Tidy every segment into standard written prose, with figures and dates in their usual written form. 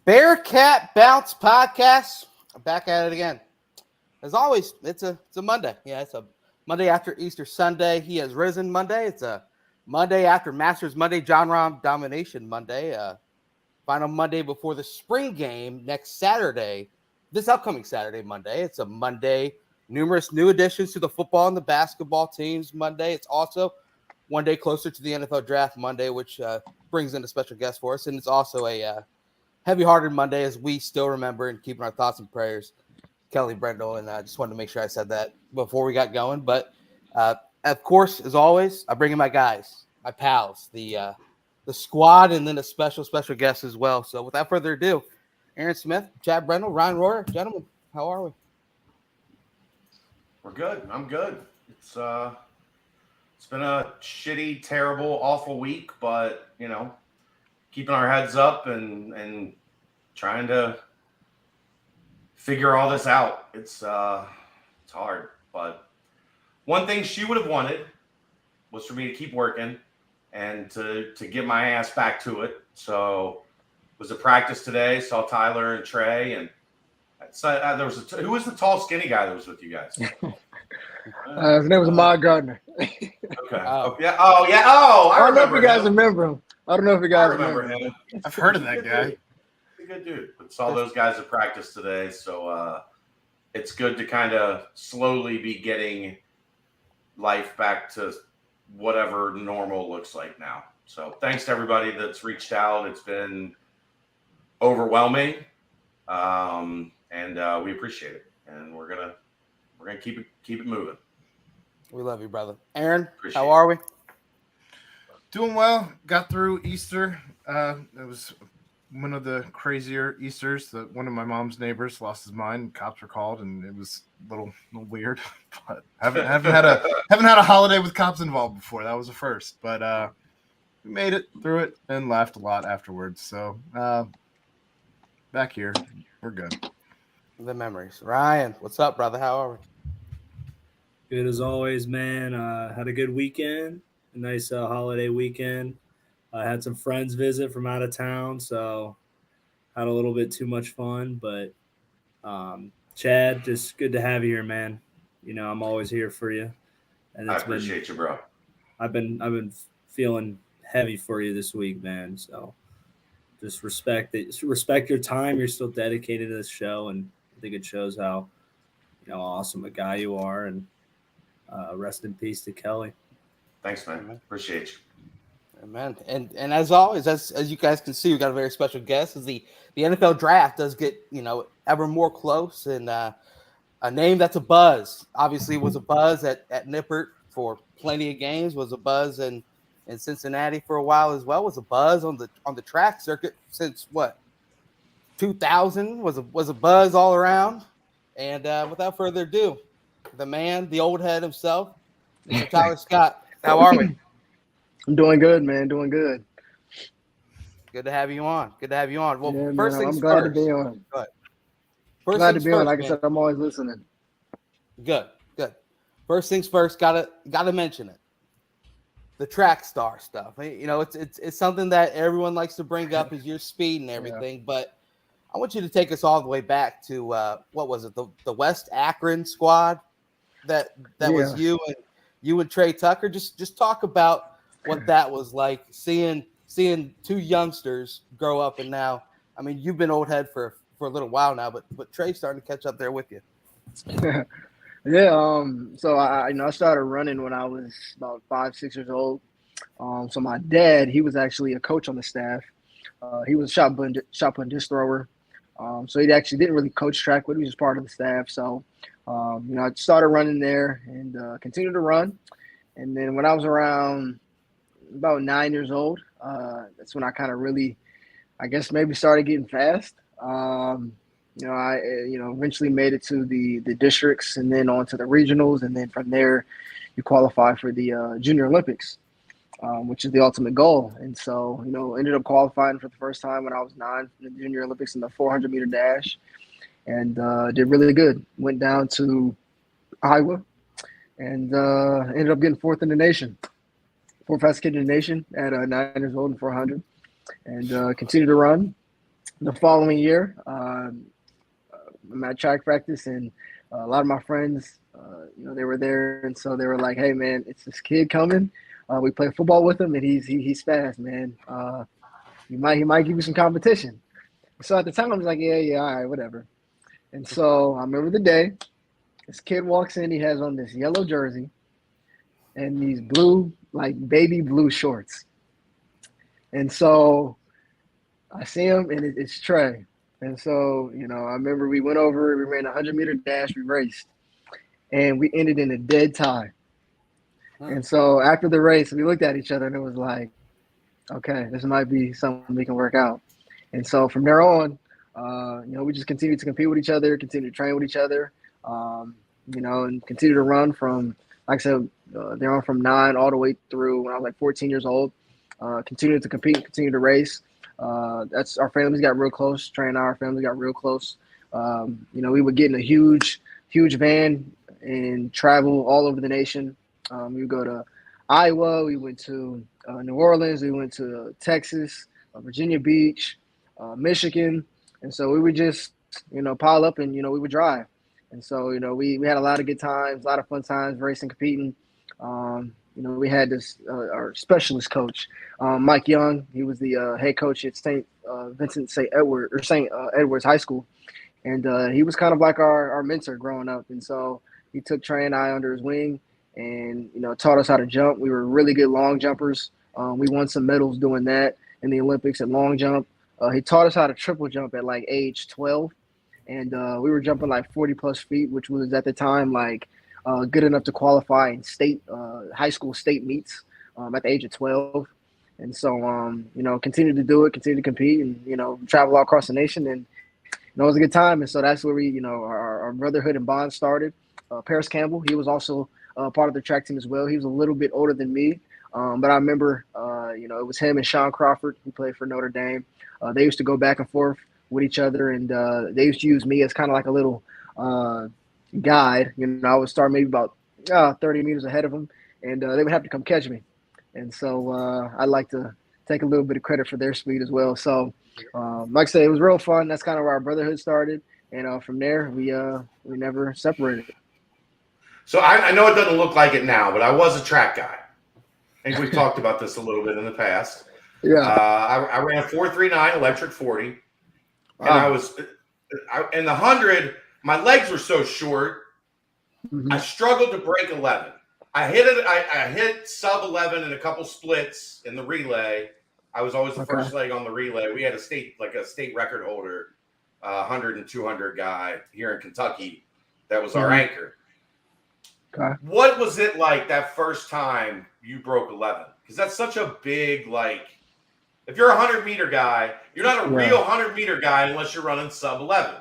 Bearcat Bounce Podcast. I'm back at it again. As always, it's a Monday. Yeah, it's a Monday after Easter Sunday. He has risen Monday. It's a Monday after Masters Monday, John Rahm Domination Monday. Final Monday before the spring game next Saturday. This upcoming Saturday, Monday. It's a Monday. Numerous new additions to the football and the basketball teams Monday. It's also one day closer to the NFL Draft Monday, which brings in a special guest for us. And it's also a heavy-hearted Monday as we still remember and keeping our thoughts and prayers, Kelly Brendel. And I just wanted to make sure I said that before we got going. But, of course, as always, I bring in my guys, my pals, the squad, and then a special guest as well. So without further ado, Aaron Smith, Chad Brendel, Ryan Royer. Gentlemen, how are we? We're good. I'm good. It's been a shitty, terrible, awful week, but, keeping our heads up and trying to figure all this out. It's hard, but one thing she would have wanted was for me to keep working and to get my ass back to it. So was at practice today, saw Tyler and Trey, and there was who was the tall, skinny guy that was with you guys? His name was Ahmad Gardner. Okay. Oh, yeah. I don't know if remember you guys him. remember him. I don't know if you guys remember him. I've heard of that guy. He's a good dude. But saw those guys at practice today, so it's good to kind of slowly be getting life back to whatever normal looks like now. So thanks to everybody that's reached out. It's been overwhelming, and we appreciate it. And we're gonna keep it moving. We love you, brother. Aaron, how are we? Doing well. Got through Easter. It was one of the crazier Easters. That one of my mom's neighbors lost his mind. Cops were called, and it was a little weird. But haven't had a holiday with cops involved before. That was a first. But we made it through it and laughed a lot afterwards. So back here, we're good. The memories. Ryan, what's up, brother? How are we? Good as always, man. Had a good weekend, a nice holiday weekend. I had some friends visit from out of town, so had a little bit too much fun. But Chad, just good to have you here, man. I'm always here for you. And I appreciate you, bro. I've been feeling heavy for you this week, man. So just respect your time. You're still dedicated to this show, and I think it shows how awesome a guy you are. And rest in peace to Kelly. Thanks, man. Appreciate you. Amen. And as always, as you guys can see, we got a very special guest. As the NFL draft does get ever more close, and a name that's a buzz. Obviously, was a buzz at Nippert for plenty of games. Was a buzz in Cincinnati for a while as well. Was a buzz on the track circuit since 2000. Was a buzz all around. And without further ado, the man, the old head himself, Mr. Tyler Scott. How are we? I'm doing good, man. Doing good. Good to have you on. Well, yeah, first man, things I'm glad first. to be on. Go ahead. Glad to be on. Like I said, I'm always listening. Good. First things first. Gotta mention it. The track star stuff. It's something that everyone likes to bring up is your speed and everything. Yeah. But I want you to take us all the way back to what was it? The West Akron squad that was you and Trey Tucker. Just talk about what that was like, seeing two youngsters grow up, and now, I mean, you've been old head for a little while now, but Trey's starting to catch up there with you. Yeah. So I started running when I was about 5-6 years old. So my dad, he was actually a coach on the staff. He was a shot put disc thrower. So he actually didn't really coach track, but he was just part of the staff. So, I started running there and continued to run. And then when I was around about 9 years old, that's when I kind of really, I guess, maybe started getting fast. I eventually made it to the districts and then on to the regionals. And then from there, you qualify for the Junior Olympics, which is the ultimate goal. And so, ended up qualifying for the first time when I was 9 in the Junior Olympics in the 400-meter dash, and did really good. Went down to Iowa and ended up getting fourth fastest kid in the nation at 9 years old in 400, and continued to run. the following year, I'm at track practice, and a lot of my friends, they were there, and so they were like, "Hey, man, it's this kid coming. We play football with him, and he's fast, man. He might give you some competition." So at the time, I was like, "Yeah, all right, whatever." And so I remember the day. This kid walks in. He has on this yellow jersey and these blue, like baby blue shorts. And so I see him, and it's Trey. And so, I remember we went over, we ran a 100-meter dash, we raced, and we ended in a dead tie. And so after the race, we looked at each other, and it was like, okay, this might be something we can work out. And so from there on, we just continued to compete with each other, continue to train with each other, and continue to run from, like I said, they're on from 9 all the way through when I was like 14 years old. Continue to compete, continue to race. That's our families got real close. Trey and our families got real close. We would get in a huge van and travel all over the nation. We would go to Iowa. We went to New Orleans. We went to Texas, Virginia Beach, Michigan. And so we would just, pile up and, we would drive. And so, we had a lot of good times, a lot of fun times racing, competing. We had this our specialist coach, Mike Young. He was the head coach at St. Edward's High School, and he was kind of like our mentor growing up. And so he took Trey and I under his wing, and taught us how to jump. We were really good long jumpers. We won some medals doing that in the Olympics at long jump. He taught us how to triple jump at like age 12, and we were jumping like 40 plus feet, which was at the time like good enough to qualify in high school state meets at the age of 12. And so, continue to do it, continue to compete, and, travel all across the nation. And, it was a good time. And so that's where we, our brotherhood and bond started. Paris Campbell, he was also part of the track team as well. He was a little bit older than me. But I remember, it was him and Sean Crawford, who played for Notre Dame. They used to go back and forth with each other, and they used to use me as kind of like a little guide. I would start maybe about 30 meters ahead of them, and they would have to come catch me. And so I like to take a little bit of credit for their speed as well. So, like I said, it was real fun. That's kind of where our brotherhood started, and from there we never separated. So I know it doesn't look like it now, but I was a track guy. I think we've talked about this a little bit in the past. Yeah. I ran a 4.39 electric 40, and I was in the 100. My legs were so short, I struggled to break 11. I hit it. I hit sub 11 in a couple splits in the relay. I was always the first leg on the relay. We had a state record holder, 100 and 200 guy here in Kentucky. That was our anchor. Okay. What was it like that first time you broke 11? Because that's such a big, if you're a 100-meter guy, you're not a real 100-meter guy unless you're running sub 11.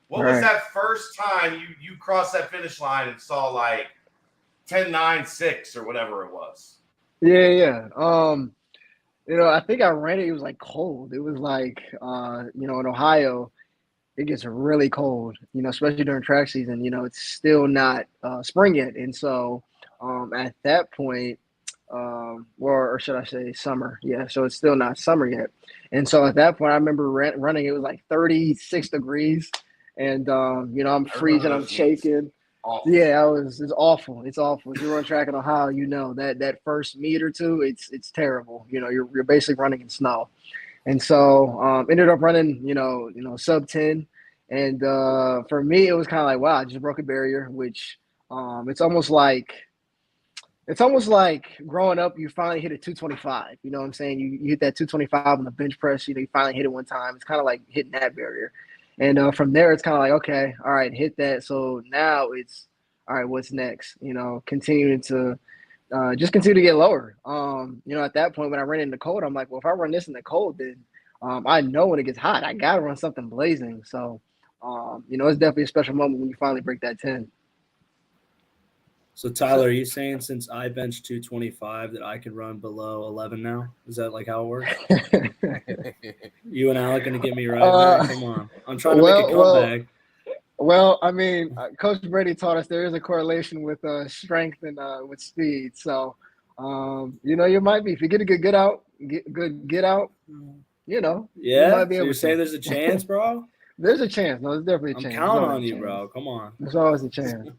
What was that first time you crossed that finish line and saw 10.96 or whatever it was? Yeah. I think I ran it. It was cold. It was in Ohio, it gets really cold, especially during track season. It's still not spring yet. And so at that point, or should I say summer? Yeah, so it's still not summer yet. And so at that point, I remember running, it was 36 degrees. And, I'm freezing, I'm shaking. Awful. Yeah, it's awful. It's awful. If you run track in Ohio, that first meet or two, it's terrible. You're basically running in snow. And so ended up running, sub 10. And for me, it was kind of wow, I just broke a barrier, which it's almost like growing up, you finally hit a 225. You know what I'm saying? You hit that 225 on the bench press, you finally hit it one time. It's kind of like hitting that barrier. And from there, it's kind of okay, all right, hit that. So now it's, all right, what's next? Continuing to just continue to get lower. At that point, when I ran in the cold, I'm like, well, if I run this in the cold, then I know when it gets hot, I got to run something blazing. So, it's definitely a special moment when you finally break that 10. So, Tyler, are you saying since I bench 225 that I can run below 11 now? Is that how it works? You and Alec going to get me right, man? Come on. I'm trying to make a comeback. Well, I mean, Coach Brady taught us there is a correlation with strength and with speed. So, you might be. If you get a good get out, You know, we Yeah. might be So able you're to. saying there's a chance, bro? There's a chance. No, there's definitely a I'm chance. counting There's always on a you, chance. bro. Come on. There's always a chance.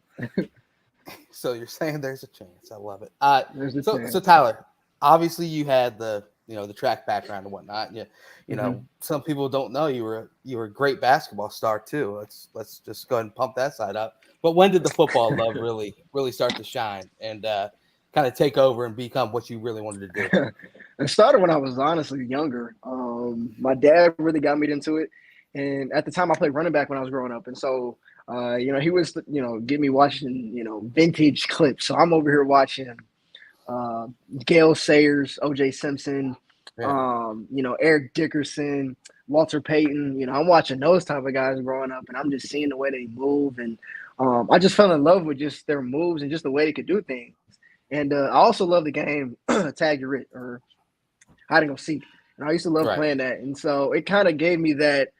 So you're saying there's a chance. I love it. There's a So chance. so Tyler, obviously you had the the track background and whatnot. And you know some people don't know you were a great basketball star too. Let's just go ahead and pump that side up. But when did the football love really start to shine and kind of take over and become what you really wanted to do? It started when I was honestly younger. My dad really got me into it, and at the time I played running back when I was growing up, and so he was get me watching vintage clips. So I'm over here watching Gale Sayers, O.J. Simpson, Yeah. Eric Dickerson, Walter Payton. I'm watching those type of guys growing up, and I'm just seeing the way they move, and I just fell in love with just their moves and just the way they could do things. And I also love the game Tag Your It or Hide and Go Seek. And I used to love Right. playing that. And so it kind of gave me that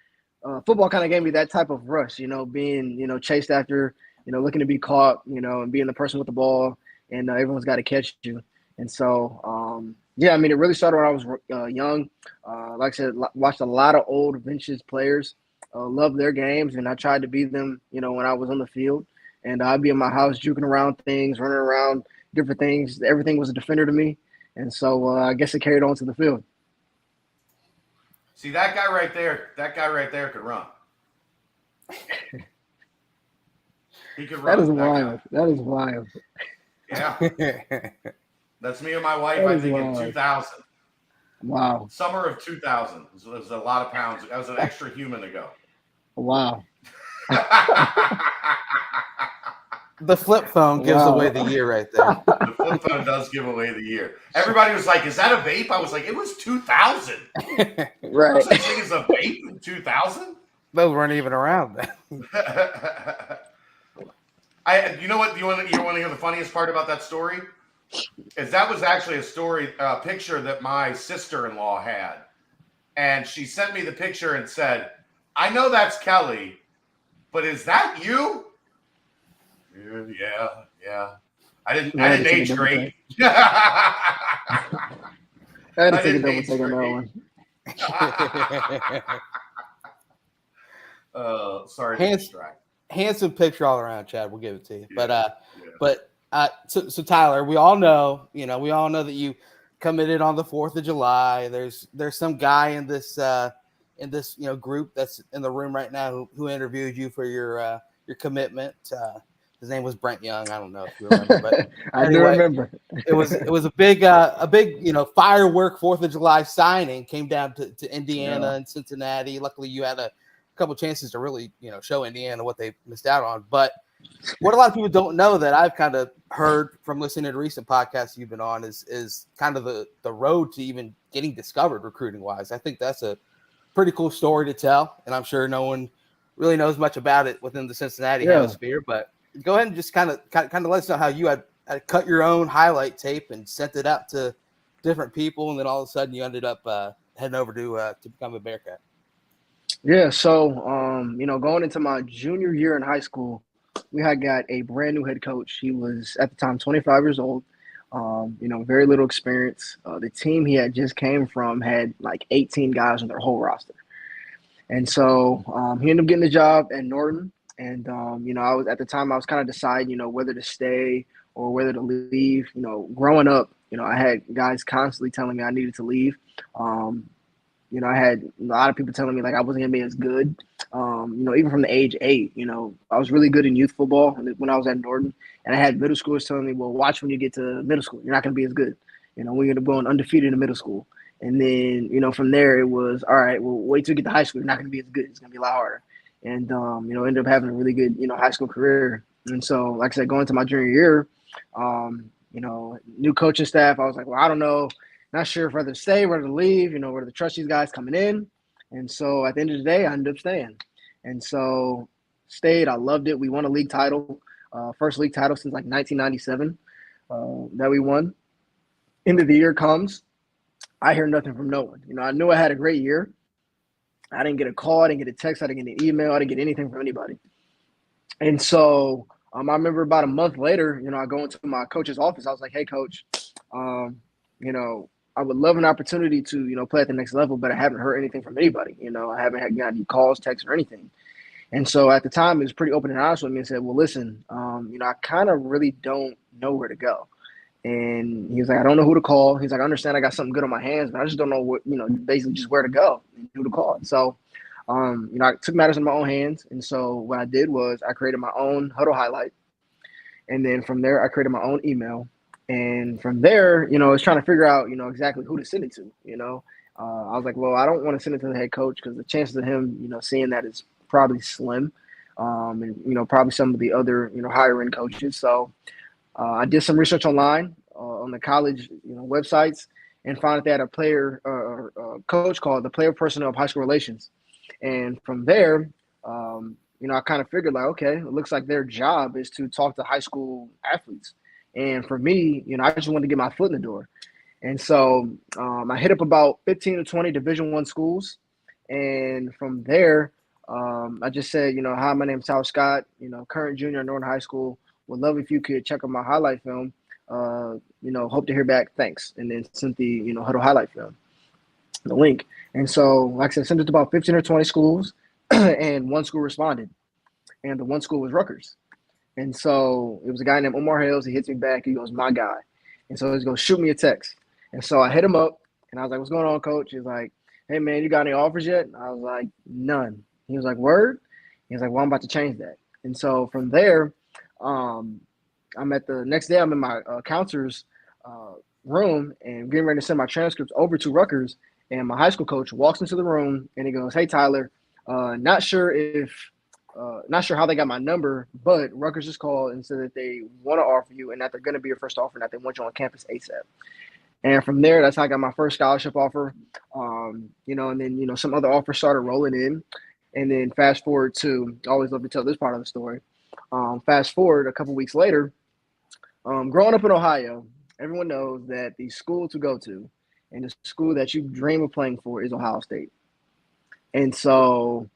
football kind of gave me that type of rush, being, chased after, looking to be caught, and being the person with the ball and everyone's got to catch you. And so, I mean, it really started when I was young. Like I said, watched a lot of old vintage players, loved their games. And I tried to beat them, when I was on the field. And I'd be in my house juking around things, running around different things. Everything was a defender to me. And so I guess it carried on to the field. See, that guy right there could run. He could run. That is wild. That is wild. Yeah. That's me and my wife, That I is think, in wild. 2000. Wow. Summer of 2000. It was a lot of pounds. I was an extra human ago. Wow. The flip phone gives away the year right there. The flip phone does give away the year. Everybody was like, "Is that a vape?" I was like, "It was 2000." Right. No such thing as a vape in 2000. Those weren't even around then. You know what? You want to hear the funniest part about that story? Is that was actually a picture that my sister-in-law had, and she sent me the picture and said, "I know that's Kelly, but is that you?" Yeah. I didn't age great. I had to take a double take on that one. Sorry to distract. Handsome picture all around, Chad. We'll give it to you. So Tyler, we all know that you committed on the 4th of July. There's some guy in this group that's in the room right now who interviewed you for your commitment. His name was Brent Young. I don't know if you remember, but I do remember. It was a big firework 4th of July signing. Came down to Indiana and Cincinnati. Luckily, you had a couple chances to really show Indiana what they missed out on. But what a lot of people don't know that I've kind of heard from listening to recent podcasts you've been on is kind of the road to even getting discovered recruiting wise. I think that's a pretty cool story to tell, and I'm sure no one really knows much about it within the Cincinnati hemisphere. But go ahead and just kind of let us know how you had cut your own highlight tape and sent it out to different people, and then all of a sudden you ended up heading over to become a Bearcat. Yeah, so going into my junior year in high school, we had got a brand new head coach. He was at the time 25 years old. Very little experience. The team he had just came from had like 18 guys on their whole roster, and so he ended up getting the job at Norton. And I was kind of deciding whether to stay or whether to leave. Growing up, I had guys constantly telling me I needed to leave. I had a lot of people telling me like I wasn't gonna be as good. Even from the age 8, I was really good in youth football when I was at Norton, and I had middle schoolers telling me, "Well, watch when you get to middle school. You're not gonna be as good. We're gonna go undefeated in middle school." And then from there it was all right. Well, wait till you get to high school. You're not gonna be as good. It's gonna be a lot harder. And ended up having a really good high school career. And so, like I said, going to my junior year, new coaching staff. I was like, well, I don't know. Not sure if whether to stay, whether to leave, whether to trust these guys coming in. And so at the end of the day, I ended up staying. And so stayed. I loved it. We won a league title, first league title since like 1997 that we won. End of the year comes. I hear nothing from no one. I knew I had a great year. I didn't get a call. I didn't get a text. I didn't get an email. I didn't get anything from anybody. And so I remember about a month later, I go into my coach's office. I was like, hey, coach, I would love an opportunity to, play at the next level, but I haven't heard anything from anybody. I haven't got any calls, texts, or anything. And so at the time, he was pretty open and honest with me and said, well, listen, I kind of really don't know where to go. And he was like, I don't know who to call. He's like, I understand I got something good on my hands, but I just don't know what, basically just where to go and who to call. So, I took matters in my own hands. And so what I did was I created my own huddle highlight. And then from there, I created my own email. And from there, I was trying to figure out, exactly who to send it to, I was like, well, I don't want to send it to the head coach because the chances of him, seeing that is probably slim. And, probably some of the other, higher end coaches. So I did some research online on the college, websites and found that they had a player coach called the Player Personnel of High School Relations. And from there, I kind of figured like, okay, it looks like their job is to talk to high school athletes. And for me, I just wanted to get my foot in the door. And so I hit up about 15 to 20 Division I schools. And from there, I just said, hi, my name's Tyler Scott, current junior at Northern High School. Would love if you could check out my highlight film. Hope to hear back. Thanks. And then sent the, huddle highlight film, the link. And so, like I said, sent it to about 15 or 20 schools, and one school responded. And the one school was Rutgers. And so it was a guy named Omar Hales. He hits me back. He goes, my guy. And so he's going to shoot me a text. And so I hit him up, and I was like, what's going on, coach? He's like, hey, man, you got any offers yet? I was like, none. He was like, word? He was like, well, I'm about to change that. And so from there, I'm at the next day, I'm in my counselor's room and getting ready to send my transcripts over to Rutgers. And my high school coach walks into the room and he goes, hey, Tyler, not sure how they got my number, but Rutgers just called and said that they want to offer you and that they're going to be your first offer and that they want you on campus ASAP. And from there, that's how I got my first scholarship offer, and then, some other offers started rolling in. And then fast forward to, I always love to tell this part of the story. Fast forward a couple weeks later, growing up in Ohio, everyone knows that the school to go to and the school that you dream of playing for is Ohio State. And so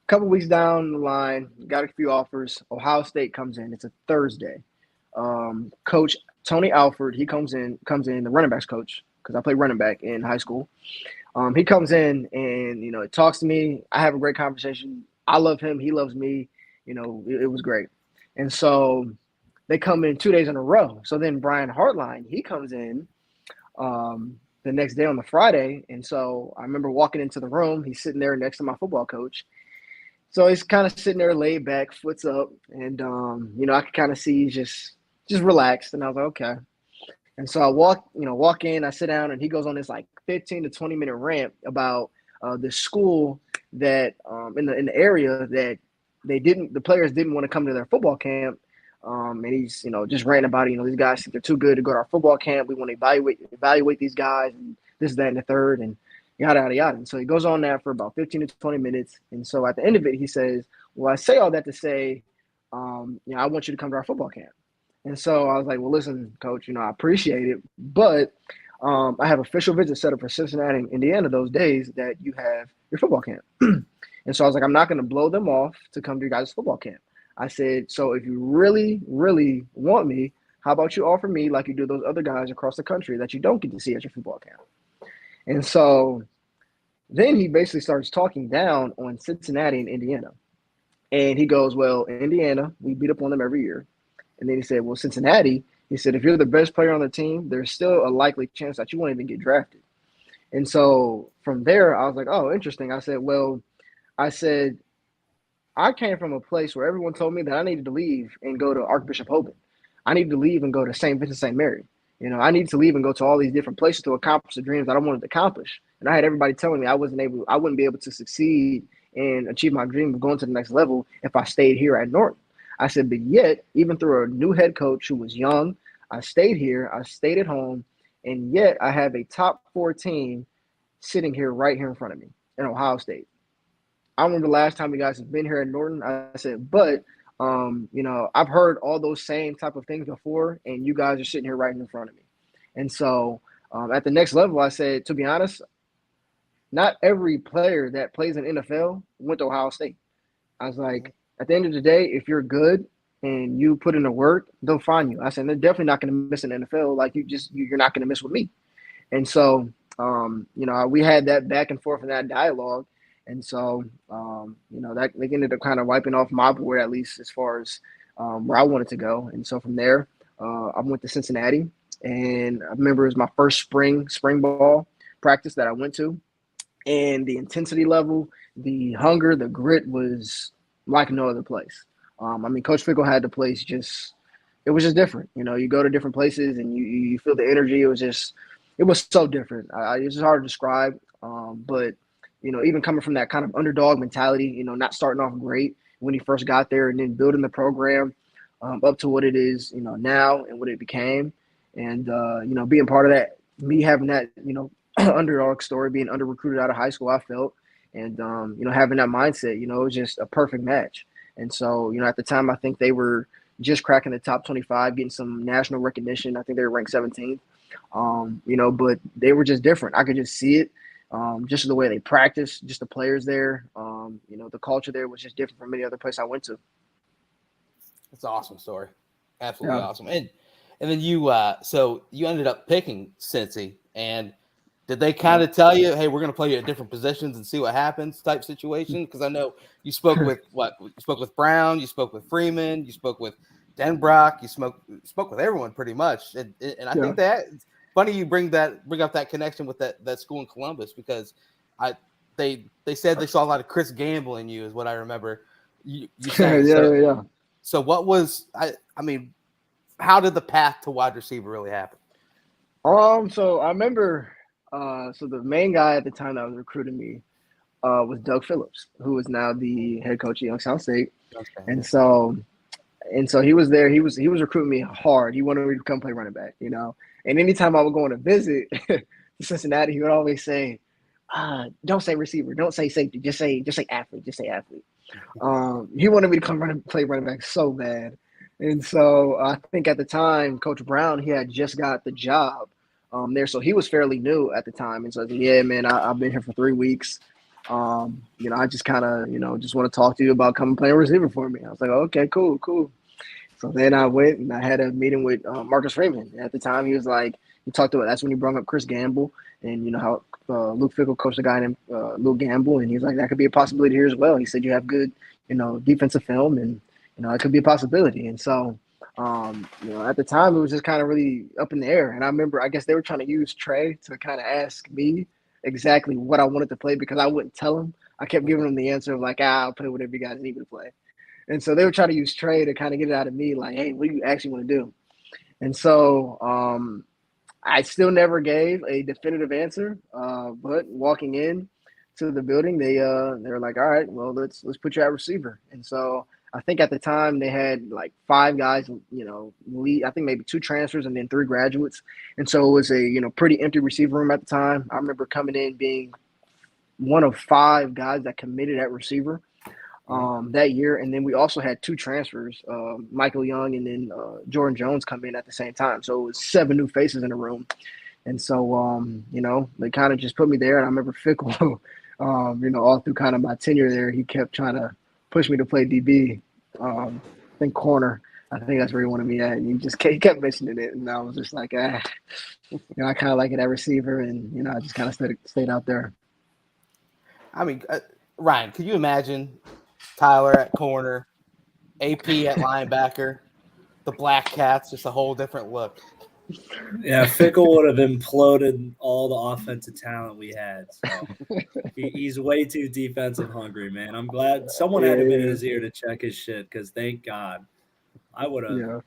a couple weeks down the line, got a few offers. Ohio State comes in. It's a Thursday. Coach Tony Alford, he comes in, the running backs coach, because I played running back in high school. He comes in and, it talks to me. I have a great conversation. I love him. He loves me. It was great. And so they come in 2 days in a row. So then Brian Hartline, he comes in the next day on the Friday. And so I remember walking into the room. He's sitting there next to my football coach. So he's kind of sitting there laid back, foots up. And, I could kind of see he's just relaxed. And I was like, okay. And so I walk in, I sit down, and he goes on this like 15 to 20 minute rant about the school that in the area that the players didn't want to come to their football camp. And he's, just ranting about it. These guys think they're too good to go to our football camp. We want to evaluate these guys and this, that, and the third, and yada, yada, yada. And so he goes on that for about 15 to 20 minutes. And so at the end of it, he says, well, I say all that to say, I want you to come to our football camp. And so I was like, well, listen, coach, I appreciate it, but I have official visits set up for Cincinnati and Indiana those days that you have your football camp. And so I was like, I'm not going to blow them off to come to your guys' football camp. I said, so if you really, really want me, how about you offer me like you do those other guys across the country that you don't get to see at your football camp? And so then he basically starts talking down on Cincinnati and Indiana. And he goes, well, Indiana, we beat up on them every year. And then he said, well, Cincinnati, he said, if you're the best player on the team, there's still a likely chance that you won't even get drafted. And so from there, I was like, oh, interesting. I said, I came from a place where everyone told me that I needed to leave and go to Archbishop Hoban. I needed to leave and go to St. Vincent St. Mary. I needed to leave and go to all these different places to accomplish the dreams that I wanted to accomplish. And I had everybody telling me I wouldn't be able to succeed and achieve my dream of going to the next level if I stayed here at Norton. I said, but yet, even through a new head coach who was young, I stayed here, I stayed at home, and yet I have a top 4 team sitting here right here in front of me in Ohio State. I remember the last time you guys have been here at Norton, I said, but, I've heard all those same type of things before, and you guys are sitting here right in front of me. And so at the next level, I said, to be honest, not every player that plays in NFL went to Ohio State. I was like, at the end of the day, if you're good and you put in the work, they'll find you. I said, they're definitely not going to miss an NFL. Like you're not going to miss with me. And so, we had that back and forth and that dialogue. And so, that they ended up kind of wiping off my board, at least as far as where I wanted to go. And so from there, I went to Cincinnati, and I remember it was my first spring ball practice that I went to, and the intensity level, the hunger, the grit was like no other place. Coach Fickle had the place it was just different. You go to different places and you feel the energy. It was so different. It's just hard to describe. But even coming from that kind of underdog mentality, not starting off great when he first got there, and then building the program up to what it is, now and what it became, and being part of that, me having that, underdog story, being under recruited out of high school, I felt, and having that mindset, it was just a perfect match. And so, at the time, I think they were just cracking the top 25, getting some national recognition. I think they were ranked 17th. But they were just different. I could just see it, just the way they practiced, just the players there. The culture there was just different from any other place I went to. It's an awesome story, absolutely awesome. And then so you ended up picking Cincy, and did they kind of tell you, hey, we're going to play you at different positions and see what happens type situation? Because I know you spoke with you spoke with Brown, you spoke with Freeman, you spoke with Denbrock, you spoke with everyone pretty much. And I think that it's funny you bring up that connection with that school in Columbus, because they said they saw a lot of Chris Gamble in you, is what I remember you saying. So what was how did the path to wide receiver really happen? So I remember so the main guy at the time that was recruiting me was Doug Phillips, who is now the head coach at Youngstown State. Okay. And so he was there. He was recruiting me hard. He wanted me to come play running back, And anytime I would go on a visit to Cincinnati, he would always say, "Don't say receiver, don't say safety, just say athlete, just say athlete." He wanted me to come play running back so bad. And so I think at the time, Coach Brown, he had just got the job there. So he was fairly new at the time. And so I said, yeah, man, I've been here for 3 weeks. I just kind of, just want to talk to you about coming playing receiver for me. I was like, okay, cool. So then I went and I had a meeting with Marcus Freeman. At the time, he was like, that's when he brought up Chris Gamble, and how Luke Fickle coached a guy named Luke Gamble, and he was like, that could be a possibility here as well. He said, you have good, defensive film, and, it could be a possibility. And so, at the time, it was just kind of really up in the air. And I remember, I guess they were trying to use Trey to kind of ask me exactly what I wanted to play, because I wouldn't tell him. I kept giving them the answer of like, I'll play whatever you guys need me to play. And so they were trying to use Trey to kind of get it out of me, like, hey, what do you actually want to do? And so I still never gave a definitive answer. But walking in to the building, they were like, all right, well, let's put you at receiver. And so I think at the time they had like 5 guys, I think maybe 2 transfers and then 3 graduates. And so it was a, pretty empty receiver room at the time. I remember coming in being one of 5 guys that committed at receiver that year. And then we also had 2 transfers, Michael Young and then Jordan Jones come in at the same time. So it was 7 new faces in the room. And so, they kind of just put me there. And I remember Fickle, all through kind of my tenure there, he kept trying to push me to play DB, I think corner. I think that's where he wanted me at. And he kept mentioning it. And I was just like, I kind of like it at receiver. And, I just kind of stayed out there. Ryan, could you imagine Tyler at corner, AP at linebacker, the Black Cats, just a whole different look? Yeah, Fickle would have imploded all the offensive talent we had. So he's way too defensive hungry, man. I'm glad someone had him in his ear to check his shit, because thank God. I would have. Yeah.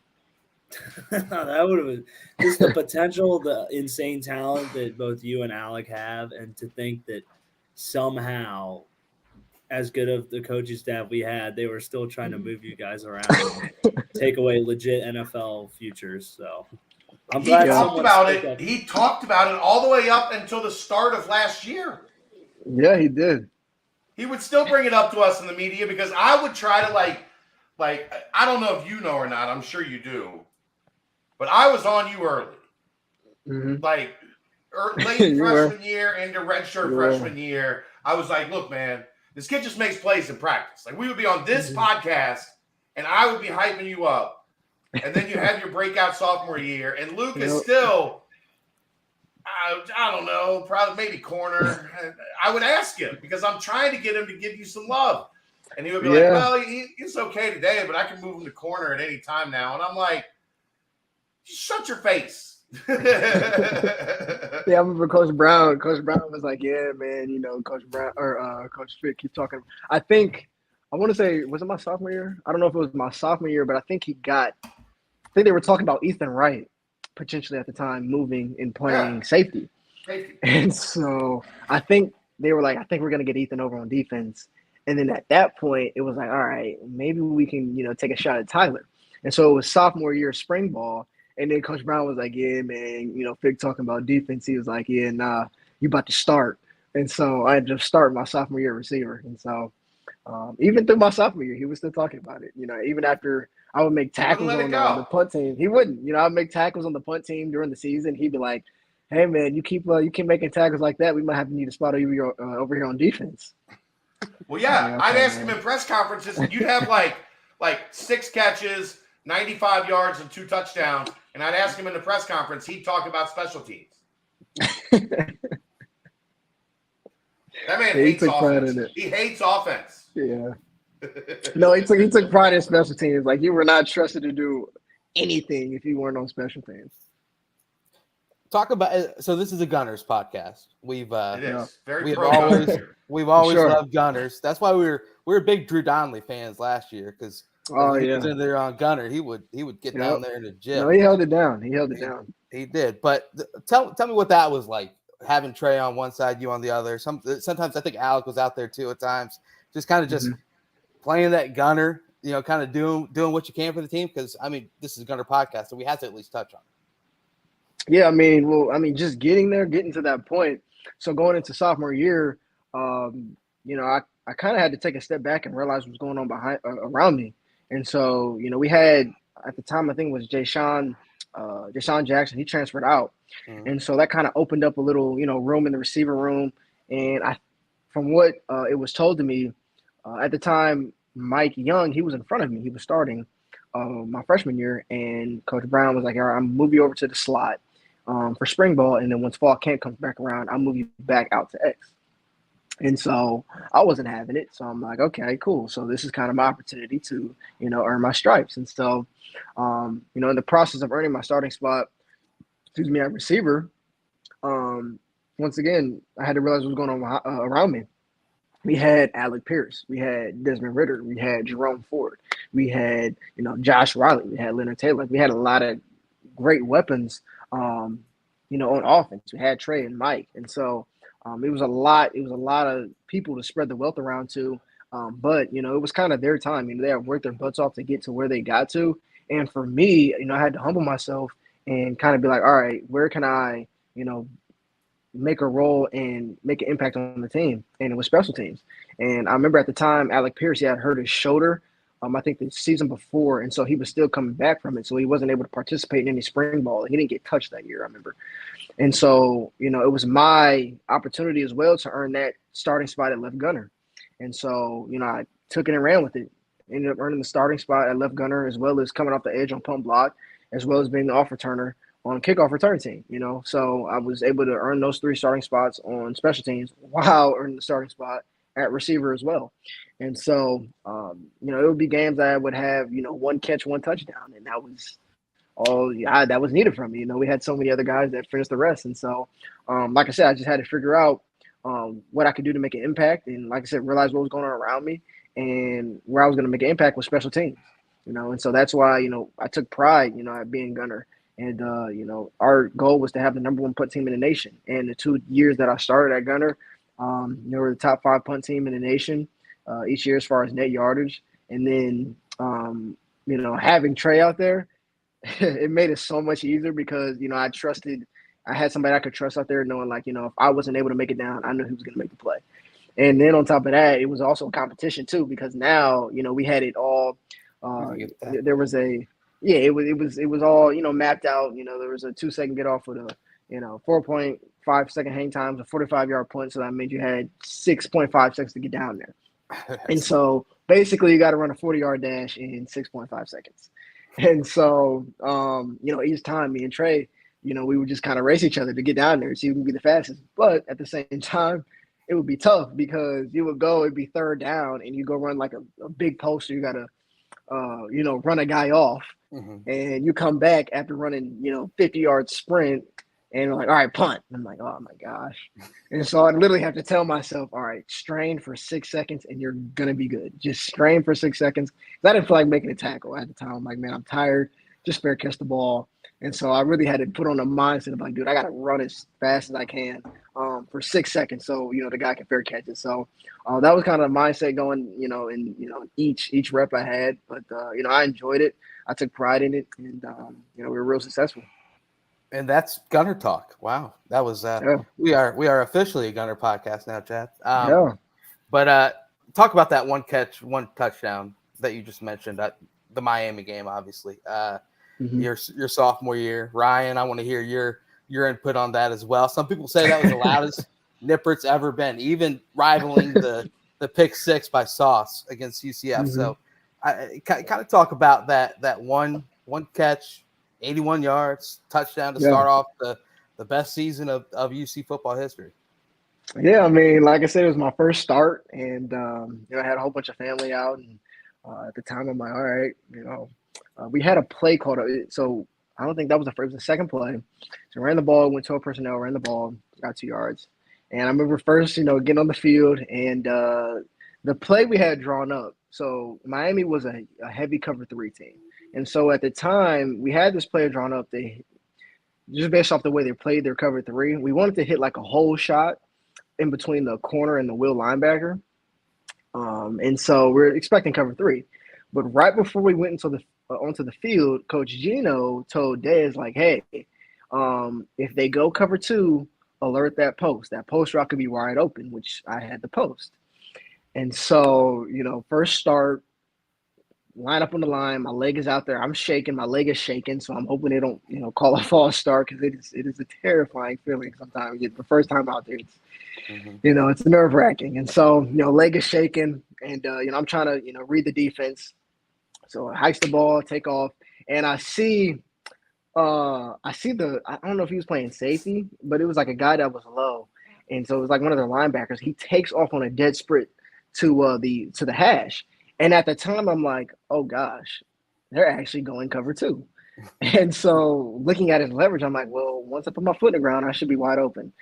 That would have been just the potential, the insane talent that both you and Alec have, and to think that somehow, as good of the coaching staff we had, they were still trying to move you guys around and take away legit NFL futures. So I'm glad He talked about it all the way up until the start of last year. Yeah, he did. He would still bring it up to us in the media, because I would try to like I don't know if you know or not. I'm sure you do, but I was on you early, late freshman year into redshirt freshman year. I was like, look, man, this kid just makes plays in practice. Like, we would be on this podcast, and I would be hyping you up. And then you have your breakout sophomore year, and Luke is still I don't know, probably maybe corner. I would ask him because I'm trying to get him to give you some love. And he would be like, well, he's okay today, but I can move him to corner at any time now. And I'm like, shut your face. Yeah, I remember Coach Brown. Coach Brown was like, yeah, man, Coach Brown or Coach Fick keep talking. I want to say, was it my sophomore year? I don't know if it was my sophomore year, but I think they were talking about Ethan Wright potentially at the time moving and playing safety. And so I think they were like, I think we're going to get Ethan over on defense. And then at that point, it was like, all right, maybe we can, take a shot at Tyler. And so it was sophomore year spring ball. And then Coach Brown was like, yeah, man, Fig talking about defense. He was like, yeah, nah, you about to start. And so I just started my sophomore year receiver. And so even through my sophomore year, he was still talking about it. Even after I would make tackles on the punt team, he wouldn't. I would make tackles on the punt team during the season. He'd be like, hey, man, you keep making tackles like that, we might have to need a spot over here on defense. Well, yeah, I'd ask him in press conferences, and you'd have like 6 catches, 95 yards, and 2 touchdowns. And I'd ask him in the press conference, he'd talk about special teams. That man hates offense. He hates offense. Yeah. No, he took pride in special teams. Like, you were not trusted to do anything if you weren't on special teams. Talk about so this is a Gunners podcast. We've always loved Gunners. That's why we were big Drew Donnelly fans last year because he was in there on Gunner. He would get down there in the gym. No, he held it down. He did. But tell me what that was like, having Trey on one side, you on the other. Sometimes I think Alec was out there too at times, just kind of just playing that Gunner, kind of doing what you can for the team. Because this is a Gunner podcast, so we have to at least touch on it. Yeah, just getting to that point. So going into sophomore year, I kind of had to take a step back and realize what was going on around me. And so, we had at the time, I think it was Deshaun Jackson. He transferred out, and so that kind of opened up a little, room in the receiver room. And from what it was told to me at the time, Mike Young, he was in front of me. He was starting my freshman year, and Coach Brown was like, "All right, I'm gonna move you over to the slot for spring ball, and then once fall camp comes back around, I'll move you back out to X." And so I wasn't having it. So I'm like, okay, cool. So this is kind of my opportunity to, earn my stripes. And so, in the process of earning my starting spot, at receiver, once again, I had to realize what was going on around me. We had Alec Pierce. We had Desmond Ritter. We had Jerome Ford. We had, Josh Riley. We had Leonard Taylor. We had a lot of great weapons, on offense. We had Trey and Mike. And so, it was a lot of people to spread the wealth around to. But, it was kind of their time. They had worked their butts off to get to where they got to. And for me, I had to humble myself and kind of be like, all right, where can I, make a role and make an impact on the team? And it was special teams. And I remember at the time, Alec Pierce, he had hurt his shoulder, I think the season before. And so he was still coming back from it. So he wasn't able to participate in any spring ball. He didn't get touched that year, I remember. And so, it was my opportunity as well to earn that starting spot at left gunner. And so, I took it and ran with it. Ended up earning the starting spot at left gunner, as well as coming off the edge on punt block, as well as being the off returner on kickoff return team, So I was able to earn those 3 starting spots on special teams while earning the starting spot at receiver as well. And so, it would be games that I would have, 1 catch, 1 touchdown. And that was all that was needed from me. We had so many other guys that finished the rest. And so, like I said, I just had to figure out what I could do to make an impact. And like I said, realize what was going on around me and where I was going to make an impact with special teams, And so that's why, I took pride, at being gunner. And, our goal was to have the number 1 punt team in the nation. And the 2 years that I started at gunner, they were the top 5 punt team in the nation each year as far as net yardage. And then, having Trey out there, it made it so much easier because, I had somebody I could trust out there knowing if I wasn't able to make it down, I knew he was going to make the play. And then on top of that, it was also competition too, because now, we had it all, there was it was all, mapped out, there was a 2-second get off with a, 4.5 second hang times, a 45-yard punt. So that means you had 6.5 seconds to get down there. And so basically you got to run a 40-yard dash in 6.5 seconds. And so, each time me and Trey, we would just kind of race each other to get down there, see who can be the fastest. But at the same time, it would be tough because you would go, it'd be third down, and you go run like a big poster. You got to, run a guy off, and you come back after running, 50-yard sprint, and you're like, all right, punt. And I'm like, oh my gosh. And so I literally have to tell myself, all right, strain for 6 seconds and you're going to be good. Just strain for 6 seconds. Because I didn't feel like making a tackle at the time. I'm like, man, I'm tired. Just spare catch the ball. And so I really had to put on the mindset of like, dude, I got to run as fast as I can for 6 seconds so, the guy can fair catch it. So that was kind of the mindset going, in, each rep I had. But, I enjoyed it. I took pride in it. And, we were real successful. And that's Gunner Talk. Wow, that was we are officially a Gunner podcast now, Chad. But talk about that one touchdown that you just mentioned at the Miami game. Obviously, your sophomore year, Ryan. I want to hear your input on that as well. Some people say that was the loudest Nippert's ever been, even rivaling the pick six by Sauce against UCF. So, I kind of talk about that one catch. 81 yards, touchdown to start off the best season of UC football history. Yeah, I mean, like I said, it was my first start, and I had a whole bunch of family out, and at the time, I'm like, all right, we had a play called. So I don't think that was the first, it was the second play. So ran the ball, went to a personnel, ran the ball, got 2 yards, and I remember first, getting on the field, and the play we had drawn up. So Miami was a heavy cover 3 team. And so at the time, we had this player drawn up. They just based off the way they played their cover 3. We wanted to hit like a hole shot in between the corner and the will linebacker. And so we're expecting cover 3. But right before we went onto the field, Coach Gino told Dez, like, hey, if they go cover 2, alert that post. That post route could be wide open, which I had the post. And so, first start, line up on the line. My leg is out there. I'm shaking. My leg is shaking. So I'm hoping they don't, call a false start because it is a terrifying feeling sometimes. The first time out there, it's, it's nerve wracking. And so, leg is shaking, and I'm trying to, read the defense. So I hikes the ball, take off, and I see I don't know if he was playing safety, but it was like a guy that was low, and so it was like one of their linebackers. He takes off on a dead sprint to the hash. And at the time, I'm like, oh, gosh, they're actually going cover 2. And so looking at his leverage, I'm like, well, once I put my foot in the ground, I should be wide open.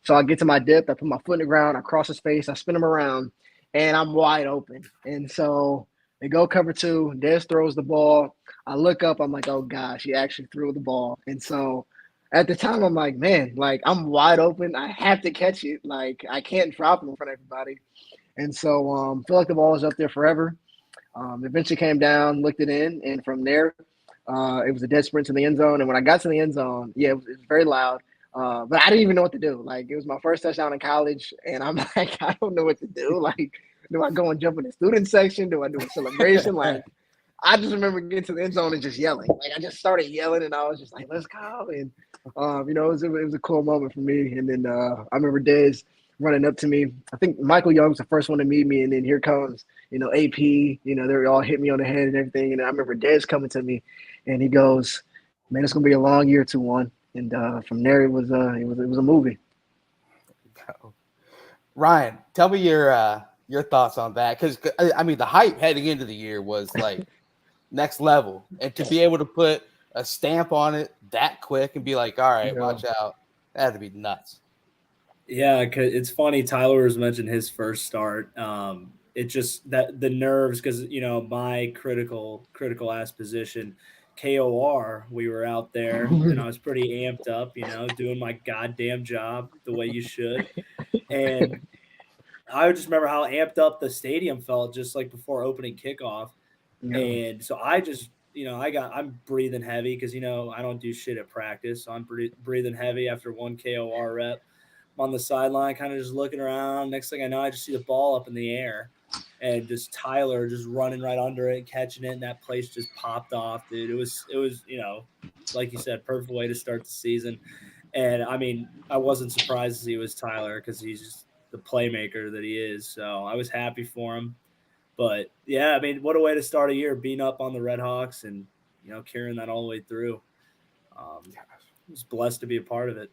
So I get to my dip. I put my foot in the ground. I cross his face. I spin him around, and I'm wide open. And so they go cover 2. Dez throws the ball. I look up. I'm like, oh, gosh, he actually threw the ball. And so at the time, I'm like, man, like, I'm wide open. I have to catch it. Like, I can't drop him in front of everybody. And so feel like the ball is up there forever. Eventually came down, looked it in, and from there, it was a dead sprint to the end zone. And when I got to the end zone, it was very loud, but I didn't even know what to do. Like, it was my first touchdown in college, and I'm like, I don't know what to do. Like, do I go and jump in the student section? Do I do a celebration? Like, I just remember getting to the end zone and just yelling. Like, I just started yelling, and I was just like, let's go. And, it was a cool moment for me. And then I remember Dez running up to me. I think Michael Young was the first one to meet me, and then here comes, AP. They all hit me on the head and everything. And I remember Dez coming to me, and he goes, "Man, it's gonna be a long year, 2-1." And from there, it was a movie. Ryan, tell me your thoughts on that, because I mean the hype heading into the year was like next level, and to be able to put a stamp on it that quick and be like, all right, watch out, that had to be nuts. Yeah, it's funny. Tyler has mentioned his first start. It just that the nerves, because my critical ass position, KOR, we were out there and I was pretty amped up, doing my goddamn job the way you should. And I just remember how amped up the stadium felt just like before opening kickoff. Yeah. And so I just, I'm breathing heavy because, I don't do shit at practice. So I'm breathing heavy after one KOR rep. I'm on the sideline, kind of just looking around. Next thing I know, I just see the ball up in the air and just Tyler just running right under it, catching it. And that place just popped off, dude. It was, like you said, perfect way to start the season. And I mean, I wasn't surprised to see it was Tyler because he's just the playmaker that he is. So I was happy for him. But yeah, I mean, what a way to start a year, being up on the Red Hawks and, carrying that all the way through. was blessed to be a part of it.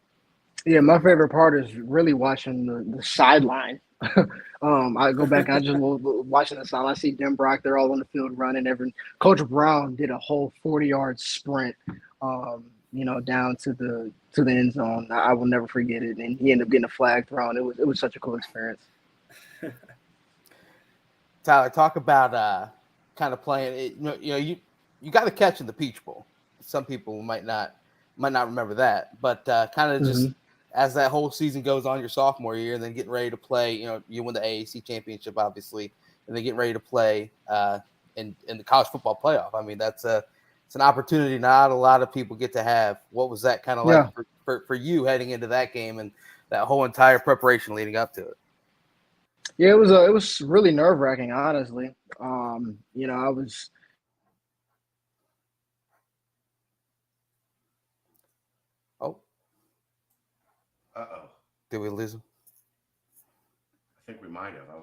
Yeah, my favorite part is really watching the sideline. I go back. I just love watching the sideline. I see Dem Brock. They're all on the field running. Coach Brown did a whole 40-yard sprint. Down to the end zone. I will never forget it. And he ended up getting a flag thrown. It was such a cool experience. Tyler, talk about kind of playing it. You got to catch in the Peach Bowl. Some people might not remember that, but kind of just as that whole season goes on, your sophomore year, and then getting ready to play. You win the AAC championship, obviously, and then getting ready to play in the college football playoff. I mean, it's an opportunity not a lot of people get to have. What was that kind of like for you heading into that game and that whole entire preparation leading up to it? Yeah, it was really nerve-wracking, honestly. I was. Oh. Uh-oh. Did we lose him? I think we might have. I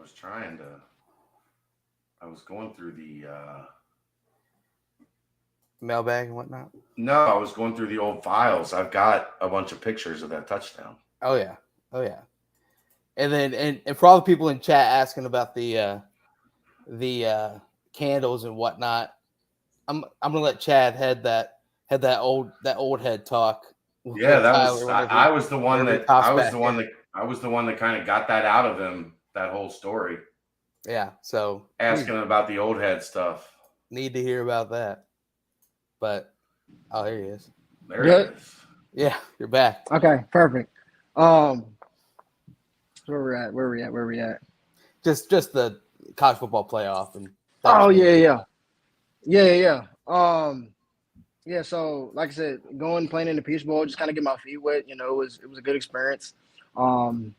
was going through the mailbag and whatnot. No, I was going through the old files. I've got a bunch of pictures of that touchdown. Oh yeah. And then and for all the people in chat asking about the candles and whatnot, I'm gonna let Chad had that old head talk. Yeah, I was the one that kind of got that out of him, that whole story. Yeah, so asking about the old head stuff. Need to hear about that. But here he is. There it is. Yeah, you're back. Okay, perfect. Where we at? Just the college football playoff and Yeah, so like I said, playing in the Peach Bowl, just kind of get my feet wet. It was a good experience. It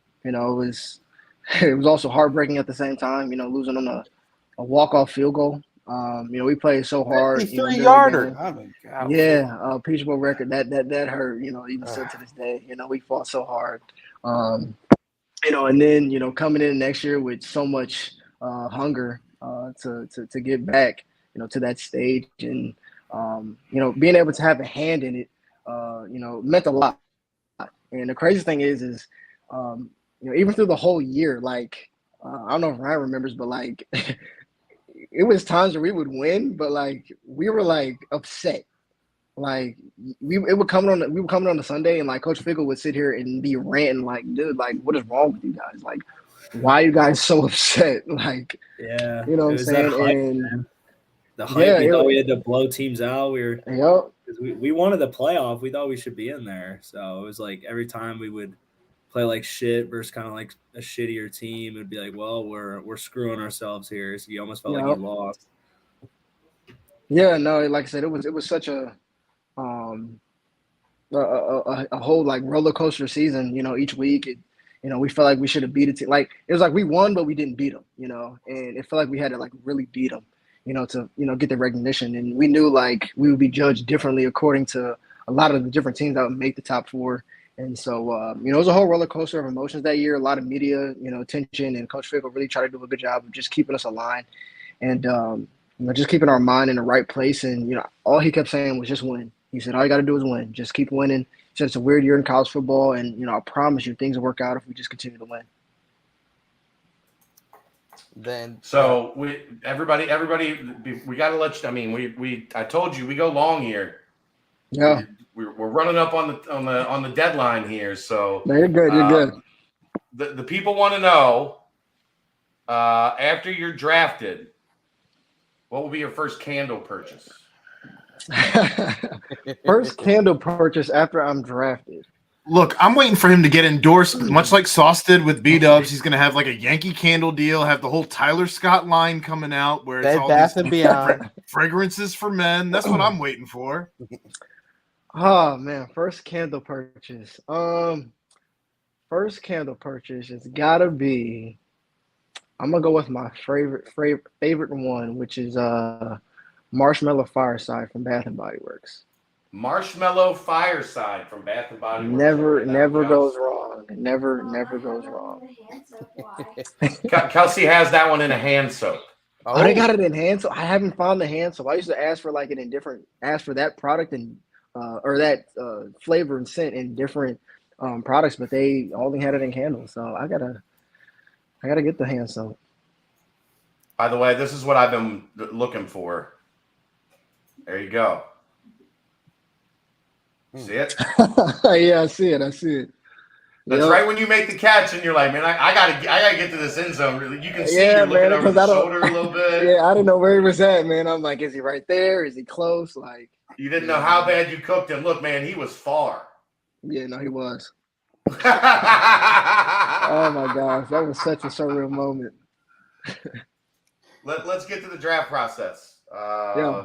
was also heartbreaking at the same time. Losing on a walk-off field goal. We played so hard. 53-yarder. Oh my God. Yeah, Peach Bowl record that hurt. Even still to this day. We fought so hard. And then coming in next year with so much hunger to get back, to that stage, and being able to have a hand in it, meant a lot. And the crazy thing is even through the whole year, like I don't know if Ryan remembers, but like it was times where we would win, but like we were like upset. Like we were coming on the Sunday, and like Coach Fickle would sit here and be ranting, like, dude, like what is wrong with you guys? Like, why are you guys so upset? Like, yeah, what I'm saying? Hype, and the hype, we thought we had to blow teams out. We wanted the playoff. We thought we should be in there. So it was like every time we would play like shit versus kind of like a shittier team, it'd be like, well, we're screwing ourselves here. So you almost felt like you lost. Yeah, no, like I said, it was such a whole like roller coaster season. Each week, we felt like we should have beat a team. Like it was like we won, but we didn't beat them. And it felt like we had to like really beat them. To get the recognition, and we knew like we would be judged differently according to a lot of the different teams that would make the top four. And so, it was a whole roller coaster of emotions that year. A lot of media, attention, and Coach Fickle really tried to do a good job of just keeping us aligned, and just keeping our mind in the right place. And all he kept saying was just win. He said all you got to do is win. Just keep winning. He said it's a weird year in college football, and I promise you things will work out if we just continue to win. Then so everybody, we got to let you. I mean, I told you we go long here. Yeah, we're running up on the deadline here. So no, you're good. You're good. The people want to know after you're drafted, what will be your first candle purchase? First candle purchase after I'm drafted. Look, I'm waiting for him to get endorsed, much like Sauce did with B-Dubs. He's going to have like a Yankee Candle deal, have the whole Tyler Scott line coming out where it's all Bath these and Beyond fragrances for men. That's what I'm waiting for. Oh man, first candle purchase. First candle purchase. It's gotta be. I'm gonna go with my favorite one, which is Marshmallow Fireside from Bath and Body Works. Marshmallow Fireside from Bath and Body Works. Never goes wrong. Never goes wrong. Kelsey has that one in a hand soap. Oh, they got it in hand soap. I haven't found the hand soap. I used to ask for like ask for that product and flavor and scent in different products, but they only had it in candles. So I gotta get the hand soap. By the way, this is what I've been looking for. There you go. See it? Yeah, I see it. That's Yep. right when you make the catch and you're like, man, I gotta get to this end zone. Really, you can see Yeah, you're looking man, over 'cause the I don't- shoulder a little bit. Yeah, I didn't know where he was at, man. I'm like, is he right there? Is he close? Like, You didn't know how bad you cooked him. Look, man, he was far. yeah, no, he was. Oh Oh my gosh, that was such a surreal moment. Let's get to the draft process. Yeah.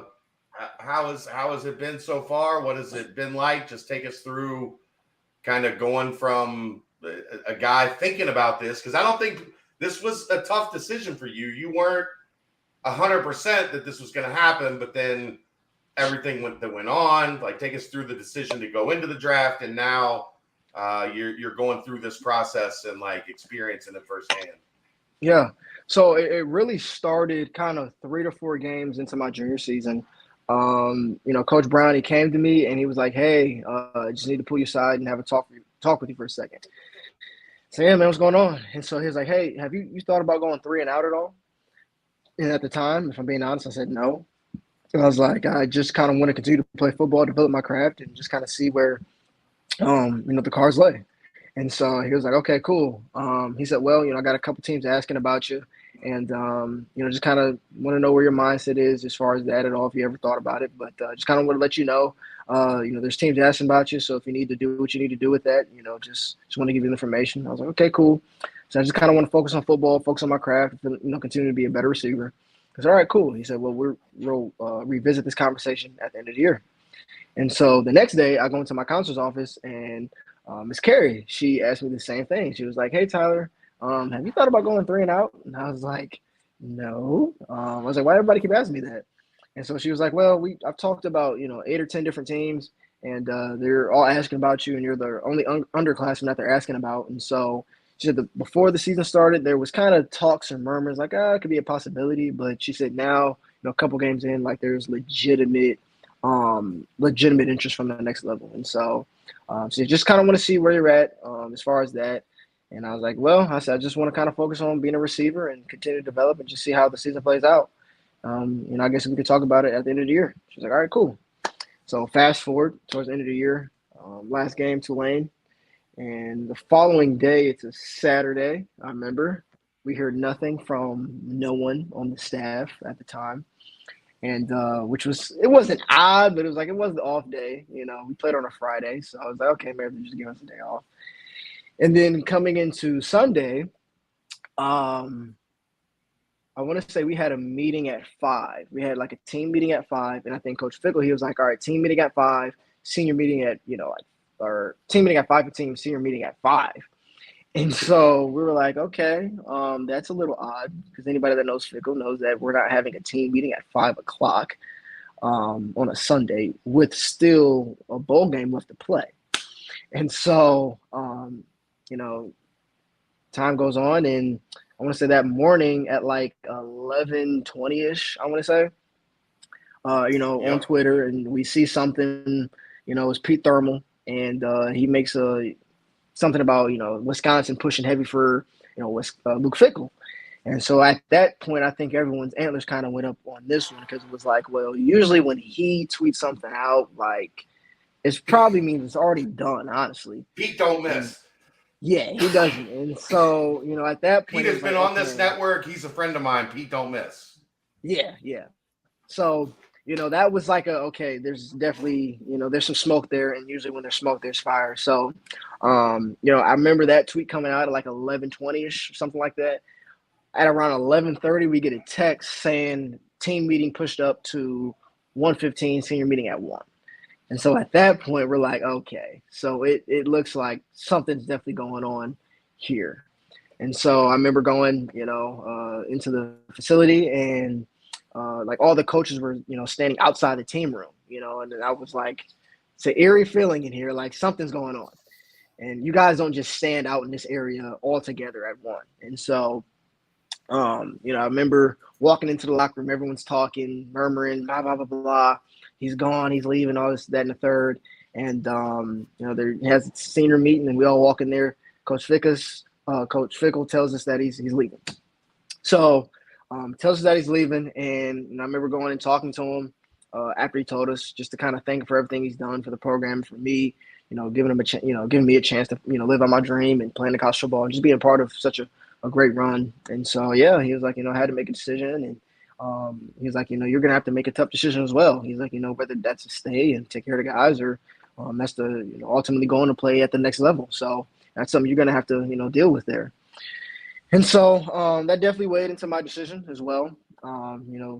How has it been so far? What has it been like? Just take us through kind of going from a guy thinking about this, because I don't think this was a tough decision for you. You weren't 100% that this was going to happen, but then everything that went on. Like, take us through the decision to go into the draft, and now you're going through this process and like experiencing it firsthand. Yeah. So it really started kind of 3 to 4 games into my junior season. Coach Brown, he came to me and he was like, "Hey, I just need to pull you aside and have a talk with you for a second." So yeah, man, what's going on? And so he was like, "Hey, have you thought about going 3 and out at all?" And at the time, if I'm being honest, I said no. And I was like, I just kind of want to continue to play football, develop my craft, and just kind of see where, the cards lay. And so he was like, okay, cool. He said, well, I got a couple teams asking about you, and just kind of want to know where your mindset is as far as that at all, if you ever thought about it. But just kind of want to let you know, there's teams asking about you. So if you need to do what you need to do with that, just want to give you the information. I was like, okay, cool. So I just kind of want to focus on football, focus on my craft, continue to be a better receiver. I said, all right, cool. He said, well, we'll revisit this conversation at the end of the year. And so the next day I go into my counselor's office, and Miss Carey, she asked me the same thing. She was like, hey, Tyler, have you thought about going 3 and out? And I was like, no. I was like, why everybody keep asking me that? And so she was like, well, I've talked about, 8 or 10 different teams, and they're all asking about you, and you're the only underclassman that they're asking about. And so she said that before the season started, there was kind of talks and murmurs like, it could be a possibility. But she said now, a couple games in, like there's legitimate interest from the next level. And so you just kind of want to see where you're at as far as that. And I was like, well, I said, I just want to kind of focus on being a receiver and continue to develop and just see how the season plays out. I guess we could talk about it at the end of the year. She's like, all right, cool. So fast forward towards the end of the year, last game, Tulane. And the following day, it's a Saturday, I remember. We heard nothing from no one on the staff at the time. And it wasn't odd, but it was the off day. We played on a Friday. So I was like, okay, maybe just give us a day off. And then coming into Sunday, I want to say we had a meeting at 5. We had like a team meeting at 5. And I think Coach Fickle, he was like, all right, team meeting at 5, senior meeting at, or team meeting at 5:15, senior meeting at 5. And so we were like, okay, that's a little odd, because anybody that knows Fickle knows that we're not having a team meeting at 5 o'clock on a Sunday with still a bowl game left to play. And so, time goes on, and I want to say that morning at like 11:20ish, I want to say, on Twitter, and we see something, it's Pete Thermal, and he makes something about, Wisconsin pushing heavy for, Luke Fickle. And so at that point, I think everyone's antlers kind of went up on this one, because it was like, well, usually when he tweets something out, like, it probably means it's already done, honestly. Pete don't miss. Yeah, he doesn't. And so, at that point, Pete has been on this network. He's a friend of mine. Pete don't miss. Yeah. So, that was like okay, there's definitely, there's some smoke there. And usually when there's smoke, there's fire. So, I remember that tweet coming out at like 11:20ish, something like that. At around 11:30, we get a text saying team meeting pushed up to 1:15, senior meeting at 1. And so at that point, we're like, okay, so it looks like something's definitely going on here. And so I remember going, into the facility, and like all the coaches were, standing outside the team room, and I was like, it's an eerie feeling in here, like something's going on. And you guys don't just stand out in this area all together at one. And so, I remember walking into the locker room, everyone's talking, murmuring, blah, blah, blah, blah. he's gone, he's leaving, all this, that, and the third. And he has a senior meeting, and we all walk in there. Coach Fickle tells us that he's leaving. So tells us that he's leaving, and I remember going and talking to him after he told us, just to kind of thank him for everything he's done for the program, for me, giving me a chance to live out my dream and playing the college football and just being a part of such a great run. And so yeah, he was like, I had to make a decision, and he was like, you're gonna have to make a tough decision as well. He's like, whether that's to stay and take care of the guys, or that's to ultimately going to play at the next level. So that's something you're gonna have to deal with there. And so that definitely weighed into my decision as well.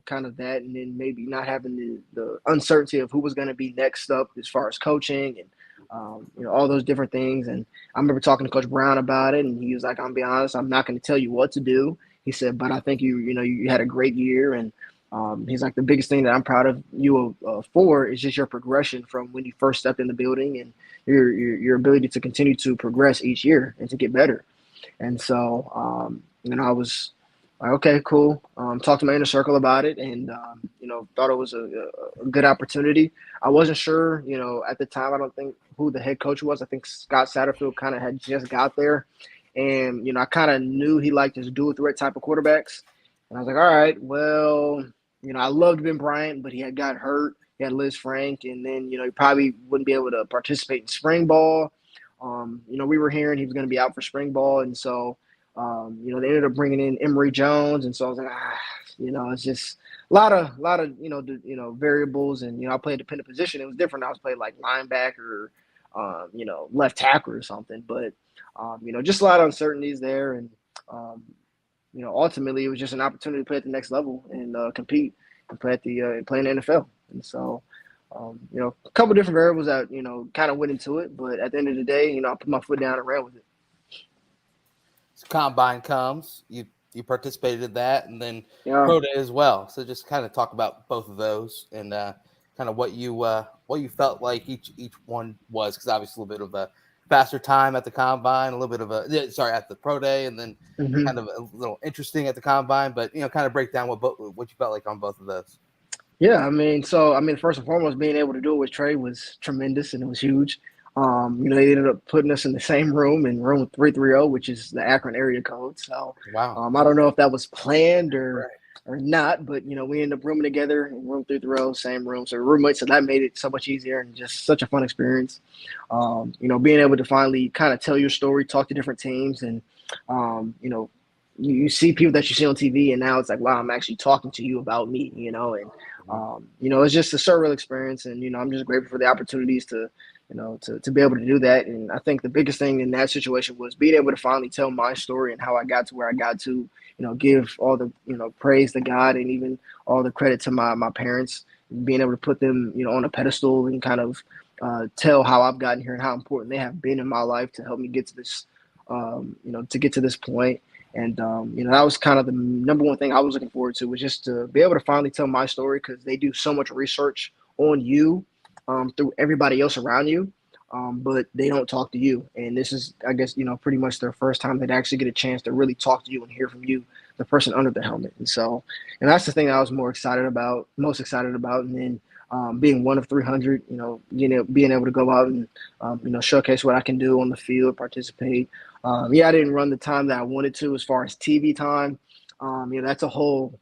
Kind of that, and then maybe not having the uncertainty of who was going to be next up as far as coaching and all those different things. And I remember talking to Coach Brown about it, and he was like, "I'm be honest, I'm not going to tell you what to do." He said, "But I think you had a great year, and he's like, the biggest thing that I'm proud of you for is just your progression from when you first stepped in the building, and your ability to continue to progress each year and to get better." And so, I was like, okay, cool. Talked to my inner circle about it, and thought it was a good opportunity. I wasn't sure, at the time. I don't think who the head coach was. I think Scott Satterfield kind of had just got there, and I kind of knew he liked his dual threat type of quarterbacks. And I was like, all right, well, I loved Ben Bryant, but he had got hurt. He had Liz Frank, and then he probably wouldn't be able to participate in spring ball. We were hearing he was going to be out for spring ball, and so. They ended up bringing in Emory Jones, and so I was like, it's just a lot of variables, and I played a dependent position. It was different. I was playing like linebacker, left tackle or something, but just a lot of uncertainties there, and ultimately it was just an opportunity to play at the next level and compete and play in the NFL, and so. A couple different variables that kind of went into it, but at the end of the day, I put my foot down and ran with it. Combine comes, you participated in that, and then pro day as well. So just kind of talk about both of those and kind of what you felt like each one was, because obviously a little bit of a faster time at the combine, a little bit of at the pro day, and then kind of a little interesting at the combine, but kind of break down what you felt like on both of those. Yeah, first and foremost, being able to do it with Trey was tremendous, and it was huge. They ended up putting us in the same room, in room 330, which is the Akron area code. So, wow. I don't know if that was planned or not, but we ended up rooming together in room 330, same room. So roommates, so that made it so much easier and just such a fun experience. Being able to finally kind of tell your story, talk to different teams, and you see people that you see on TV, and now it's like, wow, I'm actually talking to you about me, it's just a surreal experience, and I'm just grateful for the opportunities to be able to do that. And I think the biggest thing in that situation was being able to finally tell my story and how I got to where I got to, give all the, praise to God and even all the credit to my parents, being able to put them, on a pedestal and kind of tell how I've gotten here and how important they have been in my life to help me get to this, to get to this point. And, that was kind of the number one thing I was looking forward to, was just to be able to finally tell my story, because they do so much research on you through everybody else around you, but they don't talk to you. And this is, I guess, pretty much their first time they'd actually get a chance to really talk to you and hear from you, the person under the helmet. And so, and that's the thing that I was most excited about. And then being one of 300, being able to go out and, showcase what I can do on the field, participate. I didn't run the time that I wanted to as far as TV time. That's a whole,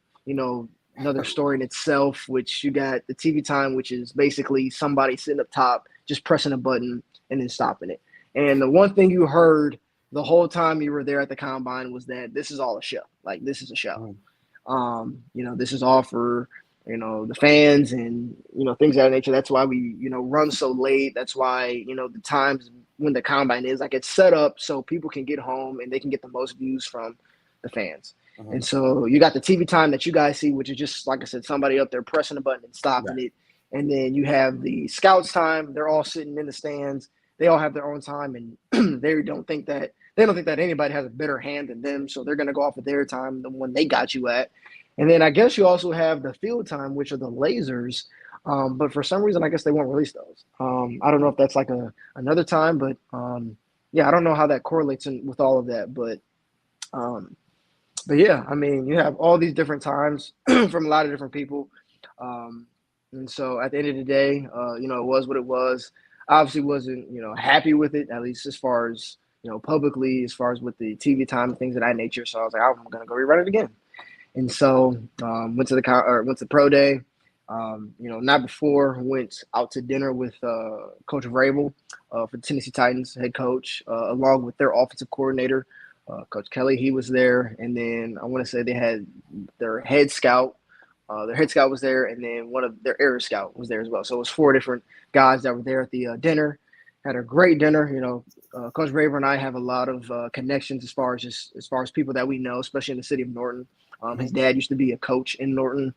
another story in itself, which you got the TV time, which is basically somebody sitting up top, just pressing a button and then stopping it. And the one thing you heard the whole time you were there at the combine was that this is all a show. Like, this is a show. This is all for, the fans and, things of that nature. That's why we, run so late. That's why, the times when the combine is, like, it's set up so people can get home and they can get the most views from the fans. And so you got the TV time that you guys see, which is just, like I said, somebody up there pressing a button and stopping it. And then you have the scouts time. They're all sitting in the stands. They all have their own time, and they don't think that anybody has a better hand than them. So they're going to go off of their time, the one they got you at. And then I guess you also have the field time, which are the lasers. But for some reason, I guess they won't release those. I don't know if that's like another time, but I don't know how that correlates with all of that. But yeah, you have all these different times from a lot of different people. And so at the end of the day, it was what it was. I obviously wasn't, happy with it, at least as far as, publicly, as far as with the TV time and things of that nature. So I was like, I'm going to go rerun it again. And so went to the pro day. Night before, went out to dinner with Coach Vrabel for the Tennessee Titans head coach, along with their offensive coordinator, Coach Kelly. He was there, and then I want to say they had their head scout. Their head scout was there, and then one of their air scout was there as well. So it was 4 different guys that were there at the dinner. Had a great dinner. Coach Vrabel and I have a lot of connections as far as people that we know, especially in the city of Norton. His dad used to be a coach in Norton.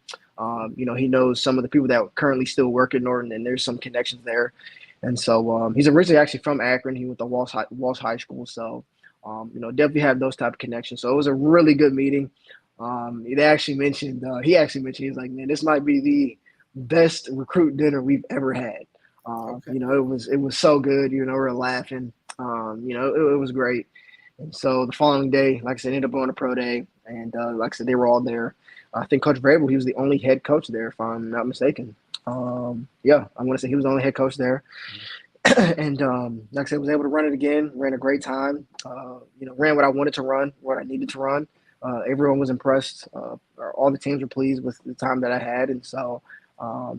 He knows some of the people that currently still work in Norton, and there's some connections there. And so he's originally actually from Akron. He went to Walsh High School. So, definitely have those type of connections. So it was a really good meeting. He actually mentioned, he was like, man, this might be the best recruit dinner we've ever had. Okay. It was so good. We were laughing. It was great. And so the following day, like I said, ended up going to pro day, and like I said, they were all there. I think Coach Vrabel, he was the only head coach there, if I'm not mistaken. Yeah, I'm going to say he was the only head coach there. And like I said, was able to run it again, ran a great time, ran what I wanted to run, what I needed to run. Everyone was impressed. All the teams were pleased with the time that I had. And so,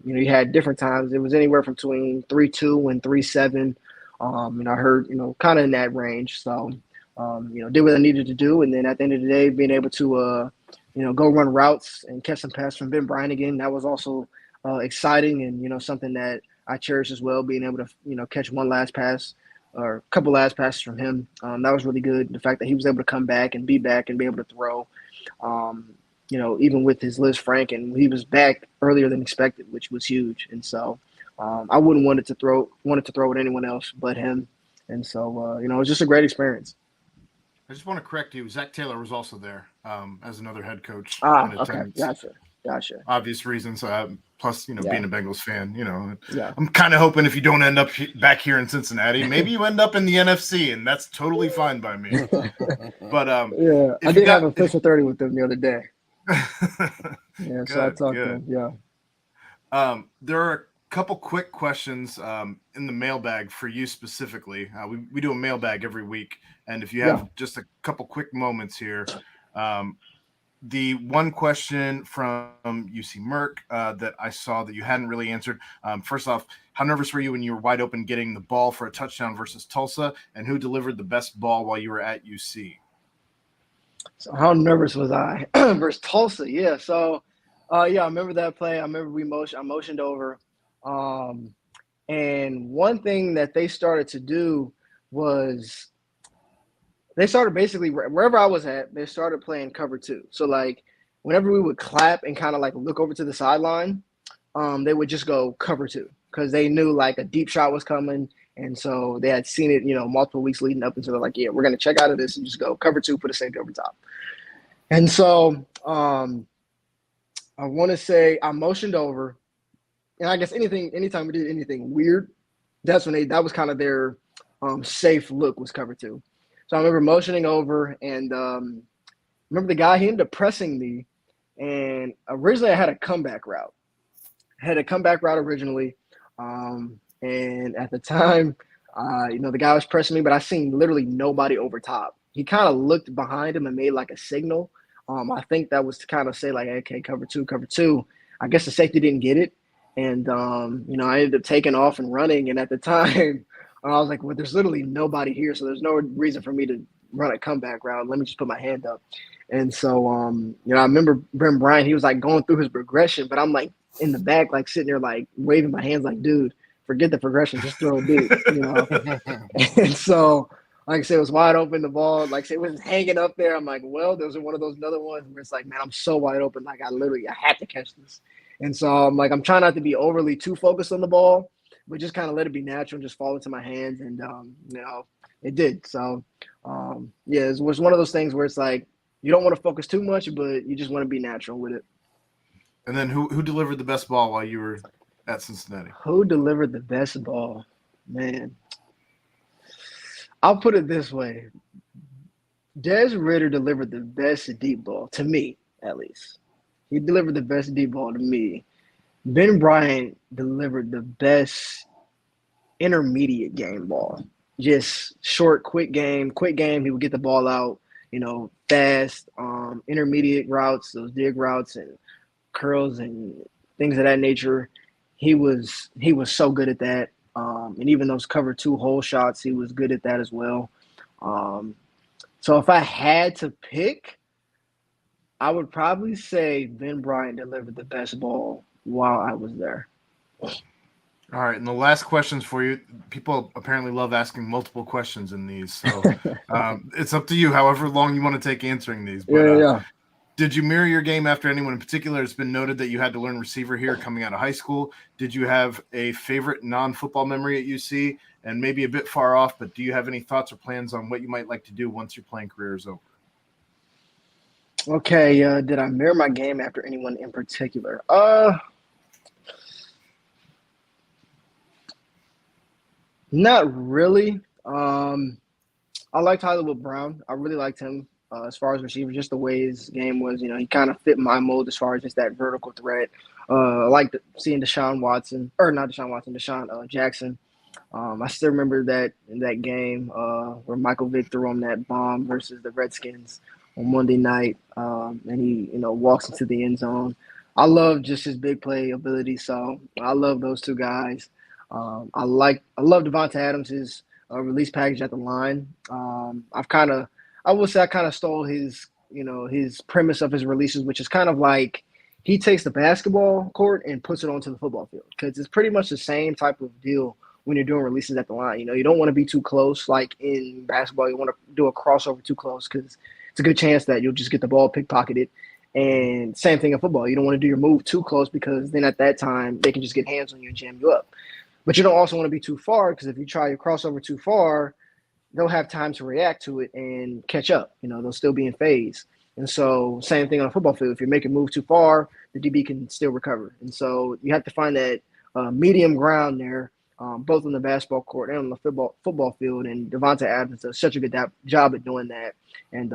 you had different times. It was anywhere from between 3.2 and 3.7. I heard, kind of in that range. So, did what I needed to do. And then at the end of the day, being able to, go run routes and catch some passes from Ben Bryant again, that was also exciting and, something that I cherish as well, being able to, catch one last pass or a couple last passes from him. That was really good. The fact that he was able to come back and be back and be able to throw, even with his Liz Frank, and he was back earlier than expected, which was huge. And so I wouldn't want it to throw with anyone else but him. And so, it was just a great experience. I just want to correct you. Zach Taylor was also there as another head coach. Okay. Gotcha. Obvious reasons. Plus, being a Bengals fan, Yeah. I'm kind of hoping if you don't end up back here in Cincinnati, maybe you end up in the NFC, and that's totally fine by me. But yeah, I did have a official 30 with them the other day. Yeah, so I talked to him. Yeah. There are a couple quick questions in the mailbag for you specifically. We do a mailbag every week, and if you have just a couple quick moments here, the one question from UC Merck that I saw that you hadn't really answered. First off, how nervous were you when you were wide open getting the ball for a touchdown versus Tulsa, and who delivered the best ball while you were at UC? So how nervous was I versus Tulsa? Yeah. So, I remember that play. I remember I motioned over. And one thing that they started to do was they started basically wherever I was at, they started playing cover 2. So like whenever we would clap and kind of like look over to the sideline, they would just go cover 2 because they knew like a deep shot was coming. And so they had seen it, multiple weeks leading up. And so they're like, yeah, we're going to check out of this and just go cover 2, put a safety over top. And so I want to say I motioned over. And I guess anytime we did anything weird, that was kind of their safe look was cover 2. So I remember motioning over, and remember the guy, he ended up pressing me. And originally I had a comeback route. Originally. And at the time, the guy was pressing me, but I seen literally nobody over top. He kind of looked behind him and made like a signal. I think that was to kind of say like, okay, cover 2. I guess the safety didn't get it. And, I ended up taking off and running. And at the time, I was like, well, there's literally nobody here. So there's no reason for me to run a comeback route. Let me just put my hand up. And so, I remember Ben Bryant, he was like going through his progression, but I'm like in the back, like sitting there, like waving my hands like, dude, forget the progression, just throw it deep, And so, like I said, it was wide open. The ball, like I said, it was hanging up there. I'm like, well, those are one of those another ones where it's like, man, I'm so wide open. Like I had to catch this. And so I'm like, I'm trying not to be overly too focused on the ball, but just kind of let it be natural and just fall into my hands. And, it did. So, it was one of those things where it's like, you don't want to focus too much, but you just want to be natural with it. And then who delivered the best ball while you were at Cincinnati? Who delivered the best ball? Man, I'll put it this way. Des Ridder delivered the best deep ball, to me, at least. He delivered the best deep ball to me. Ben Bryant delivered the best intermediate game ball. Just short, quick game. He would get the ball out, fast, intermediate routes, those dig routes and curls and things of that nature. He was so good at that. And even those cover 2 hole shots, he was good at that as well. So if I had to pick, I would probably say Ben Bryant delivered the best ball while I was there. All right, and the last questions for you. People apparently love asking multiple questions in these, so it's up to you. However long you want to take answering these. But, Yeah. Did you mirror your game after anyone in particular? It's been noted that you had to learn receiver here coming out of high school. Did you have a favorite non-football memory at UC? And maybe a bit far off, but do you have any thoughts or plans on what you might like to do once your playing career is over? Okay, did I mirror my game after anyone in particular? Not really. I liked Hollywood Brown. I really liked him as far as receiver, just the way his game was. He kind of fit my mold as far as just that vertical threat. I liked seeing Deshaun Jackson. I still remember that in that game where Michael Vick threw him that bomb versus the Redskins on Monday night, and he walks into the end zone. I love just his big play ability, so I love those two guys. I love Devonta Adams' release package at the line. I will say I kind of stole his premise of his releases, which is kind of like he takes the basketball court and puts it onto the football field, because it's pretty much the same type of deal when you're doing releases at the line. You don't want to be too close. Like in basketball, you want to do a crossover too close because it's a good chance that you'll just get the ball pickpocketed. And same thing in football. You don't want to do your move too close, because then at that time they can just get hands on you and jam you up. But you don't also want to be too far, because if you try your crossover too far, they'll have time to react to it and catch up. They'll still be in phase. And so same thing on a football field. If you make a move too far, the DB can still recover. And so you have to find that medium ground there, both on the basketball court and on the football field. And Devonta Adams does such a good job at doing that. And,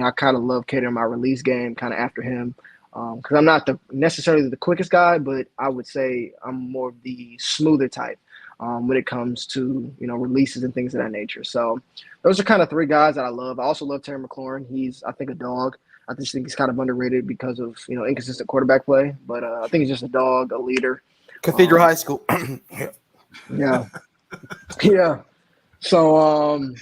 I kind of love catering my release game kind of after him, because I'm not necessarily the quickest guy, but I would say I'm more of the smoother type when it comes to, releases and things of that nature. So those are kind of 3 guys that I love. I also love Terry McLaurin. He's, I think, a dog. I just think he's kind of underrated because of, inconsistent quarterback play. But I think he's just a dog, a leader. Cathedral High School. Yeah. Yeah. So,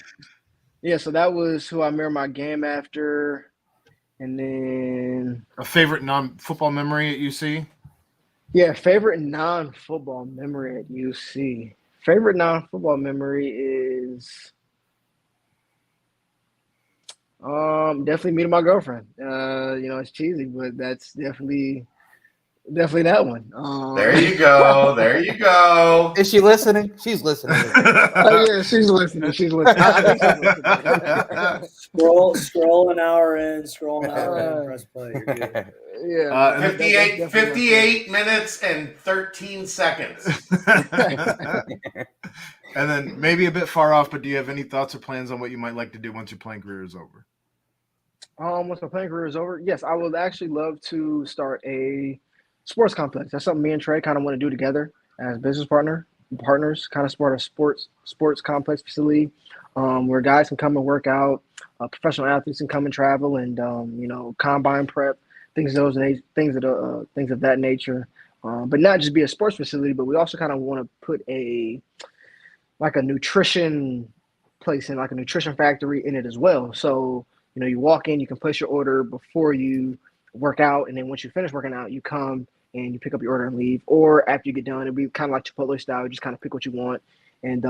so that was who I mirror my game after. And then a favorite non-football memory at UC? Yeah, favorite non-football memory at UC. Favorite non-football memory is definitely meeting my girlfriend. It's cheesy, but that's definitely that one. There you go. There you go. Is she listening? She's listening. Oh yeah, she's listening. She's listening. I think she's listening. Scroll an hour in, press play. You're good. Yeah. 58 minutes and 13 seconds. And then maybe a bit far off, but do you have any thoughts or plans on what you might like to do once your playing career is over? Once my playing career is over, yes, I would actually love to start a sports complex. That's something me and Trey kind of want to do together as business partners, kind of start a sports complex facility where guys can come and work out, professional athletes can come and travel, and combine prep, things of that nature. But not just be a sports facility, but we also kind of want to put a nutrition place in, like a nutrition factory in it as well. So you walk in, you can place your order before you work out, and then once you finish working out, you come and you pick up your order and leave. Or after you get done, it'll be kind of like Chipotle style. You just kind of pick what you want, and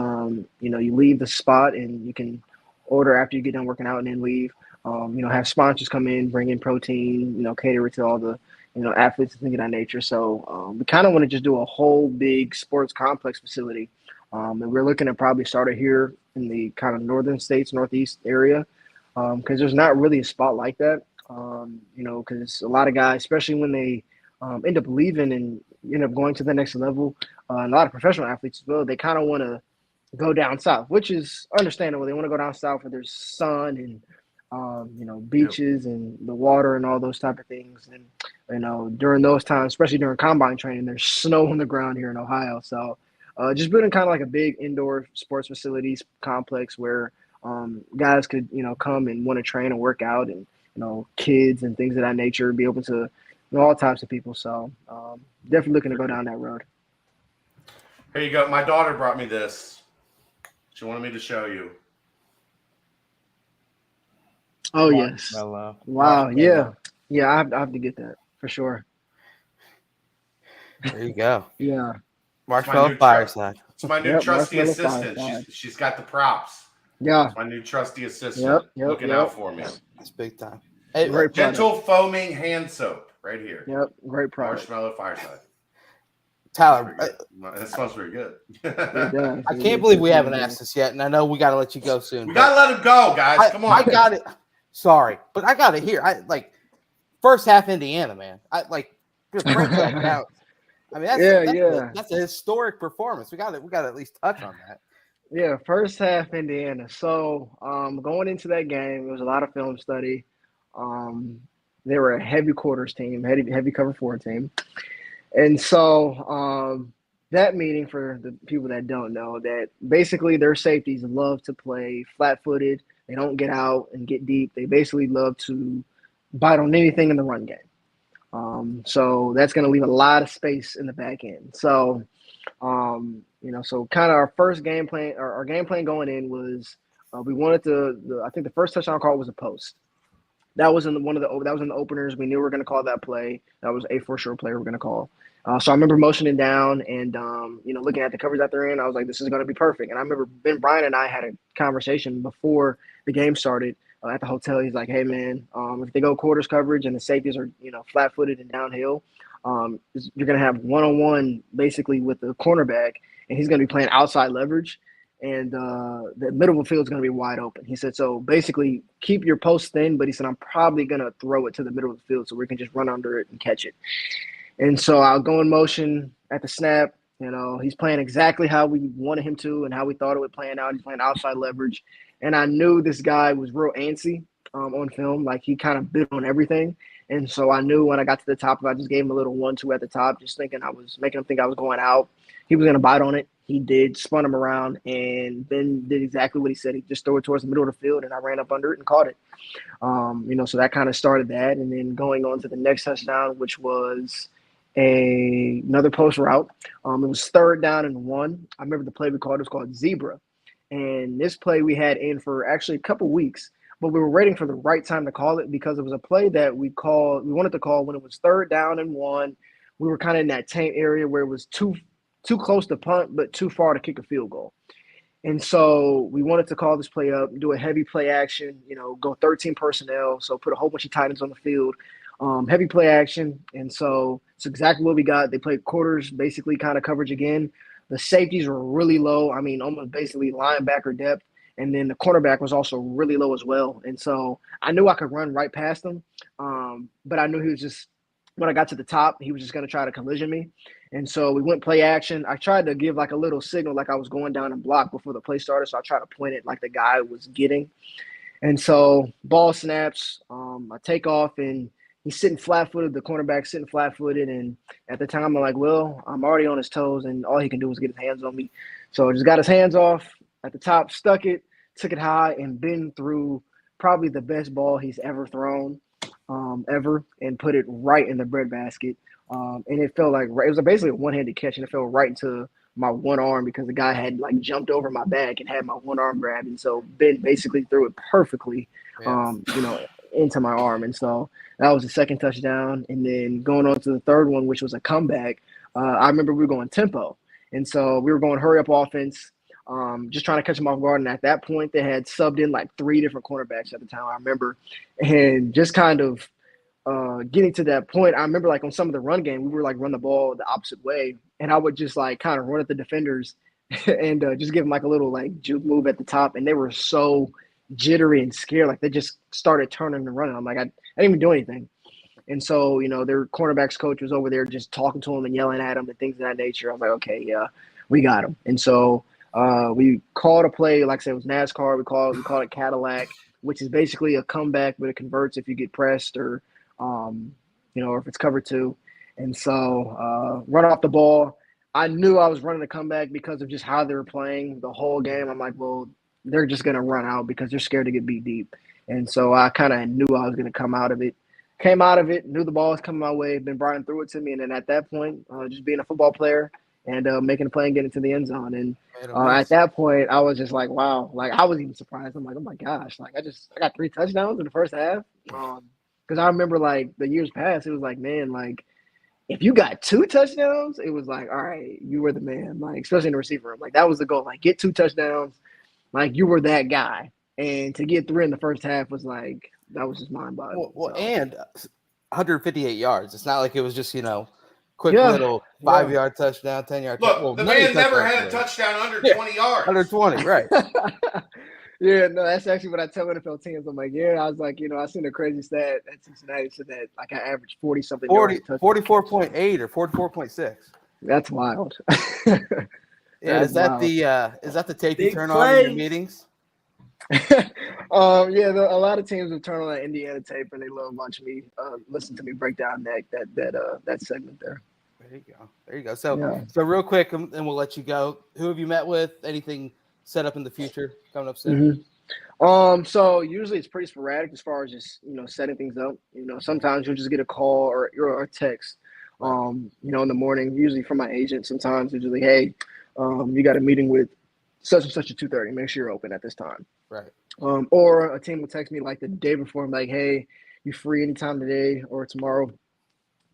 you leave the spot, and you can order after you get done working out and then leave. Have sponsors come in, bring in protein, cater it to all the athletes and things of that nature. So we kind of want to just do a whole big sports complex facility, and we're looking to probably start it here in the kind of northern states, northeast area, because there's not really a spot like that. Because a lot of guys, especially when they end up leaving and end up going to the next level, and a lot of professional athletes as well, they kind of want to go down south, which is understandable. They want to go down south where there's sun and beaches and the water and all those type of things. And during those times, especially during combine training, there's snow on the ground here in Ohio. So just building kind of like a big indoor sports facilities complex where guys could, come and want to train and work out, and, kids and things of that nature, be open to all types of people. So definitely looking to go down that road. Here you go. My daughter brought me this. She wanted me to show you. Oh, yes. Marshmallow. Wow. Yeah. Yeah, I have to get that for sure. There you go. Yeah. Marshmallow Fireside. It's my new Yep, trusty Marshmallow assistant. Fireside. She's got the props. Yeah. It's my new trusty assistant. Looking out for me. It's big time. Hey, Great product. Gentle foaming hand soap right here. Yep. Great product. Marshmallow Fireside. Tyler, That smells very good. It does. I can't believe we haven't asked this yet, and I know we got to let you go soon. We got to let him go, guys. Come on. I got it. Sorry, but I got it here. First half Indiana, man. Your breakout counts. I mean, that's a historic performance. We got to at least touch on that. Yeah, first half Indiana. So going into that game, it was a lot of film study. They were a heavy quarters team, heavy cover 4 team. And so that meeting, for the people that don't know, that basically their safeties love to play flat-footed. They don't get out and get deep. They basically love to bite on anything in the run game. So that's going to leave a lot of space in the back end. So, so kind of our first game plan, our game plan going in was we wanted I think the first touchdown call was a post. That was in the openers. We knew we were going to call that play. That was a for sure play we were going to call. So I remember motioning down and, looking at the coverage that they're in. I was like, this is going to be perfect. And I remember Brian and I had a conversation before the game started at the hotel. He's like, hey, man, if they go quarters coverage and the safeties are, flat-footed and downhill, you're going to have one-on-one basically with the cornerback, and he's going to be playing outside leverage. And the middle of the field is going to be wide open. He said, so basically keep your post thin, but he said, I'm probably going to throw it to the middle of the field so we can just run under it and catch it. And so I'll go in motion at the snap. He's playing exactly how we wanted him to and how we thought it would play out. He's playing outside leverage. And I knew this guy was real antsy on film. Like, he kind of bit on everything. And so I knew when I got to the top, if I just gave him a little 1-2 at the top, just thinking I was making him think I was going out, he was going to bite on it. He did, spun him around, and then did exactly what he said. He just threw it towards the middle of the field, and I ran up under it and caught it. So that kind of started that. And then going on to the next touchdown, which was another post route. It was 3rd down and 1. I remember the play we called, it was called Zebra. And this play we had in for actually a couple weeks, but we were waiting for the right time to call it because it was a play that we wanted to call when it was 3rd down and 1. We were kind of in that tank area where it was too close to punt, but too far to kick a field goal. And so we wanted to call this play up, do a heavy play action, go 13 personnel. So put a whole bunch of tight ends on the field, heavy play action. And so it's exactly what we got. They played quarters, basically kind of coverage again. The safeties were really low. I mean, almost basically linebacker depth. And then the cornerback was also really low as well. And so I knew I could run right past him. But I knew he was just, when I got to the top, he was just going to try to collision me. And so we went play action. I tried to give like a little signal like I was going down and block before the play started. So I tried to point it like the guy was getting. And so ball snaps, I take off, and he's sitting flat-footed, the cornerback sitting flat-footed. And at the time, I'm like, well, I'm already on his toes, and all he can do is get his hands on me. So I just got his hands off at the top, stuck it, took it high, and been through probably the best ball he's ever thrown, ever, and put it right in the breadbasket. And it felt like, it was basically a one-handed catch, and it fell right into my one arm because the guy had like jumped over my back and had my one arm grabbed. And so Ben basically threw it perfectly, into my arm. And so that was the second touchdown. And then going on to the third one, which was a comeback, I remember we were going tempo. And so we were going hurry up offense, just trying to catch them off guard. And at that point, they had subbed in like 3 different cornerbacks at the time, I remember. And just kind of getting to that point, I remember like on some of the run game, we were like run the ball the opposite way. And I would just like kind of run at the defenders and just give them like a little like juke move at the top. And they were so jittery and scared. Like they just started turning and running. I'm like, I didn't even do anything. And so, their cornerbacks coach was over there just talking to him and yelling at him and things of that nature. I was like, okay, yeah, we got him. And so we called a play, like I said, it was NASCAR. We called it Cadillac, which is basically a comeback, but it converts if you get pressed or or if it's cover 2. And so run off the ball. I knew I was running a comeback because of just how they were playing the whole game. I'm like, well, they're just going to run out because they're scared to get beat deep. And so I kind of knew I was going to come out of it. Came out of it, knew the ball was coming my way. Ben Bryant threw it to me. And then at that point, just being a football player and making a play and getting into the end zone. And at that point, I was just like, wow. Like, I was even surprised. I'm like, oh, my gosh. Like, I got 3 touchdowns in the first half. Because I remember, like, the years past, it was like, man, like, if you got 2 touchdowns, it was like, all right, you were the man. Like, especially in the receiver room. Like, that was the goal. Like, get 2 touchdowns. Like, you were that guy. And to get 3 in the first half was like, that was just mind-boggling. And 158 yards. It's not like it was just, quick little 5-yard touchdown, 10-yard touchdown. Look, the man never had a touchdown under 20 yards. Under 20, right. Yeah, no, that's actually what I tell NFL teams. I'm like, I was like, I seen a crazy stat at Cincinnati said that like I averaged 40-something 44.8 or 44.6. That's wild. Yeah, is that the tape you turn on in your meetings? A lot of teams will turn on that Indiana tape and they love watching me listen to me break down that segment there. There you go. So real quick, and we'll let you go. Who have you met with? Anything set up in the future coming up soon? Mm-hmm. So usually it's pretty sporadic as far as just setting things up. Sometimes you'll just get a call or a text. In the morning, usually from my agent. Sometimes it's usually, hey, you got a meeting with such and such at 2:30. Make sure you're open at this time. Right. Or a team will text me like the day before. I'm like, hey, you free anytime today or tomorrow?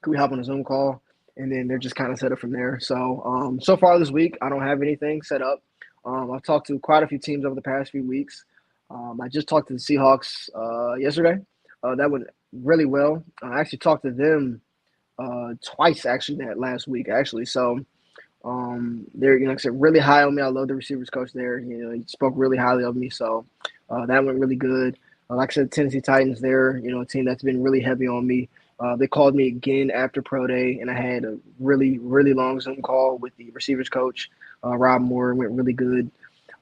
Can we hop on a Zoom call? And then they're just kind of set up from there. So so far this week, I don't have anything set up. I've talked to quite a few teams over the past few weeks. I just talked to the Seahawks yesterday. That went really well. I actually talked to them twice actually that last week actually. So they're like I said, really high on me. I love the receivers coach there. He spoke really highly of me. So that went really good. Like I said, Tennessee Titans, they're a team that's been really heavy on me. They called me again after Pro Day, and I had a really, really long Zoom call with the receivers coach, Rob Moore. Went really good.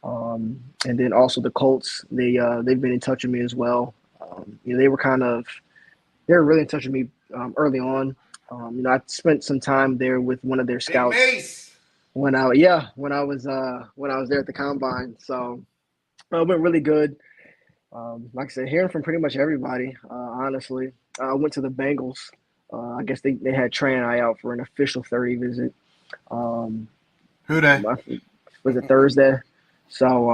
And then also the Colts, they've been in touch with me as well. They were really in touch with me early on. I spent some time there with one of their scouts when I was there at the combine. So it went really good. Like I said, hearing from pretty much everybody, honestly. I went to the Bengals. I guess they had Trey and I out for an official 30 visit. Who day? Was it Thursday? So,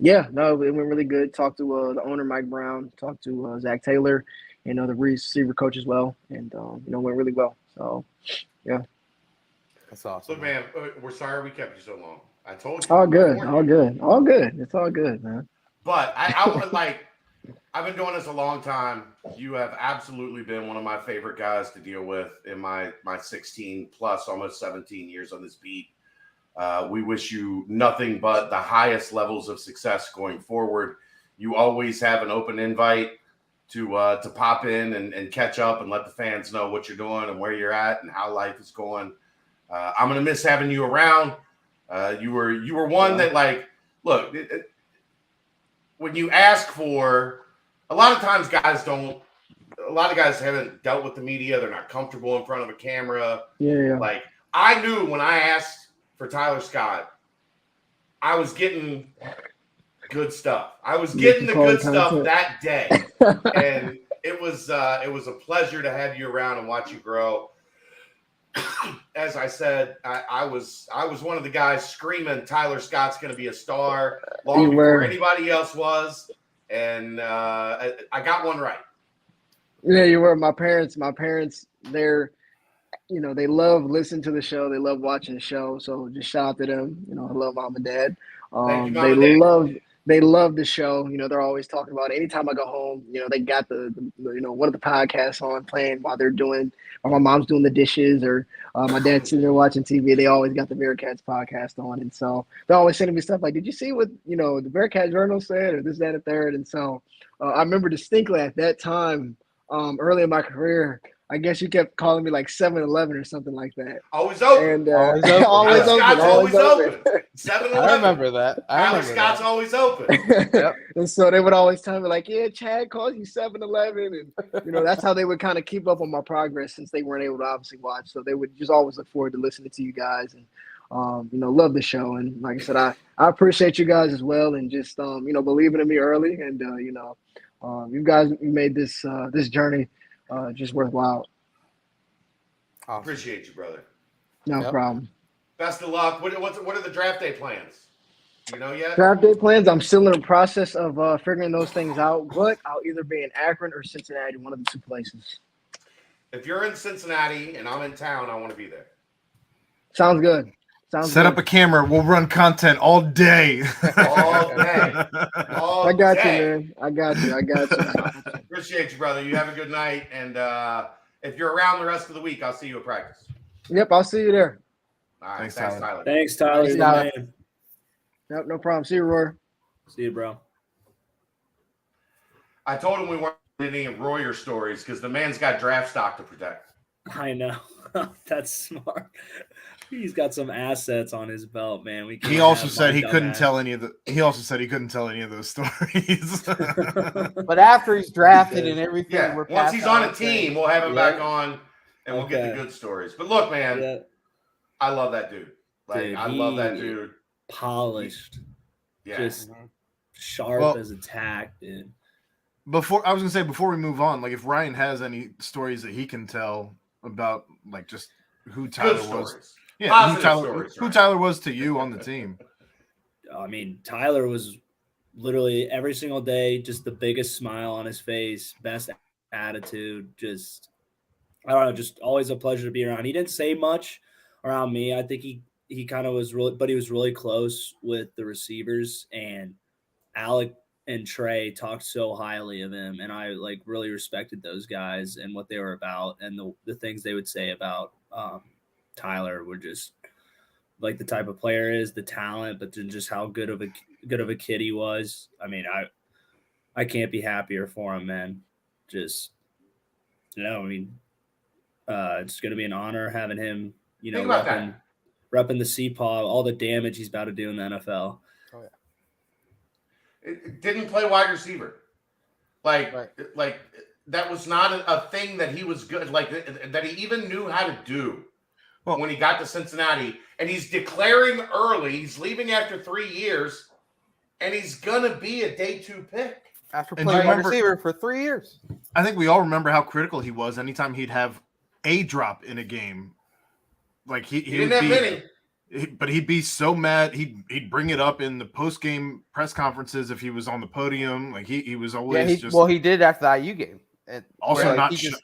it went really good. Talked to the owner, Mike Brown. Talked to Zach Taylor, the receiver coach as well. And, went really well. So, yeah. That's awesome. Look, man, we're sorry we kept you so long. I told you. All good. It's all good, man. But I want to I've been doing this a long time. You have absolutely been one of my favorite guys to deal with in my 16 plus, almost 17 years on this beat. We wish you nothing but the highest levels of success going forward. You always have an open invite to pop in and catch up and let the fans know what you're doing and where you're at and how life is going. I'm going to miss having you around. You were one that look, when you ask for, a lot of times a lot of guys haven't dealt with the media. They're not comfortable in front of a camera. Yeah. Like, I knew when I asked for Tyler Scott, I was getting good stuff. I was getting the good stuff that day. And it was a pleasure to have you around and watch you grow. As I said, I was one of the guys screaming Tyler Scott's going to be a star long before anybody else was. And I got one right. Yeah, you were. My parents, they're, they love listening to the show. They love watching the show. So just shout out to them. I love mom and dad. Thank you, Mom and Dad. They love the show. They're always talking about it. Anytime I go home, they got the one of the podcasts on playing while they're doing, or my mom's doing the dishes, or my dad's sitting there watching TV. They always got the Bearcats podcast on. And so they're always sending me stuff like, did you see what, the Bearcat Journal said, or this, that, and third. And so I remember distinctly at that time, early in my career, I guess you kept calling me like 7-Eleven or something like that. Always open. And Always open. always Irish open. Scott's Always always open. open. 7-Eleven. I remember that. Irish Scott's always open. Yep. And so they would always tell me like, yeah, Chad calls you 7-Eleven. And, that's how they would kind of keep up on my progress since they weren't able to obviously watch. So they would just always look forward to listening to you guys and, love the show. And like I said, I appreciate you guys as well. And just, believing in me early. And, you guys made this journey just worthwhile. Awesome. Appreciate you, brother. No problem. Best of luck. What are the draft day plans? Do you know yet? Draft day plans, I'm still in the process of figuring those things out, but I'll either be in Akron or Cincinnati, one of the two places. If you're in Cincinnati and I'm in town, I want to be there. Sounds good. Set up a camera. We'll run content all day. All day. I got you, man. I got you. Appreciate you, brother. You have a good night. And if you're around the rest of the week, I'll see you at practice. Yep, I'll see you there. All right. Thanks, Thanks, Tyler. Tyler. Thanks, Tyler. Thanks, You're the Tyler. man. Yep, no problem. See you, Roy. See you, bro. I told him we weren't any Royer stories because the man's got draft stock to protect. I know. That's smart. He's got some assets on his belt, man. He also said he couldn't tell any of those stories. But after he's drafted and everything, Yeah. we're Once past he's that on a whole thing. team, we'll have him Yeah. back on and we'll get the Okay. good stories. But look, man, Yeah, I love that dude. Like, Dude, I love that he- dude. polished, Yeah. just Mhm. sharp Well- as a tack, dude. Before we move on, like if Ryan has any stories that he can tell about like just who Tyler Good was. stories. Yeah, Positive who stories, who right? Tyler was to you on the team. I mean, Tyler was literally every single day just the biggest smile on his face, best attitude, just I don't know, just always a pleasure to be around. He didn't say much around me. I think he kind of was really, but he was really close with the receivers, and Alec and Trey talked so highly of him, and I like really respected those guys and what they were about, and the things they would say about Tyler were just like the type of player is, the talent, but then just how good of a kid he was. I mean, I can't be happier for him, man. Just I mean, it's gonna be an honor having him, Think about that. repping the CPAW, all the damage he's about to do in the NFL. It didn't play wide receiver. Like Right. that was not a thing that he was good, like that he even knew how to do. Well- When he got to Cincinnati, and he's declaring early, he's leaving after 3 years, and he's gonna be a day 2 pick. After And playing do you wide remember- receiver for 3 years. I think we all remember how critical he was anytime he'd have a drop in a game. Like he He didn't would have many. but he'd be so mad. He'd bring it up in the post game press conferences if he was on the podium. Like he was always He did after the IU game. And also where, not he sh- just-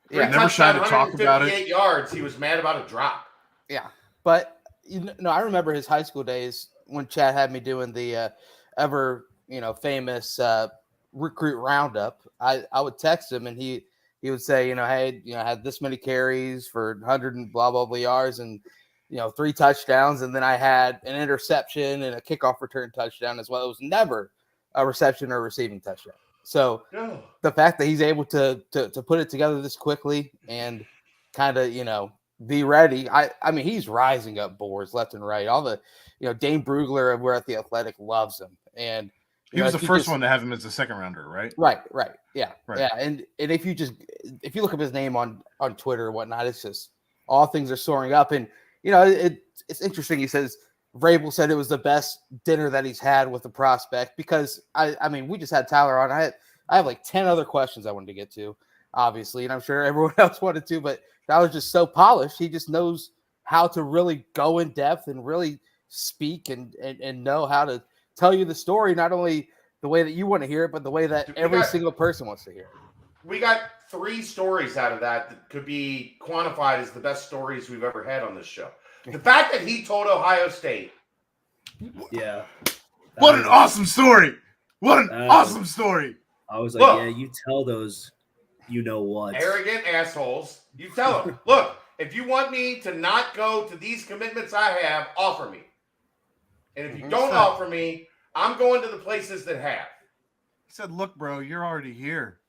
Three never shy to touchdowns, talk about it. 158 yards. He was mad about a drop. Yeah, but I remember his high school days when Chad had me doing the ever famous recruit roundup. I would text him and he would say, hey, I had this many carries for 100 and blah blah blah yards and 3 touchdowns, and then I had an interception and a kickoff return touchdown as well. It was never a reception or receiving touchdown. So No. the fact that he's able to put it together this quickly and kind of be ready. I mean, he's rising up boards left and right. All the Dane Brugler over at the Athletic loves him, and He was the first one to have him as a second rounder, right? Right, yeah, Right. yeah. And if you look up his name on Twitter or whatnot, it's just all things are soaring up. And it's interesting. He says Vrabel said it was the best dinner that he's had with the prospect because I mean we just had Tyler on. I have like 10 other questions I wanted to get to, obviously, and I'm sure everyone else wanted to, but that was just so polished. He just knows how to really go in depth and really speak and know how to tell you the story, not only the way that you want to hear it, but the way that every single person wants to hear it. We got 3 stories out of that could be quantified as the best stories we've ever had on this show. The fact that he told Ohio State. Yeah. What an awesome story! What an That awesome story! I was like, Look. yeah, you tell those, what. Arrogant assholes. You tell them, look, if you want me to not go to these commitments I have, offer me. And if you don't offer me, I'm going to the places that have. He said, "Look, bro, you're already here.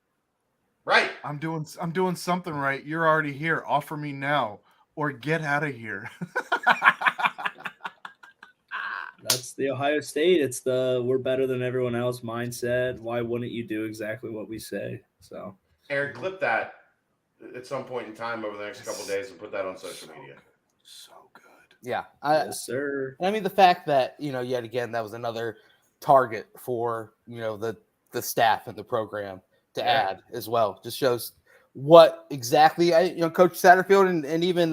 Right. I'm doing something right. You're already here. Offer me now or get out of here. That's the Ohio State. It's the we're better than everyone else mindset. Why wouldn't you do exactly what we say? So, Aaron, clip that at some point in time over the next couple of days and put that on social media. So good. Yeah. yes, sir. I mean, the fact that, yet again, that was another target for, the staff and the program to add as well. Just shows what exactly, Coach Satterfield and even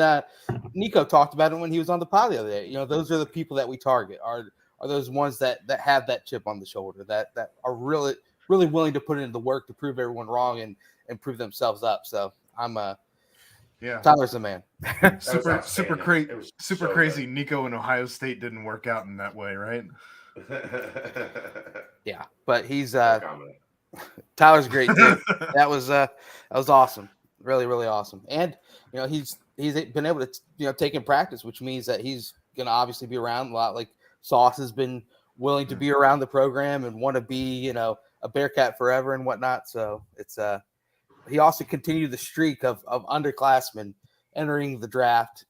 Nico talked about it when he was on the pod the other day. Those are the people that we target are those ones that have that chip on the shoulder, that are really, really willing to put in the work to prove everyone wrong and prove themselves up. So I'm Tyler's the man. super crazy. Super so crazy. good. Nico and Ohio State didn't work out in that way, right? Yeah, but he's No comment. Tyler's great too. That was awesome. Really, really awesome. And he's been able to take in practice, which means that he's gonna obviously be around a lot. Like Sauce has been willing to be around the program and want to be, a Bearcat forever and whatnot. So it's he also continued the streak of underclassmen entering the draft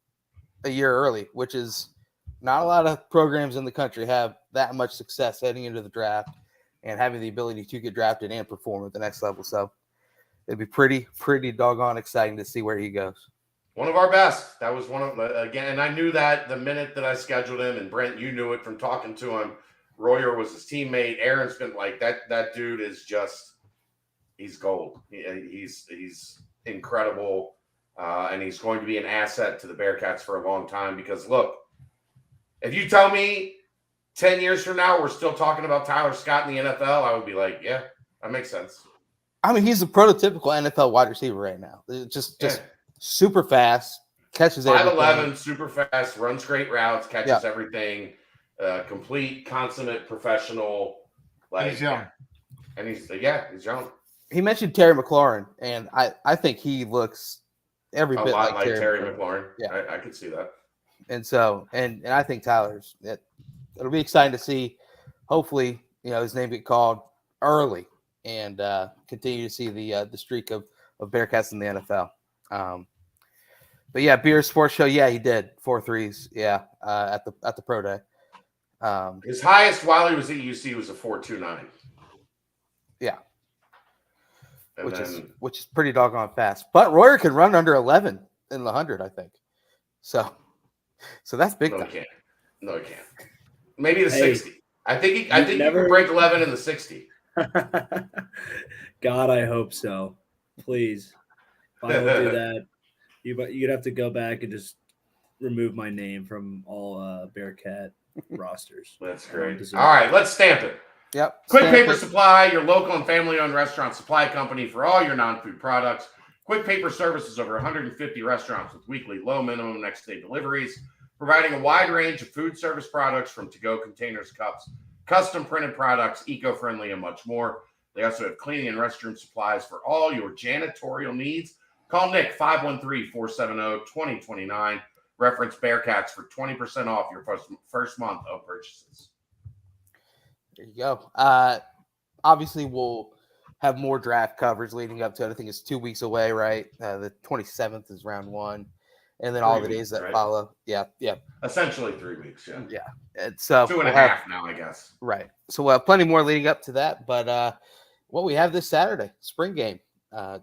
a year early, which is not a lot of programs in the country have that much success heading into the draft and having the ability to get drafted and perform at the next level. So it'd be pretty doggone exciting to see where he goes. One of our best. That was one of again, and I knew that the minute that I scheduled him, and Brent, you knew it from talking to him. Royer was his teammate. Aaron's been like that. That dude is just, he's gold. He's incredible, and he's going to be an asset to the Bearcats for a long time. Because look, if you tell me 10 years from now we're still talking about Tyler Scott in the NFL, I would be like, yeah, that makes sense. I mean, he's a prototypical NFL wide receiver right now. Just super fast, catches 5'11", super fast, runs great routes, catches everything. Complete, consummate professional. Like, he's young. And he's young. He mentioned Terry McLaurin, and I think he looks every bit like Terry McLaurin. Yeah, I could see that. And so, and I think Tyler's. It'll be exciting to see. Hopefully, his name get called early and continue to see the streak of Bearcats in the NFL. But yeah, Beer Sports Show. Yeah, he did 4 threes. Yeah, at the pro day. His highest while he was at UC was a 4.29. Yeah, and which is pretty doggone fast. But Royer can run under 11 in the 100, I think. So that's big time. No, he can't. Maybe the 60. I think he can break 11 in the 60. God, I hope so. Please, if I don't do that, you'd have to go back and just remove my name from all Bearcat rosters. That's great. All right, let's stamp it. Yep. Quick Paper Supply, your local and family-owned restaurant supply company for all your non-food products. Quick Paper services over 150 restaurants with weekly low minimum next-day deliveries, providing a wide range of food service products from to-go containers, cups, custom printed products, eco-friendly, and much more. They also have cleaning and restroom supplies for all your janitorial needs. Call Nick, 513-470-2029. Reference Bearcats for 20% off your first month of purchases. There you go. Obviously, we'll have more draft coverage leading up to it. I think it's 2 weeks away, right? The 27th is round 1. And then all the days that follow. Yeah. Essentially 3 weeks, yeah. Yeah. And so 2.5 now, I guess. Right. So we'll have plenty more leading up to that. But what we have this Saturday, spring game.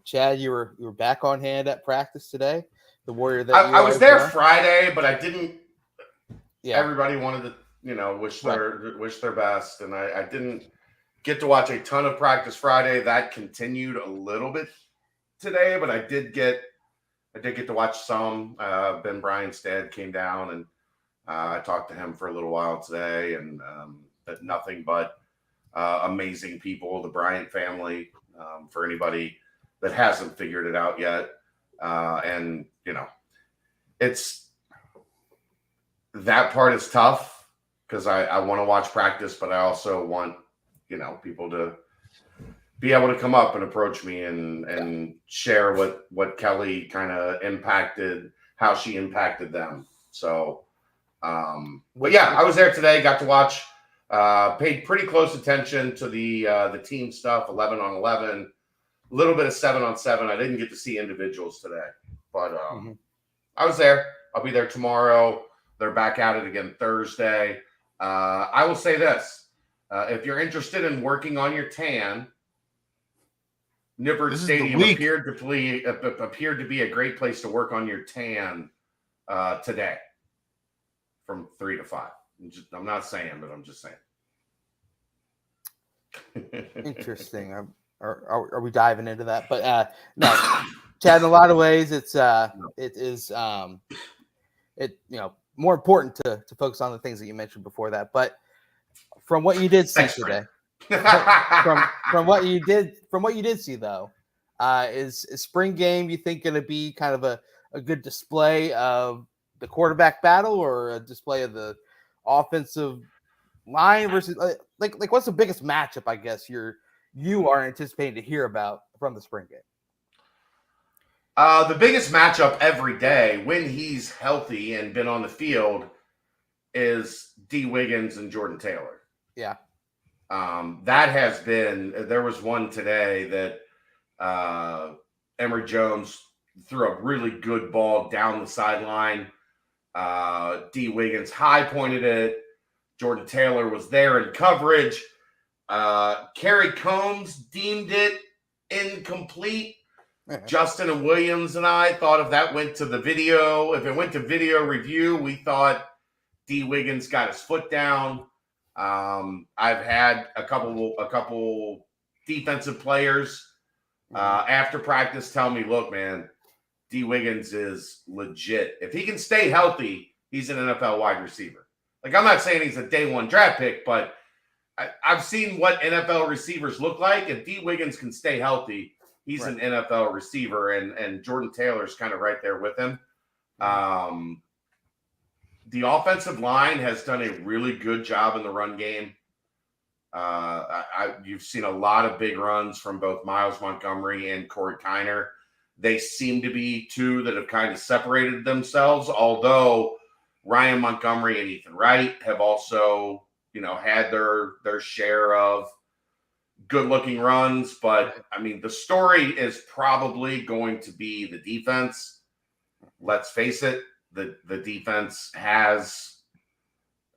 Chad, you were back on hand at practice today. The Warrior that I was there Friday, but I didn't. Yeah. Everybody wanted to, wish their best, and I didn't get to watch a ton of practice Friday. That continued a little bit today, but I did get to watch some. Ben Bryant's dad came down, and I talked to him for a little while today, and but nothing but amazing people. The Bryant family, for anybody that hasn't figured it out yet, and it's that part is tough because I want to watch practice, but I also want people to be able to come up and approach me and share what Kelly kind of impacted, how she impacted them. So, but yeah, I was there today, got to watch, paid pretty close attention to the team stuff, 11 on 11. little bit of 7-on-7. I didn't get to see individuals today, but I was there. I'll be there tomorrow. They're back at it again Thursday. I will say this. If you're interested in working on your tan, Nippert Stadium appeared to be a great place to work on your tan today from 3 to 5. I'm not saying, but I'm just saying. Interesting. Are we diving into that? But no, Chad. In a lot of ways, it is more important to focus on the things that you mentioned before that. But from what you did see today, from what you did see though, is spring game you think going to be kind of a good display of the quarterback battle or a display of the offensive line versus like what's the biggest matchup I guess you are anticipating to hear about from the spring game? The biggest matchup every day when he's healthy and been on the field is D. Wiggins and Jordan Taylor. Yeah. That has been, there was one today that Emory Jones threw a really good ball down the sideline. D. Wiggins high pointed it. Jordan Taylor was there in coverage. Kerry Combs deemed it incomplete. Justin and Williams and I thought if that went to the video, if it went to video review, we thought D. Wiggins got his foot down. I've had a couple defensive players after practice tell me, look, man, D. Wiggins is legit. If he can stay healthy, he's an NFL wide receiver. Like, I'm not saying he's a day one draft pick, but I've seen what NFL receivers look like. If D. Wiggins can stay healthy, he's an NFL receiver, and Jordan Taylor's kind of right there with him. The offensive line has done a really good job in the run game. You've seen a lot of big runs from both Miles Montgomery and Corey Kiner. They seem to be two that have kind of separated themselves, although Ryan Montgomery and Ethan Wright have also, had their share of good-looking runs. But, I mean, the story is probably going to be the defense. Let's face it, the defense has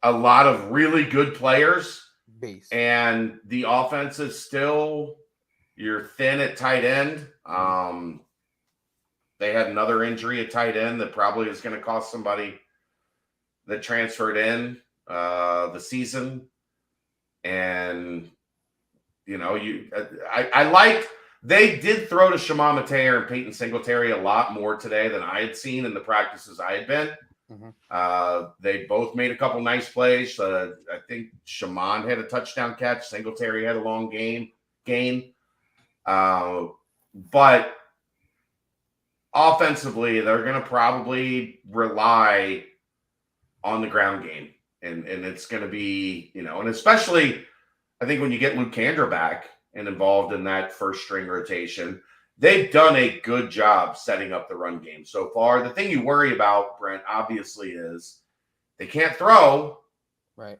a lot of really good players. Beast. And the offense is still, you're thin at tight end. They had another injury at tight end that probably is going to cost somebody that transferred in the season. And, they did throw to Shema Mateer and Peyton Singletary a lot more today than I had seen in the practices I had been. They both made a couple nice plays. I think Shimon had a touchdown catch. Singletary had a long gain. But offensively, they're going to probably rely on the ground game. And it's going to be, and especially I think when you get Luke Kandra back and involved in that first string rotation, they've done a good job setting up the run game so far. The thing you worry about, Brent, obviously, is they can't throw. Right.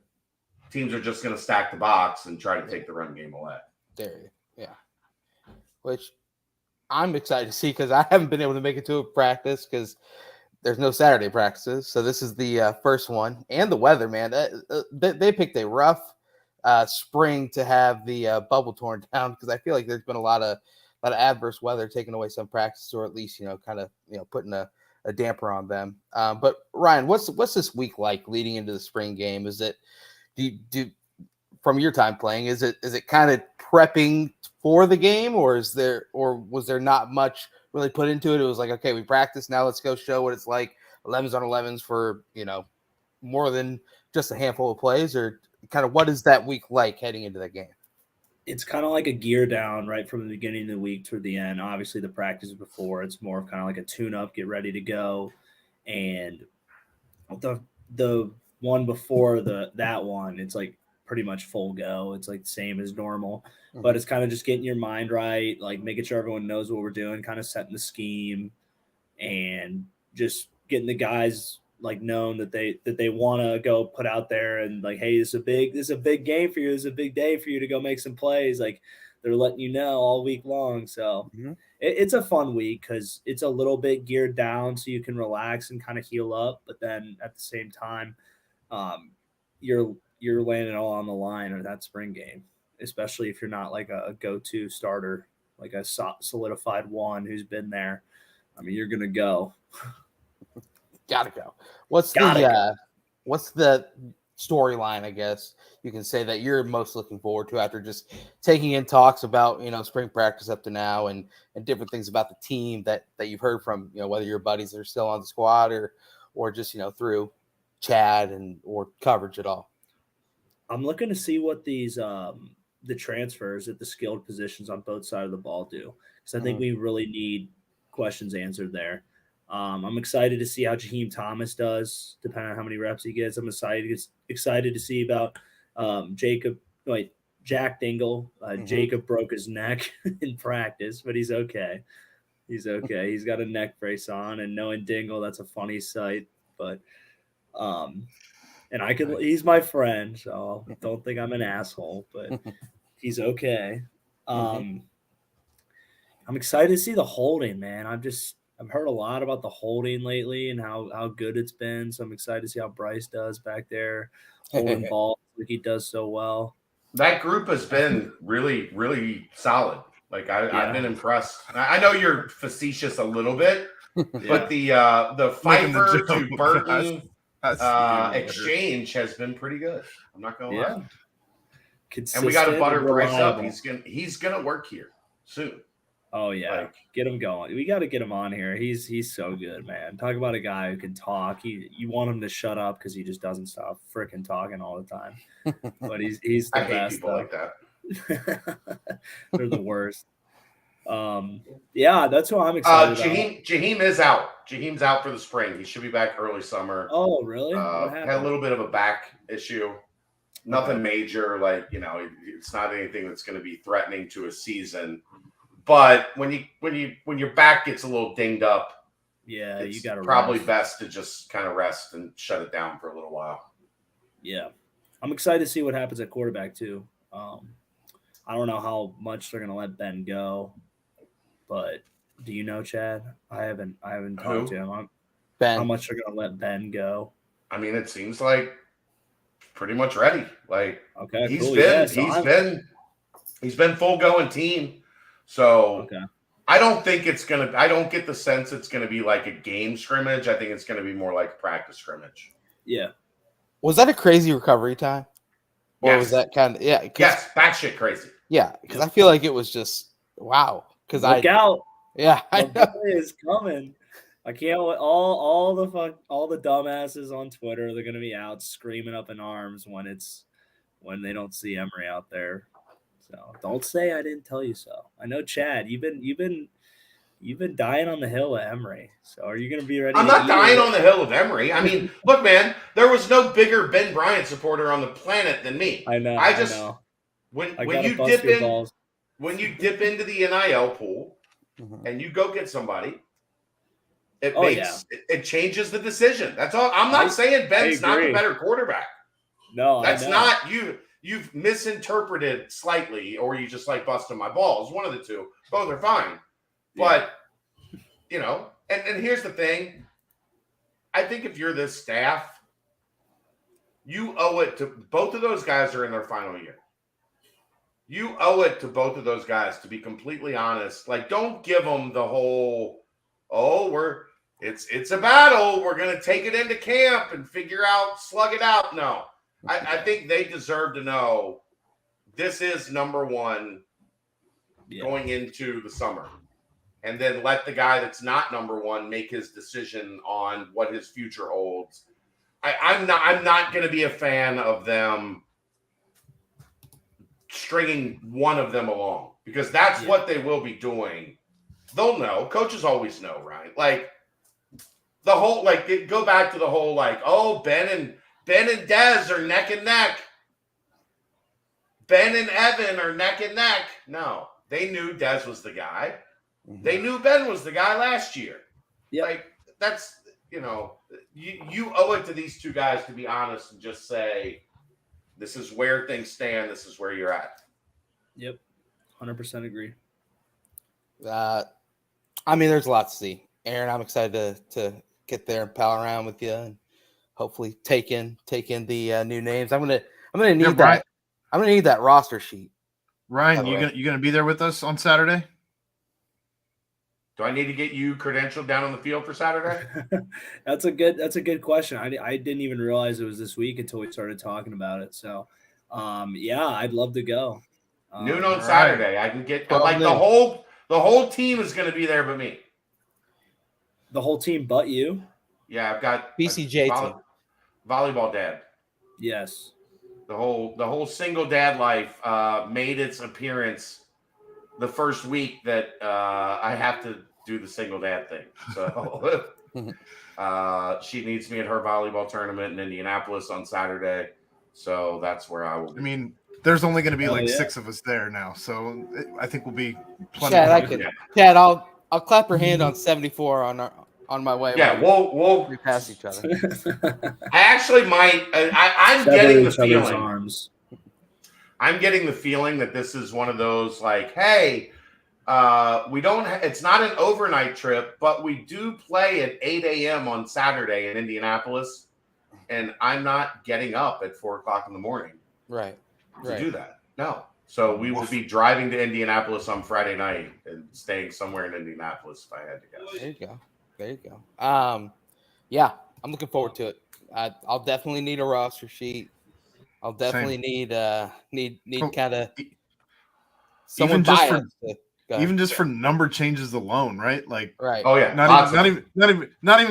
Teams are just going to stack the box and try to take the run game away. Yeah. Which I'm excited to see because I haven't been able to make it to a practice because there's no Saturday practices. So this is the first one. And the weather, man. They picked a rough spring to have the bubble torn down because I feel like there's been a lot of adverse weather taking away some practice, or at least putting a damper on them. But Ryan, what's this week like leading into the spring game? Is it do from your time playing? Is it kind of prepping for the game, or was there not much really put into it? It was like, okay, we practiced, now let's go show what it's like 11s on 11s for more than just a handful of plays, or kind of what is that week like heading into that game? It's kind of like a gear down right from the beginning of the week toward the end. Obviously, the practice before, it's more of kind of like a tune-up, get ready to go. And the one before that one, it's like pretty much full go. It's like the same as normal. But it's kind of just getting your mind right, like making sure everyone knows what we're doing, kind of setting the scheme, and just getting the guys like known that they want to go put out there and like, hey, this is a big game for you. This is a big day for you to go make some plays. Like, they're letting you know all week long. So it's a fun week because it's a little bit geared down so you can relax and kind of heal up. But then at the same time, you're laying it all on the line or that spring game, especially if you're not like a go-to starter, like a solidified one who's been there. I mean, you're going to go. Gotta go. What's the storyline, I guess you can say, that you're most looking forward to after just taking in talks about, spring practice up to now and different things about the team that you've heard from, whether your buddies are still on the squad or just, through Chad or coverage at all? I'm looking to see what these the transfers at the skilled positions on both sides of the ball do, because I think we really need questions answered there. I'm excited to see how Jaheim Thomas does, depending on how many reps he gets. I'm excited to see about Jack Dingle. Jacob broke his neck in practice, but he's okay. He's okay. He's got a neck brace on, and knowing Dingle, that's a funny sight. But and he's my friend, so don't think I'm an asshole, but he's okay. I'm excited to see the holding, man. I've heard a lot about the holding lately and how good it's been. So I'm excited to see how Bryce does back there, holding balls like he does so well. That group has been really, really solid. Like I've been impressed. I know you're facetious a little bit, but the Pfeiffer to Burton exchange has been pretty good. I'm not gonna lie. And we got to butter Bryce up. He's gonna work here soon. Oh yeah, get him going. We got to get him on here. He's so good, man. Talk about a guy who can talk. You want him to shut up because he just doesn't stop freaking talking all the time. But he's the I best. hate people like that. They're the worst. Yeah, that's what I'm excited about. Jaheim is out. Jaheim's out for the spring. He should be back early summer. Oh, really? What happened? Had a little bit of a back issue. Nothing major, it's not anything that's going to be threatening to a season. But when your back gets a little dinged up, you got to probably best to just kind of rest and shut it down for a little while. Yeah, I'm excited to see what happens at quarterback too. I don't know how much they're going to let Ben go, but do you know, Chad? I haven't talked to him. How much they're going to let Ben go? I mean, it seems like pretty much ready. Like, okay, he's been full going team. So I don't think I don't get the sense it's gonna be like a game scrimmage. I think it's gonna be more like a practice scrimmage. Yeah. Was that a crazy recovery time? Or was that kind of yes, batshit crazy. Yeah, because I feel like it was just wow. Because Look out. Yeah, I know is coming. I can't wait. All the dumbasses on Twitter, they're gonna be out screaming up in arms when they don't see Emory out there. So don't say I didn't tell you so. I know, Chad, you've been dying on the hill at Emory. So are you gonna be ready? I'm not dying on the hill of Emory. I mean, look, man, there was no bigger Ben Bryant supporter on the planet than me. I know. When you dip into the NIL pool and you go get somebody, it changes the decision. That's all. I'm not saying Ben's not the better quarterback. No, that's not you. You've misinterpreted slightly, or you just like busting my balls. One of the two. Both are fine. But, and here's the thing. I think if you're this staff, you owe it to both of those guys are in their final year. You owe it to both of those guys to be completely honest. Like, don't give them the whole, it's a battle. We're going to take it into camp and slug it out. No. I think they deserve to know this is number one going into the summer. And then let the guy that's not number one make his decision on what his future holds. I'm not going to be a fan of them stringing one of them along because that's what they will be doing. They'll know. Coaches always know, right? Like the whole, go back to the whole, Ben and Dez are neck and neck. Ben and Evan are neck and neck. No, they knew Dez was the guy. They knew Ben was the guy last year. Yep. That's, you owe it to these two guys to be honest and just say, this is where things stand. This is where you're at. Yep. 100% agree. I mean, there's a lot to see. Aaron, I'm excited to get there and pal around with you and hopefully take in the new names. I'm gonna need that. I'm gonna need that roster sheet. Ryan, you gonna be there with us on Saturday? Do I need to get you credentialed down on the field for Saturday? That's a good question. I didn't even realize it was this week until we started talking about it. So, yeah, I'd love to go. Noon on Saturday. I can get like the whole team is going to be there, but me. The whole team, but you. Yeah, I've got BCJ team. Volleyball dad. Yes. The whole single dad life made its appearance the first week that I have to do the single dad thing. So she needs me at her volleyball tournament in Indianapolis on Saturday. So that's where I will be. I mean, there's only going to be 6 of us there now, so I think we'll be plenty. Chad, I'll clap her hand on 74 on my way. Yeah, we'll pass each other. I actually might. I'm getting the feeling. Arms. I'm getting the feeling that this is one of those like, hey, we don't. It's not an overnight trip, but we do play at 8 a.m. on Saturday in Indianapolis, and I'm not getting up at 4:00 in the morning. Right. To do that. No. So we will be driving to Indianapolis on Friday night and staying somewhere in Indianapolis if I had to guess. There you go. Yeah, I'm looking forward to it. I'll definitely need a roster sheet. I'll definitely need kind of someone even just for number changes alone, right? Like, right. Oh yeah. Not even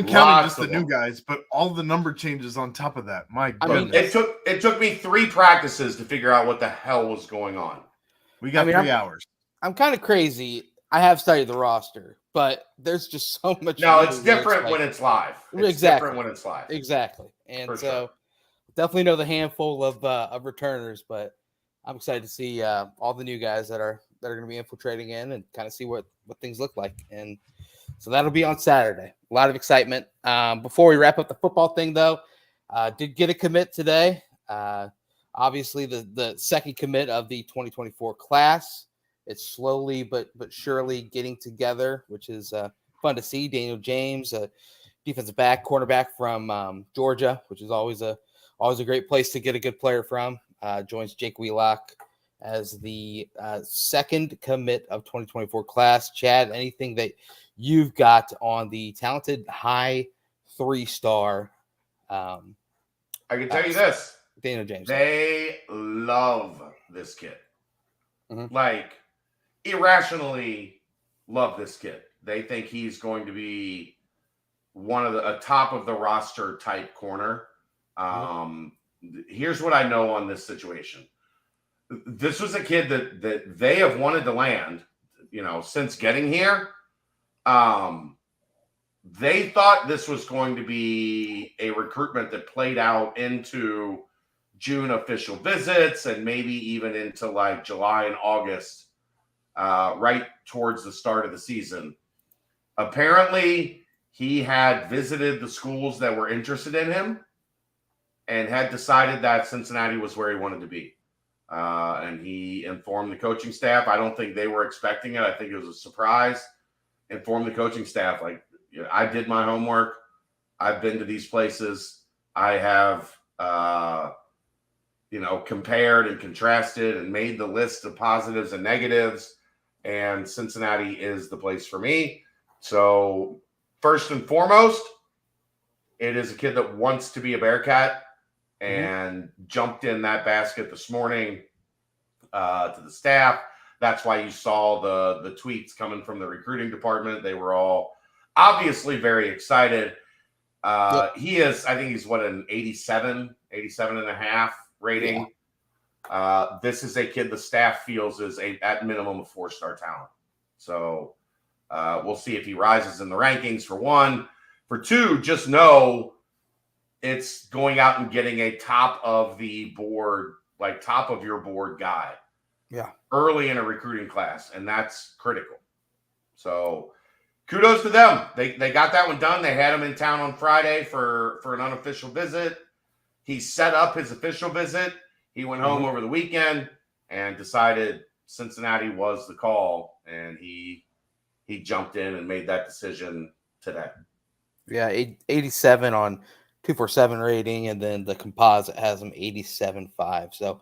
counting just the new guys, but all the number changes on top of that. My goodness. I mean, it took me 3 practices to figure out what the hell was going on. We got 3 hours. I'm kind of crazy. I have studied the roster, but there's just so much. No, it's different when it's live. It's different when it's live. Exactly. And so definitely know the handful of returners, but I'm excited to see all the new guys that are going to be infiltrating in and kind of see what things look like. And so that'll be on Saturday. A lot of excitement. Before we wrap up the football thing, though, did get a commit today. Obviously, the second commit of the 2024 class. It's slowly but surely getting together, which is fun to see. Daniel James, a defensive back, cornerback from Georgia, which is always a great place to get a good player from. Joins Jake Wheelock as the second commit of 2024 class. Chad, anything that you've got on the talented high 3-star? I can tell you this. Daniel James. They love this kid. Mm-hmm. Like, irrationally love this kid. They think he's going to be a top of the roster type corner. Here's what I know on this situation. This was a kid that they have wanted to land, since getting here. They thought this was going to be a recruitment that played out into June official visits and maybe even into like July and August, right towards the start of the season. Apparently, he had visited the schools that were interested in him and had decided that Cincinnati was where he wanted to be. And he informed the coaching staff. I don't think they were expecting it. I think it was a surprise. Informed the coaching staff, like, I did my homework. I've been to these places. I have, compared and contrasted and made the list of positives and negatives. And Cincinnati is the place for me. So first and foremost, it is a kid that wants to be a Bearcat and jumped in that basket this morning to the staff. That's why you saw the tweets coming from the recruiting department. They were all obviously very excited. He is, I think he's an 87 and a half rating. Yeah. This is a kid the staff feels is at minimum a 4-star talent. So we'll see if he rises in the rankings, for one. For two, just know it's going out and getting a top of the board, like top of your board guy. Yeah. Early in a recruiting class, and that's critical. So kudos to them. They got that one done. They had him in town on Friday for an unofficial visit. He set up his official visit. He went home over the weekend and decided Cincinnati was the call, and he jumped in and made that decision today. Yeah, 87 on 247 rating, and then the composite has him 87.5. So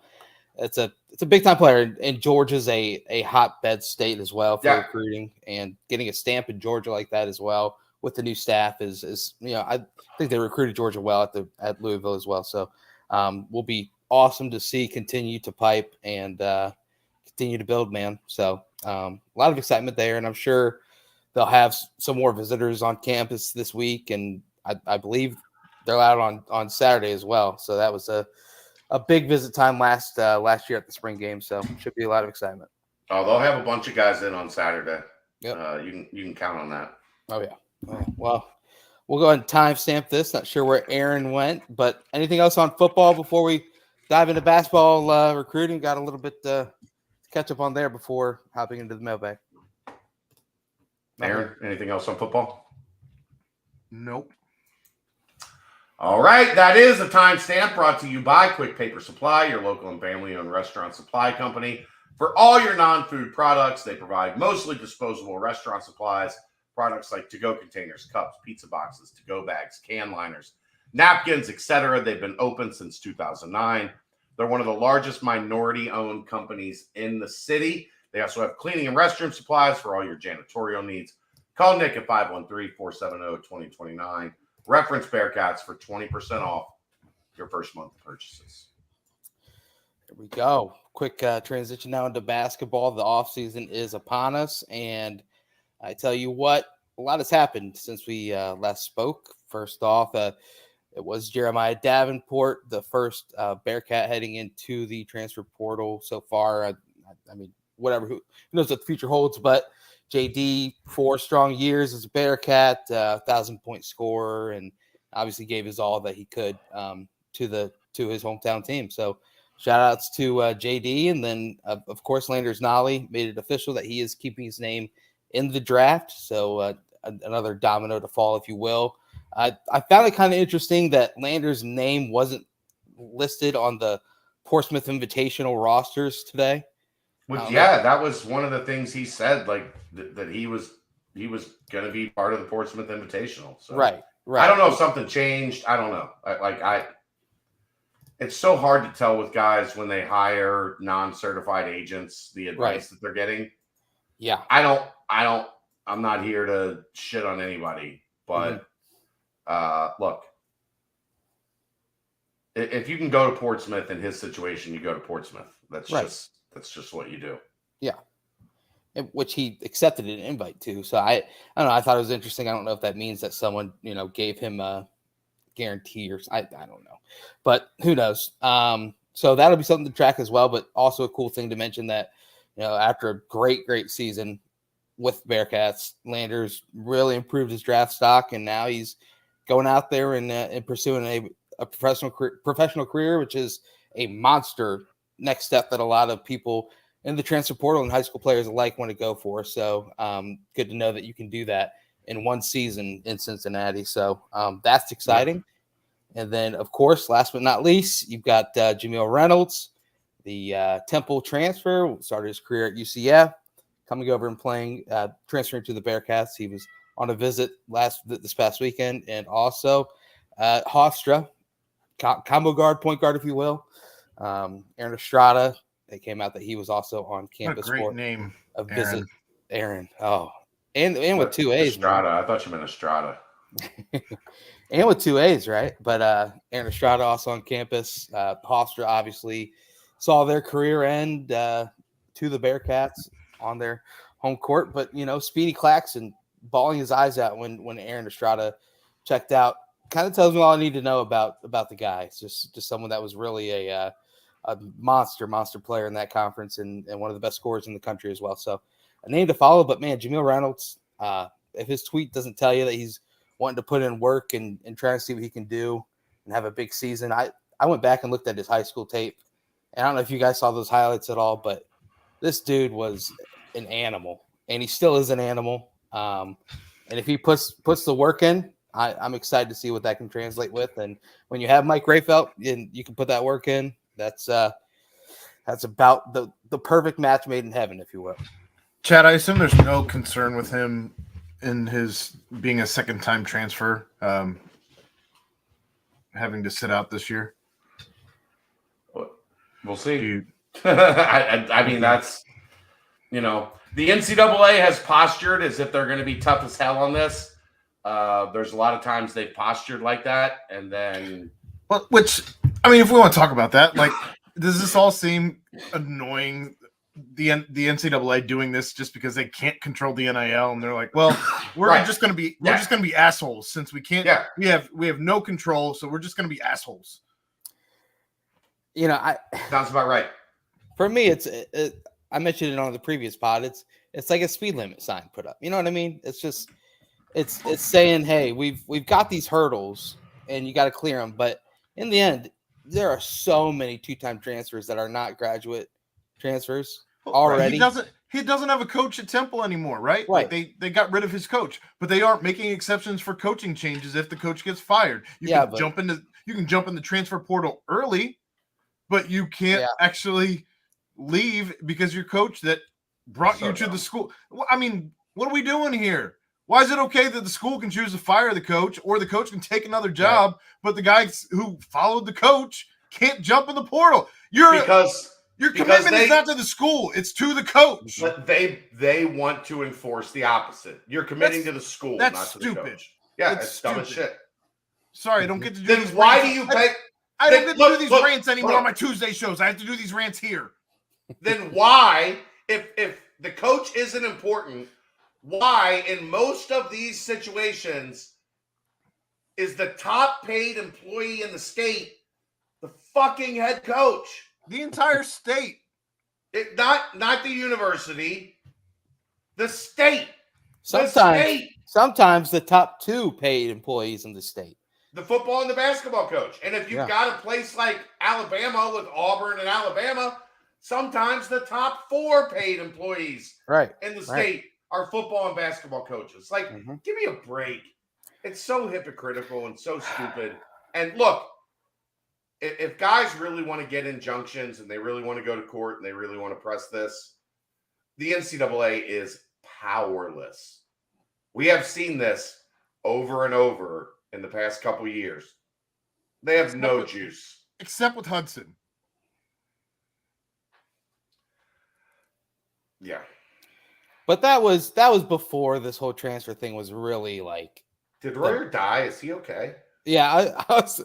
it's a big time player, and Georgia's a hotbed state as well for recruiting, and getting a stamp in Georgia like that as well with the new staff is I think they recruited Georgia well at Louisville as well. So will be awesome to see continue to pipe and continue to build, man. So a lot of excitement there, and I'm sure they'll have some more visitors on campus this week, and I believe they're out on Saturday as well. So that was a big visit time last year at the spring game. So should be a lot of excitement. Oh, they'll have a bunch of guys in on Saturday. Yep. You can count on that. Oh yeah. Well, we'll go ahead and timestamp this. Not sure where Aaron went, but anything else on football before we dive into basketball recruiting? Got a little bit to catch up on there before hopping into the mailbag. Aaron, anything else on football? Nope. All right, that is a timestamp brought to you by Quick Paper Supply, your local and family-owned restaurant supply company. For all your non-food products, they provide mostly disposable restaurant supplies, products like to-go containers, cups, pizza boxes, to-go bags, can liners, napkins, etc. They've been open since 2009. They're one of the largest minority-owned companies in the city. They also have cleaning and restroom supplies for all your janitorial needs. Call Nick at 513-470-2029. Reference Bearcats for 20% off your first month of purchases. Here we go. Quick transition now into basketball. The offseason is upon us, and I tell you what, a lot has happened since we last spoke. First off, it was Jeremiah Davenport, the first Bearcat heading into the transfer portal so far. I mean, whatever, who knows what the future holds, but JD, 4 strong years as a Bearcat, 1,000-point scorer, and obviously gave his all that he could to his hometown team. So shout outs to JD. And then, of course, Landers Nolly made it official that he is keeping his name in the draft. So another domino to fall, if you will. I found it kind of interesting that Landers' name wasn't listed on the Portsmouth Invitational rosters today. That was one of the things he said, like that he was going to be part of the Portsmouth Invitational. So right. I don't know if something changed. I don't know. It's so hard to tell with guys when they hire non-certified agents, the advice that they're getting. Yeah. I'm not here to shit on anybody, but look, if you can go to Portsmouth in his situation, you go to Portsmouth. That's just what you do. Yeah. Which he accepted an invite to. So I don't know. I thought it was interesting. I don't know if that means that someone, gave him a guarantee or I don't know, but who knows? So that'll be something to track as well, but also a cool thing to mention that, after a great season with Bearcats, Landers really improved his draft stock, and now he's going out there and pursuing a professional career, which is a monster next step that a lot of people in the transfer portal and high school players alike want to go for. So good to know that you can do that in one season in Cincinnati. So that's exciting. And then, of course, last but not least, you've got Jamil Reynolds, the Temple transfer, started his career at UCF, coming over and playing, transferring to the Bearcats. He was on a visit this past weekend. And also Hofstra, combo guard, point guard, if you will. Aaron Estrada, it came out that he was also on campus. What a great name. A visit. Aaron. Oh, and with 2 A's. Estrada. Man. I thought you meant Estrada. And with 2 A's, right? But Aaron Estrada also on campus. Hofstra obviously saw their career end to the Bearcats on their home court. But, Speedy Claxton bawling his eyes out when Aaron Estrada checked out. Kind of tells me all I need to know about the guy. It's just someone that was really a monster player in that conference and one of the best scorers in the country as well. So a name to follow. But, man, Jamil Reynolds, if his tweet doesn't tell you that he's wanting to put in work and try to see what he can do and have a big season. I went back and looked at his high school tape. And I don't know if you guys saw those highlights at all, but this dude was an animal, and he still is an animal. And if he puts the work in, I'm excited to see what that can translate with. And when you have Mike Rayfelt and you can put that work in, that's That's about the perfect match made in heaven, if you will. Chad, I assume there's no concern with him in his being a second-time transfer, having to sit out this year. We'll see. I mean, that's, the NCAA has postured as if they're going to be tough as hell on this. There's a lot of times they've postured like that, and then. Well, if we want to talk about that, like, does this all seem annoying? The NCAA doing this just because they can't control the NIL, and they're like, well, we're just going to be assholes since we can't. Yeah. We have no control, so we're just going to be assholes. Sounds about right. For me, I mentioned it on the previous pod. It's like a speed limit sign put up. You know what I mean? It's just it's saying, hey, we've got these hurdles and you got to clear them. But in the end, there are so many 2-time transfers that are not graduate transfers already. He doesn't have a coach at Temple anymore, right? Right. Like they got rid of his coach, but they aren't making exceptions for coaching changes if the coach gets fired. You can jump in the transfer portal early, but you can't actually leave because your coach that brought you to the school. I mean, what are we doing here? Why is it okay that the school can choose to fire the coach or the coach can take another job, but the guys who followed the coach can't jump in the portal? Your commitment is not to the school; it's to the coach. But they want to enforce the opposite. You're committing to the school, not to the coach. Yeah, it's dumb as shit. Sorry, I don't get to do then these why rants. do you pay? I don't get to do these rants anymore on my Tuesday shows. I have to do these rants here. Then why, if the coach isn't important, why in most of these situations is the top paid employee in the state the fucking head coach? The entire state. Not the university. The state. Sometimes the top 2 paid employees in the state. The football and the basketball coach. And if you've got a place like Alabama with Auburn and Alabama, sometimes the top 4 paid employees in the state are football and basketball coaches. Like, give me a break. It's so hypocritical and so stupid. And look, if guys really want to get injunctions and they really want to go to court and they really want to press this, the NCAA is powerless. We have seen this over and over in the past couple of years. They have no juice. Except with Hudson. Yeah. But that was before this whole transfer thing was really like. Did Royer die? Is he okay? Yeah, I was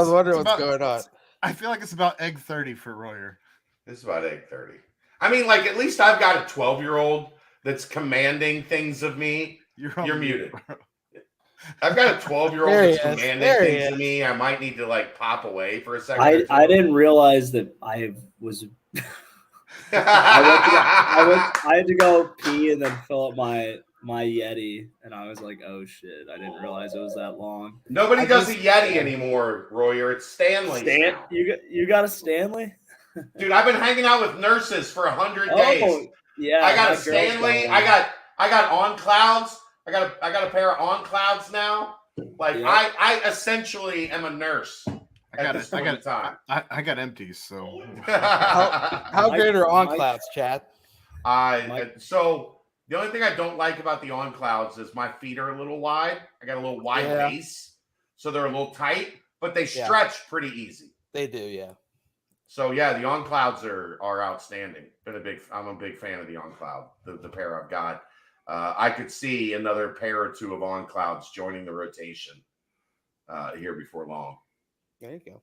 wondering what's going on. I feel like it's about egg 30 for Royer. It's about egg 30. I mean, like, at least I've got a 12-year-old that's commanding things of me. You're muted. I've got a 12-year-old that's commanding things of me. I might need to, like, pop away for a second. I didn't realize that I was. I had to go pee and then fill up my Yeti, and I was like, "Oh shit!" I didn't realize it was that long. Nobody does a Yeti anymore, Royer. It's Stanley. You got a Stanley? Dude, I've been hanging out with nurses for 100 days. Yeah, I got a Stanley. I got On Clouds. I got a pair of On Clouds now. Like I essentially am a nurse. I got empties. So how great are On Clouds, Chad? So. The only thing I don't like about the On Clouds is my feet are a little wide. I got a little wide base, so they're a little tight, but they stretch pretty easy. They do, yeah. So yeah, the On Clouds are outstanding. I'm a big fan of the On Cloud, the pair I've got. I could see another pair or 2 of On Clouds joining the rotation here before long. There you go.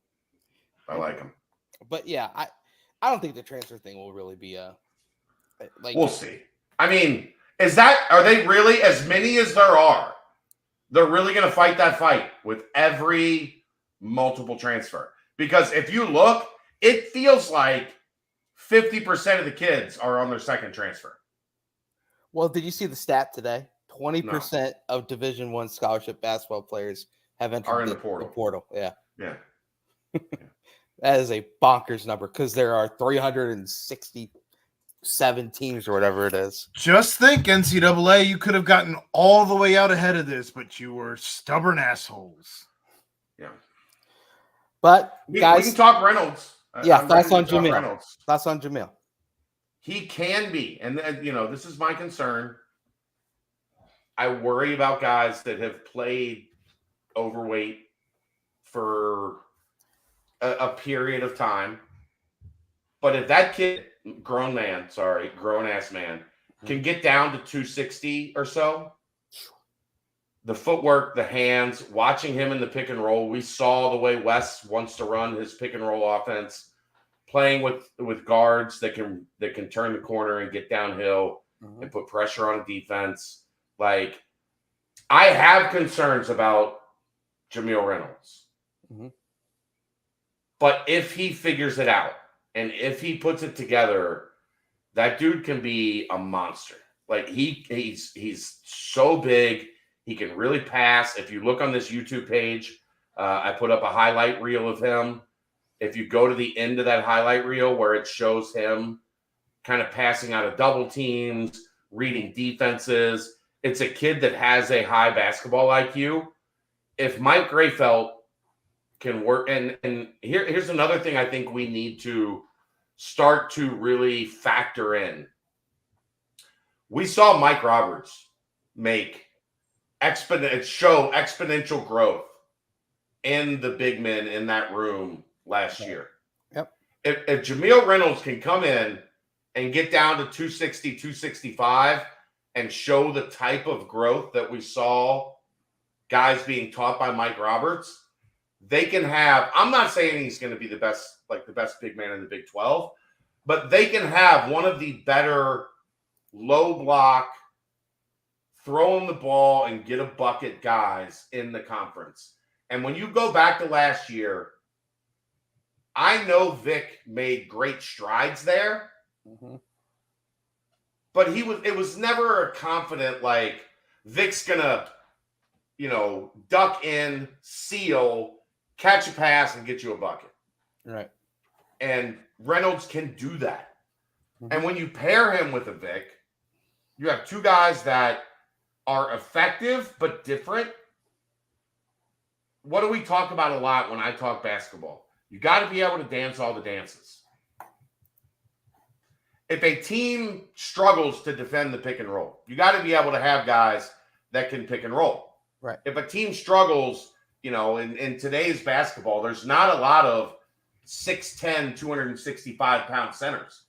I like them. But yeah, I don't think the transfer thing will really be we'll see. I mean, are they really, as many as there are, they're really going to fight that fight with every multiple transfer? Because if you look, it feels like 50% of the kids are on their second transfer. Well, did you see the stat today? 20% of Division I scholarship basketball players have entered the portal. Yeah. That is a bonkers number because there are 367 teams or whatever it is. Just think, NCAA, you could have gotten all the way out ahead of this, but you were stubborn assholes. Yeah. But guys, we can talk Reynolds. Yeah, I'm thoughts ready on to talk Jamil. Reynolds. Thoughts on Jamil. He can be, and this is my concern. I worry about guys that have played overweight for a period of time. But if that kid, grown ass man, can get down to 260 or so, the footwork, the hands, watching him in the pick and roll, we saw the way Wes wants to run his pick and roll offense, playing with guards that can turn the corner and get downhill and put pressure on a defense. Like, I have concerns about Jamil Reynolds. But if he figures it out and if he puts it together, that dude can be a monster. Like, he's so big. He can really pass. If you look on this YouTube page, I put up a highlight reel of him. If you go to the end of that highlight reel where it shows him kind of passing out of double teams, reading defenses, it's a kid that has a high basketball IQ. If Mike Grayfelt can work, and here's another thing I think we need to start to really factor in. We saw Mike Roberts make exponential growth in the big men in that room last year. Yep. If Jamil Reynolds can come in and get down to 260, 265 and show the type of growth that we saw guys being taught by Mike Roberts, they can have, I'm not saying he's going to be the best big man in the Big 12, but they can have one of the better low block, throw him the ball and get a bucket guys in the conference. And when you go back to last year, I know Vic made great strides there, but it was never a confident, like, Vic's gonna, duck in, seal, catch a pass, and get you a bucket. Right. And Reynolds can do that. And when you pair him with a Vic, you have two guys that are effective but different. What do we talk about a lot when I talk basketball? You got to be able to dance all the dances. If a team struggles to defend the pick and roll, you got to be able to have guys that can pick and roll. Right. If a team struggles, in today's basketball, there's not a lot of 6'10", 265-pound centers.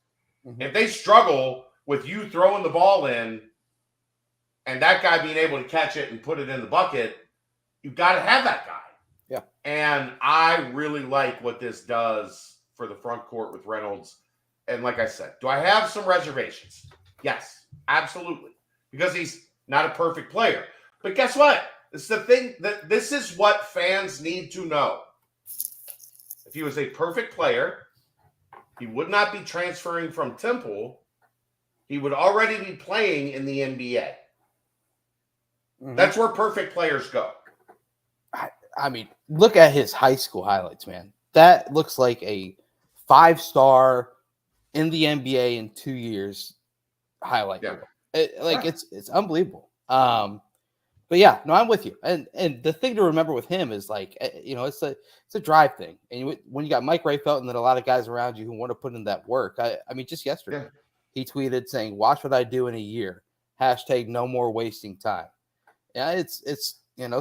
If they struggle with you throwing the ball in and that guy being able to catch it and put it in the bucket, you've got to have that guy. Yeah. And I really like what this does for the front court with Reynolds. And like I said, do I have some reservations? Yes, absolutely. Because he's not a perfect player. But guess what? It's the thing that this is what fans need to know. If he was a perfect player, he would not be transferring from Temple. He would already be playing in the NBA. That's where perfect players go. I mean, look at his high school highlights, man. That looks like a 5-star in the NBA in 2 years highlight. Yeah. It's unbelievable. But yeah, no, I'm with you. And the thing to remember with him is, like, it's a drive thing. And when you got Mike Grayfelt and then a lot of guys around you who want to put in that work. I mean, just yesterday, he tweeted saying, "Watch what I do in a year. # no more wasting time." Yeah, it's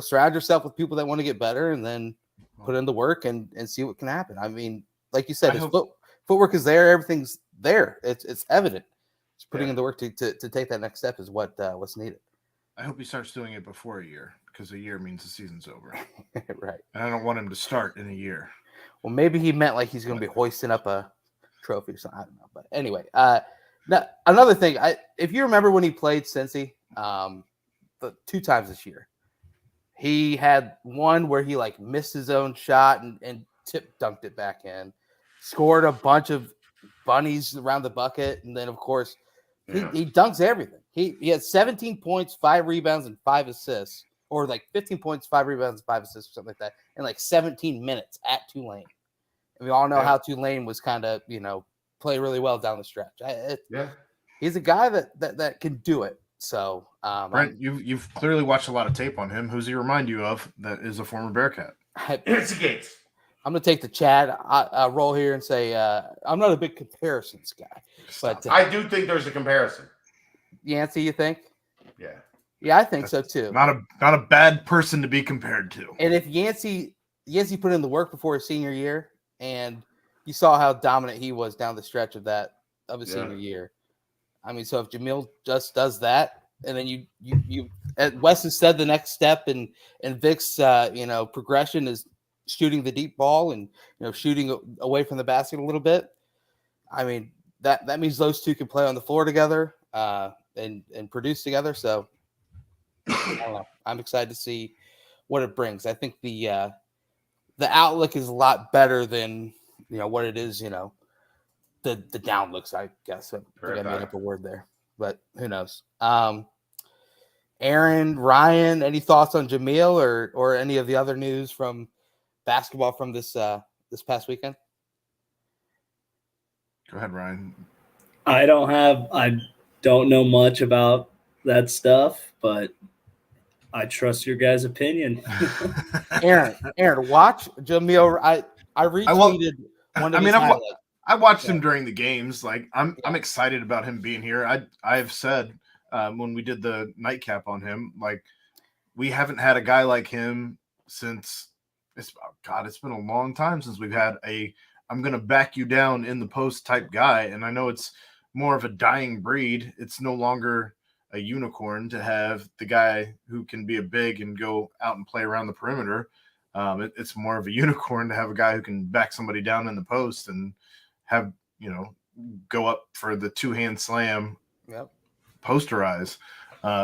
surround yourself with people that want to get better and then put in the work and see what can happen. I mean, like you said, his footwork is there. Everything's there. It's evident. Just putting in the work to take that next step is what's needed. I hope he starts doing it before a year, because a year means the season's over. Right. And I don't want him to start in a year. Well, maybe he meant like he's going to be hoisting up a trophy or something. I don't know. But anyway, now, another thing, if you remember when he played Cincy, the 2 times this year, he had one where he like missed his own shot and tip dunked it back in, scored a bunch of bunnies around the bucket, and then of course he dunks everything. He had 17 points, 5 rebounds, and 5 assists, or like 15 points, 5 rebounds, and 5 assists, or something like that, in like 17 minutes at Tulane. And we all know how Tulane was kind of play really well down the stretch. He's a guy that can do it. So, Brent, you've clearly watched a lot of tape on him. Who's he remind you of that is a former Bearcat? It's Gates. I'm going to take the Chad role here and say I'm not a big comparisons guy. But I do think there's a comparison. Yancey, you think? Yeah. Yeah, I think so too. Not a bad person to be compared to. And if Yancey put in the work before his senior year, and you saw how dominant he was down the stretch of his senior year. I mean, so if Jamil just does that, and then you Wes has said the next step in Vic's progression is shooting the deep ball and shooting away from the basket a little bit. I mean, that means those two can play on the floor together and produce together. So I don't know. I'm excited to see what it brings. I think the outlook is a lot better than what it is. The down looks. I guess I made up a word there, but who knows? Aaron, Ryan, any thoughts on Jamil or any of the other news from basketball from this past weekend? Go ahead, Ryan. I don't know much about that stuff, but I trust your guys' opinion. Aaron, watch Jamil. I retweeted one of his highlights. I watched him during the games. Like I'm excited about him being here. I have said when we did the nightcap on him, like we haven't had a guy like him since it's been a long time since we've had a I'm going to back you down in the post type guy. And I know it's more of a dying breed. It's no longer a unicorn to have the guy who can be a big and go out and play around the perimeter. It's more of a unicorn to have a guy who can back somebody down in the post and have, go up for the 2-hand slam, posterize.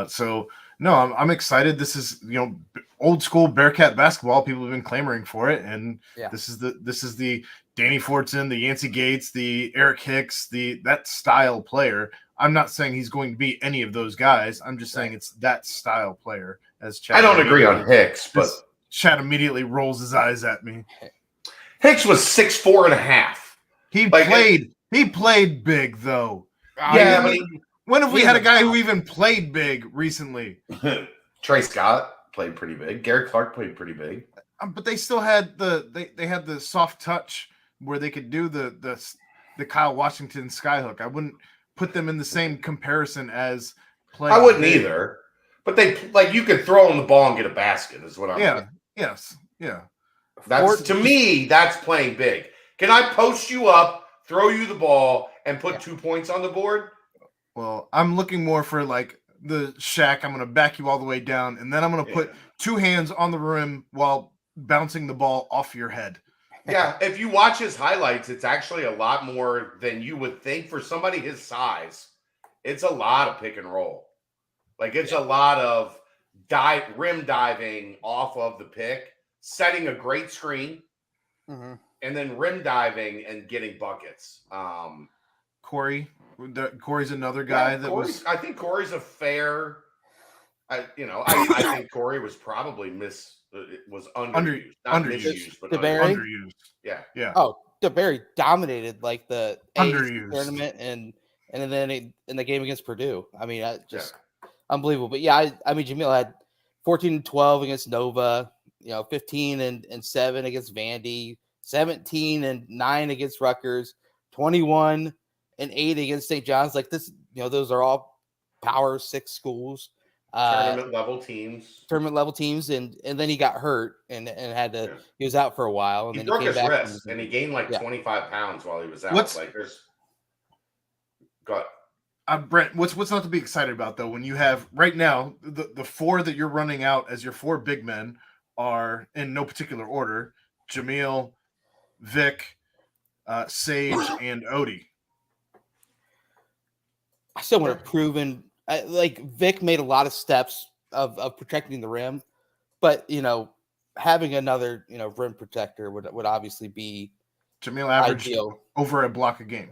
So no, I'm excited. This is, old school Bearcat basketball. People have been clamoring for it. And this is the Danny Fortson, the Yancey Gates, the Eric Hicks, that style player. I'm not saying he's going to be any of those guys. I'm just saying it's that style player. As Chad, I don't agree on Hicks, but Chad immediately rolls his eyes at me. Hicks was 6'4.5". He played big though. Yeah, but when have we had a guy who even played big recently? Trey Scott played pretty big. Garrett Clark played pretty big. But they still had they had the soft touch where they could do the Kyle Washington skyhook. I wouldn't put them in the same comparison as playing. I wouldn't either. But they you could throw them the ball and get a basket is what I'm saying. Yes. Yeah. That's to me, that's playing big. Can I post you up, throw you the ball, and put 2 points on the board? Well, I'm looking more for like the Shaq. I'm going to back you all the way down, and then I'm going to put 2 hands on the rim while bouncing the ball off your head. Yeah, if you watch his highlights, it's actually a lot more than you would think for somebody his size. It's a lot of pick and roll. Like it's a lot of rim diving off of the pick, setting a great screen, and then rim diving and getting buckets. Corey's another guy I think Corey's a fair. I think Corey was probably underused, not misused, but underused. Yeah. Oh, DeBerry dominated like the underused tournament and then in the game against Purdue. I mean, unbelievable. But yeah, I mean, Jamil had 14 and 12 against Nova. 15 and 7 against Vandy. 17 and 9 against Rutgers. 21 and 8 against St. John's. Like this, those are all Power 6 schools. Tournament level teams, and then he got hurt and had to. He was out for a while, and he then broke his wrist, and he gained 25 pounds while he was out. Brent, what's not to be excited about though? When you have right now the 4 that you're running out as your 4 big men are in no particular order: Jamil, Vic, Sage, and Odie. I still want to proven. Vic made a lot of steps of protecting the rim, but having another rim protector would obviously be Jamil averaged over a block a game.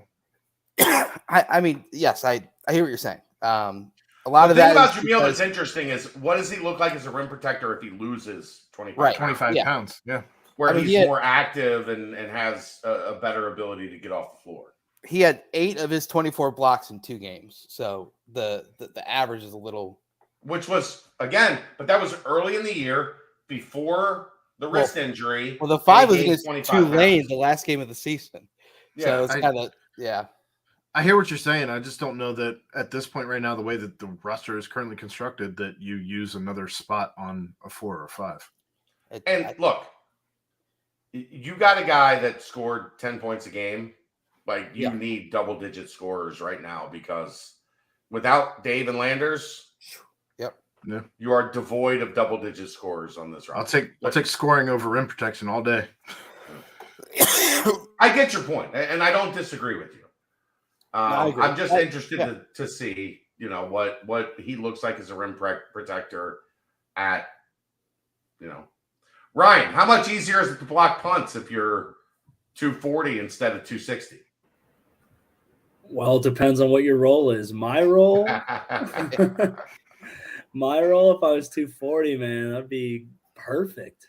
I mean, yes, I hear what you're saying. A lot of that about Jamil that's interesting is what does he look like as a rim protector if he loses 25 pounds? Yeah, where he's more active and has a better ability to get off the floor. He had 8 of his 24 blocks in 2 games. So the average is a little. Which was, again, but that was early in the year before the wrist injury. Well, the 5 was and he gained against 25 Tulane pounds. the last game of the season. So it's kind of I hear what you're saying. I just don't know that at this point right now, the way that the roster is currently constructed, that you use another spot on a 4 or 5. Look, you got a guy that scored 10 points a game. Like, you need double-digit scorers right now because without Dave and Landers, you are devoid of double-digit scorers on this roster. I'll take scoring over rim protection all day. I get your point, and I don't disagree with you. I'm just interested to see, what he looks like as a rim protector at, Ryan, how much easier is it to block punts if you're 240 instead of 260? Well, it depends on what your role is. My role, if I was 240, man, that'd be perfect.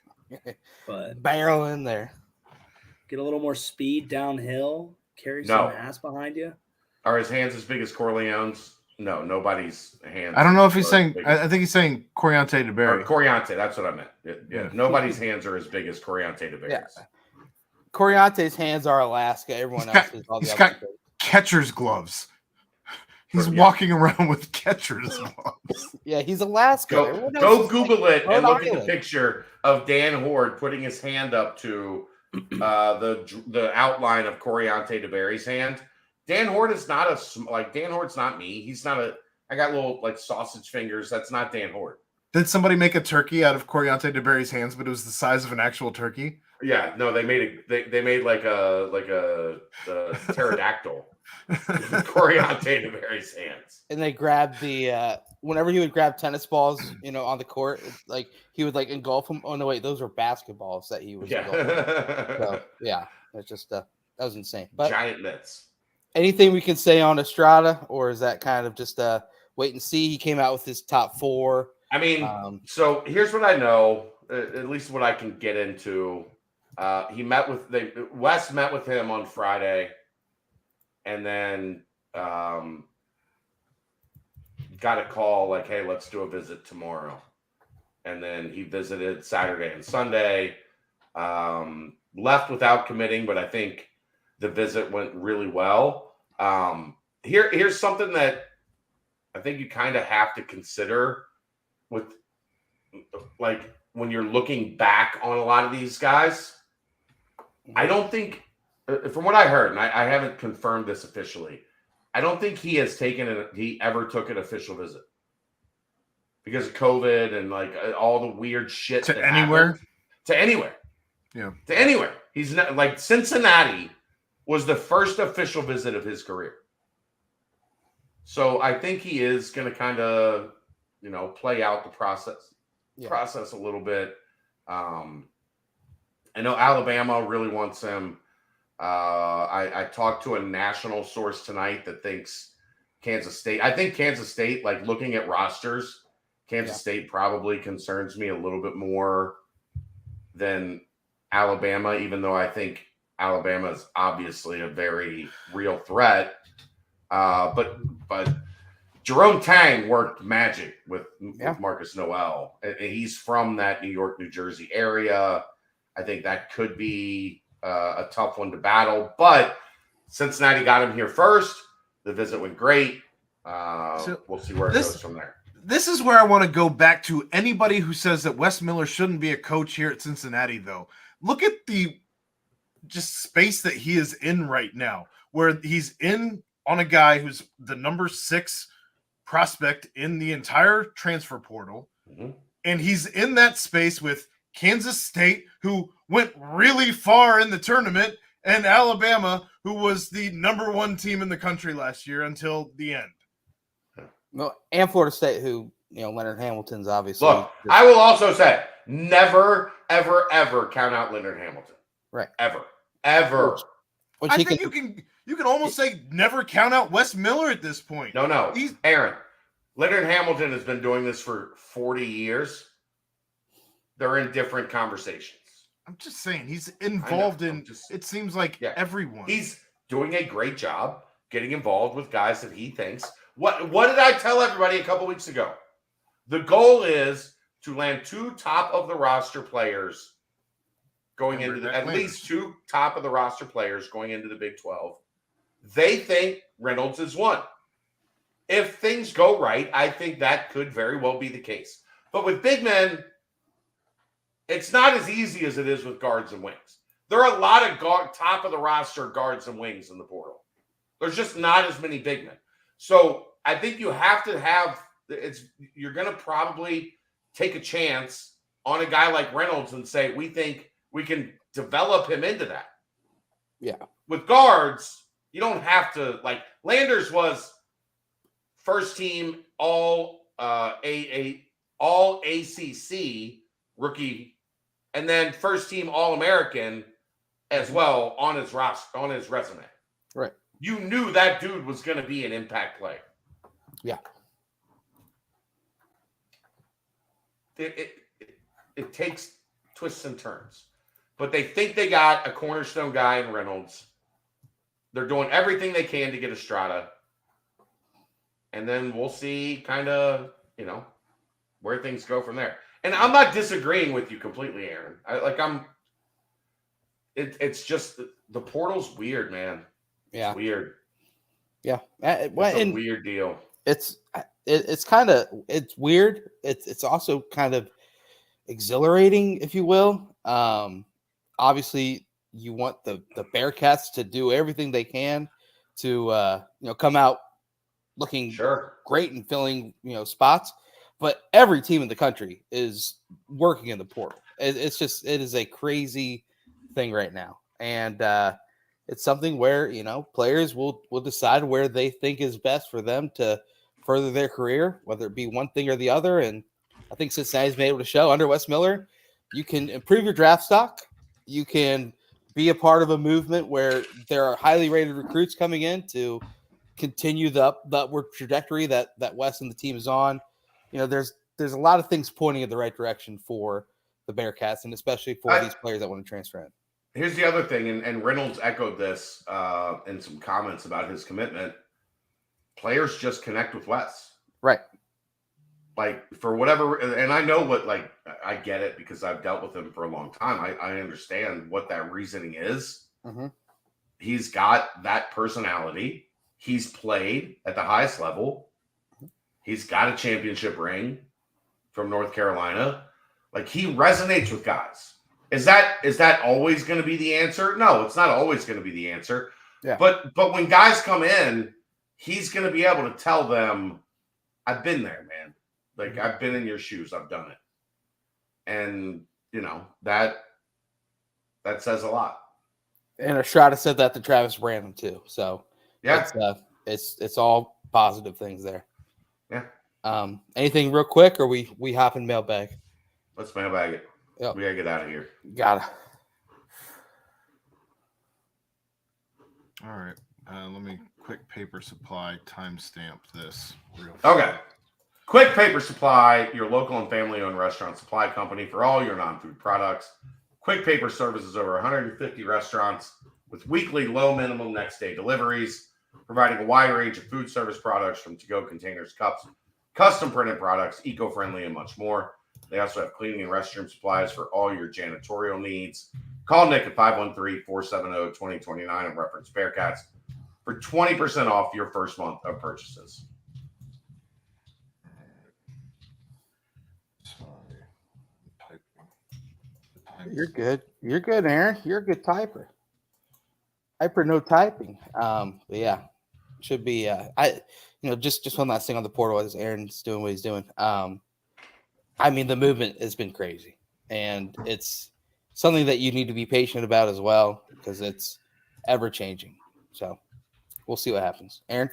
But barrel in there. Get a little more speed downhill, carry some ass behind you. Are his hands as big as Corleone's? No, nobody's hands. I don't know if he's saying. I think he's saying Coriante DeBerry. Coriante, that's what I meant. Yeah. Nobody's hands are as big as Coriante DeBerry's. Yeah. Coriante's hands are Alaska. Everyone else is all the got catcher's gloves. He's walking around with catcher's gloves. Yeah, he's Alaska. Go Google it and look at the picture of Dan Horde putting his hand up to the outline of Coriante DeBerry's hand. Dan Horde is not Dan Horde's not me. He's not I got little sausage fingers. That's not Dan Horde. Did somebody make a turkey out of Coriante DeBerry's hands, but it was the size of an actual turkey? Yeah, no, they made they made like a pterodactyl. Coriante DeBerry's hands. And they grabbed the whenever he would grab tennis balls, on the court, he would engulf them. Oh no, wait, those were basketballs that he was engulfing. So, it's just that was insane. But giant mitts. Anything we can say on Estrada, or is that kind of just wait and see? He came out with his top 4. I mean, so here's what I know, at least what I can get into. Wes met with him on Friday, and then got a call hey, let's do a visit tomorrow. And then he visited Saturday and Sunday. Left without committing, but I think the visit went really well. Here's something that I think you kind of have to consider with when you're looking back on a lot of these guys. I don't think, from what I heard, and I haven't confirmed this officially, I don't think he ever took an official visit because of COVID and all the weird shit to anywhere. Happened. To anywhere. Yeah. To anywhere. He's not Cincinnati was the first official visit of his career. So I think he is going to kind of, play out the process a little bit. I know Alabama really wants him. I talked to a national source tonight that thinks Kansas State. I think Kansas State, looking at rosters, Kansas State probably concerns me a little bit more than Alabama, even though I think Alabama is obviously a very real threat. But Jerome Tang worked magic with Marcus Noel. And he's from that New York, New Jersey area. I think that could be a tough one to battle. But Cincinnati got him here first. The visit went great. We'll see where it goes from there. This is where I want to go back to anybody who says that Wes Miller shouldn't be a coach here at Cincinnati, though. Look at the just space that he is in right now, where he's in on a guy who's the number 6 prospect in the entire transfer portal. Mm-hmm. And he's in that space with Kansas State, who went really far in the tournament, and Alabama, who was the number 1 team in the country last year until the end. Well, and Florida State, who, Leonard Hamilton's obviously. Look, I will also say, never, ever, ever count out Leonard Hamilton. Right. Ever. Which I think you can almost say never count out Wes Miller at this point. No. Aaron, Leonard Hamilton has been doing this for 40 years. They're in different conversations. I'm just saying he's involved it seems like everyone. He's doing a great job getting involved with guys that he thinks. What did I tell everybody a couple weeks ago? The goal is to land 2 top of the roster players going into the, at least 2 top of the roster players going into the Big 12. They think Reynolds is one. If things go right, I think that could very well be the case. But with big men, it's not as easy as it is with guards and wings. There are a lot of top of the roster guards and wings in the portal. There's just not as many big men. So I think you have to have you're going to probably take a chance on a guy like Reynolds and say, we think we can develop him into that. Yeah. With guards, you don't have to, like, Landers was first team all ACC rookie, and then first team All-American as well on his roster, on his resume. Right. You knew that dude was going to be an impact player. Yeah. It takes twists and turns. But they think they got a cornerstone guy in Reynolds. They're doing everything they can to get Estrada. And then we'll see kind of, where things go from there. And I'm not disagreeing with you completely, Aaron. It's just the portal's weird, man. Yeah. It's weird. Yeah. It's a weird deal. It's weird. It's also kind of exhilarating, if you will. Obviously you want the Bearcats to do everything they can to come out looking great and filling spots, but every team in the country is working in the portal. It is a crazy thing right now, and it's something where players will decide where they think is best for them to further their career, whether it be one thing or the other. And I think Cincinnati's been able to show under Wes Miller, you can improve your draft stock, you can be a part of a movement where there are highly rated recruits coming in to continue the upward trajectory that Wes and the team is on. There's a lot of things pointing in the right direction for the Bearcats, and especially for these players that want to transfer in. Here's the other thing, and Reynolds echoed this in some comments about his commitment. Players just connect with Wes. Right. Like, for whatever, and I know I get it because I've dealt with him for a long time. I understand what that reasoning is. Mm-hmm. He's got that personality. He's played at the highest level. He's got a championship ring from North Carolina. Like, he resonates with guys. Is that always going to be the answer? No, it's not always going to be the answer. Yeah. But when guys come in, he's going to be able to tell them, I've been there, man. Like, I've been in your shoes. I've done it. And, that says a lot. And Estrada said that to Travis Branham too. So yeah, it's all positive things there. Yeah. Anything real quick, or we hop in mailbag? Let's mailbag it. Yep. We gotta get out of here. Gotta. All right. Let me quick paper supply timestamp this real fast. Okay. Quick Paper Supply, your local and family-owned restaurant supply company for all your non-food products. Quick Paper services over 150 restaurants with weekly low minimum next day deliveries, providing a wide range of food service products from to-go containers, cups, custom printed products, eco-friendly, and much more. They also have cleaning and restroom supplies for all your janitorial needs. Call Nick at 513-470-2029 and reference Bearcats for 20% off your first month of purchases. You're good. You're good, Aaron. You're a good typer. Typer, no typing. But yeah, should be. Just one last thing on the portal as Aaron's doing what he's doing. The movement has been crazy, and it's something that you need to be patient about as well because it's ever changing. So we'll see what happens. Aaron,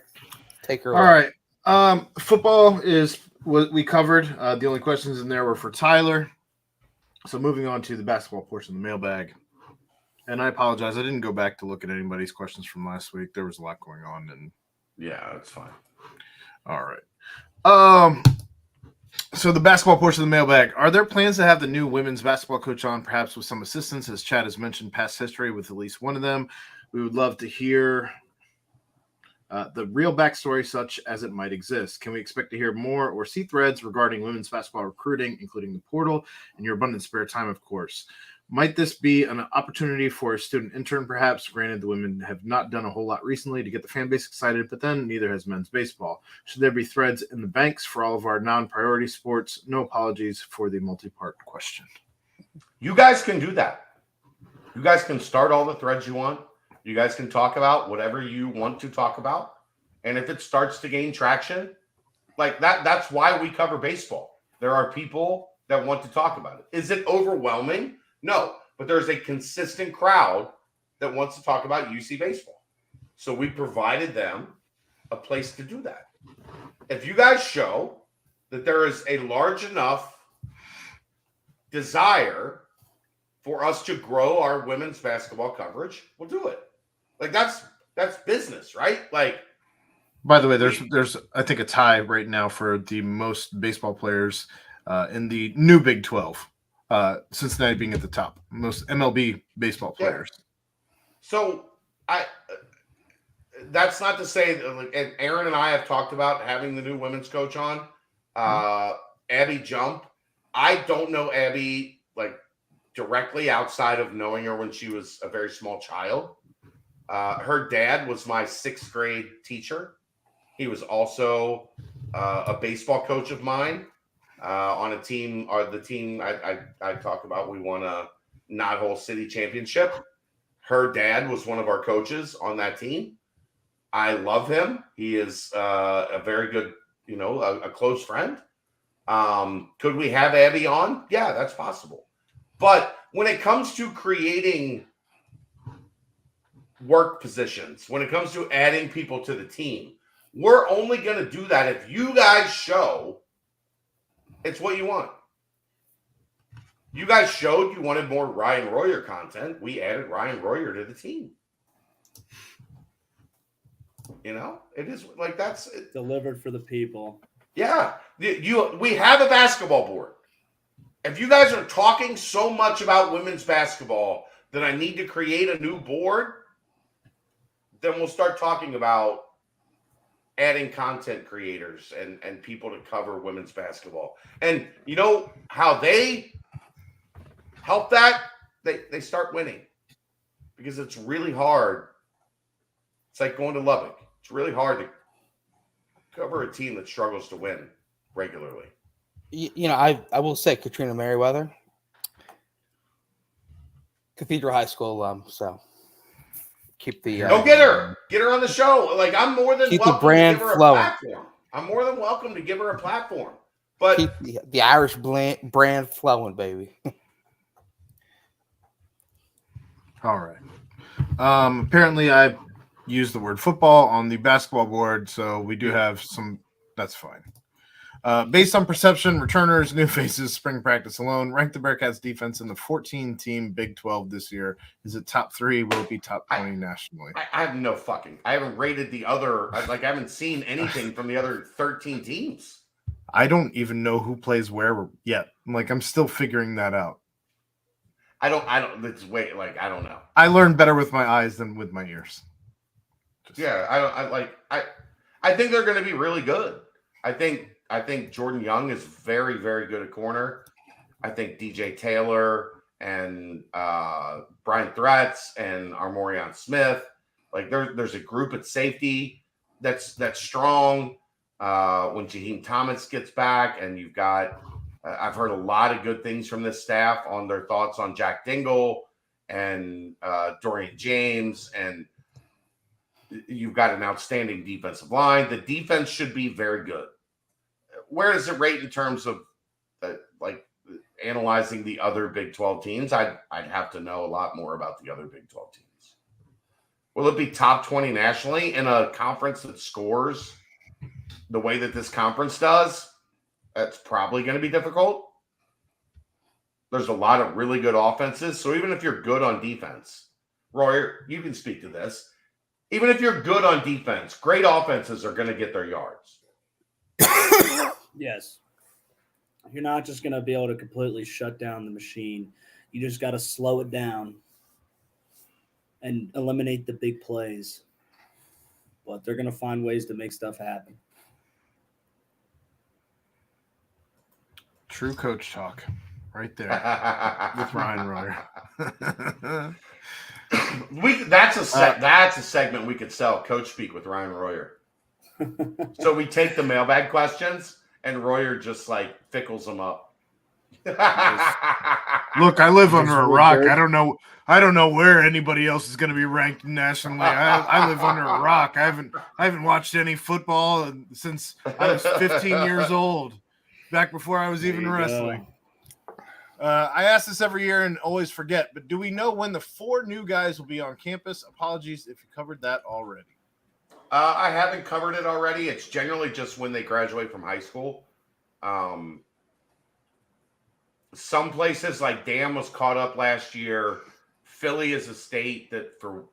take her away. All right. Football is what we covered. The only questions in there were for Tyler. So moving on to the basketball portion of the mailbag. And I apologize. I didn't go back to look at anybody's questions from last week. There was a lot going on. And yeah, that's fine. All right. So the basketball portion of the mailbag. Are there plans to have the new women's basketball coach on, perhaps with some assistance, as Chad has mentioned past history with at least one of them? We would love to hear the real backstory, such as it might exist. Can we expect to hear more or see threads regarding women's basketball recruiting, including the portal, in your abundant spare time, of course? Might this be an opportunity for a student intern, perhaps? Granted, the women have not done a whole lot recently to get the fan base excited, but then neither has men's baseball. Should there be threads in the banks for all of our non-priority sports? No apologies for the multi-part question. You guys can do that. You guys can start all the threads you want. You guys can talk about whatever you want to talk about. And if it starts to gain traction, like that's why we cover baseball. There are people that want to talk about it. Is it overwhelming? No, but there's a consistent crowd that wants to talk about UC baseball. So we provided them a place to do that. If you guys show that there is a large enough desire for us to grow our women's basketball coverage, we'll do it. Like that's business, right? Like, by the way, there's I think a tie right now for the most baseball players in the new Big 12. Cincinnati being at the top, most MLB baseball players. Yeah. So that's not to say that, like, and Aaron and I have talked about having the new women's coach on, Abby Jump. I don't know Abby like directly outside of knowing her when she was a very small child. Her dad was my 6th grade teacher. He was also a baseball coach of mine. On a team, or the team I talk about, we won a Knothole City championship. Her dad was one of our coaches on that team. I love him. He is a very good, a close friend. Could we have Abby on? Yeah, that's possible. But when it comes to creating work positions, when it comes to adding people to the team, we're only going to do that if you guys show it's what you want. You guys showed you wanted more Ryan Royer content. We added Ryan Royer to the team. It is like that's delivered for the people. Yeah, we have a basketball board. If you guys are talking so much about women's basketball that I need to create a new board, then we'll start talking about adding content creators and people to cover women's basketball. And you know how they help that? They start winning, because it's really hard. It's like going to Lubbock. It's really hard to cover a team that struggles to win regularly. I will say Katrina Merriweather, Cathedral High School alum, so keep the go get her on the show. Like, I'm more than keep welcome the brand to give her flowing. a platform. I'm more than welcome to give her a platform. But keep the Irish brand flowing, baby. All right. Apparently, I used the word football on the basketball board, so we do have some. That's fine. Based on perception, returners, new faces, spring practice alone, rank the Bearcats defense in the 14-team Big 12 this year. Is it top 3? Will it be top 20 nationally? I have no fucking. I haven't rated the other. I haven't seen anything from the other 13 teams. I don't even know who plays where yet. I'm still figuring that out. I don't. It's wait. Like, I don't know. I learn better with my eyes than with my ears. I think they're going to be really good. I think Jordan Young is very, very good at corner. I think DJ Taylor and Brian Threats and Armorion Smith, like there's a group at safety that's strong. When Jaheim Thomas gets back, and you've got, I've heard a lot of good things from this staff on their thoughts on Jack Dingle and Dorian James, and you've got an outstanding defensive line. The defense should be very good. Where does it rate in terms of analyzing the other Big 12 teams? I'd have to know a lot more about the other Big 12 teams. Will it be top 20 nationally in a conference that scores the way that this conference does? That's probably going to be difficult. There's a lot of really good offenses. So even if you're good on defense, Royer, you can speak to this. Even if you're good on defense, great offenses are going to get their yards. Yes. You're not just going to be able to completely shut down the machine. You just got to slow it down and eliminate the big plays. But they're going to find ways to make stuff happen. True coach talk. right there with Ryan Royer. That's a segment we could sell. Coach Speak with Ryan Royer. So we take the mailbag questions, and Royer just like fickles them up. Look, I live under a rock. Richard. I don't know where anybody else is going to be ranked nationally. I live under a rock. I haven't watched any football since I was 15 years old, back before I was even wrestling. I ask this every year and always forget, but do we know when the 4 new guys will be on campus? Apologies if you covered that already. I haven't covered it already. It's generally just when they graduate from high school. Some places like Dan was caught up last year. Philly is a state that for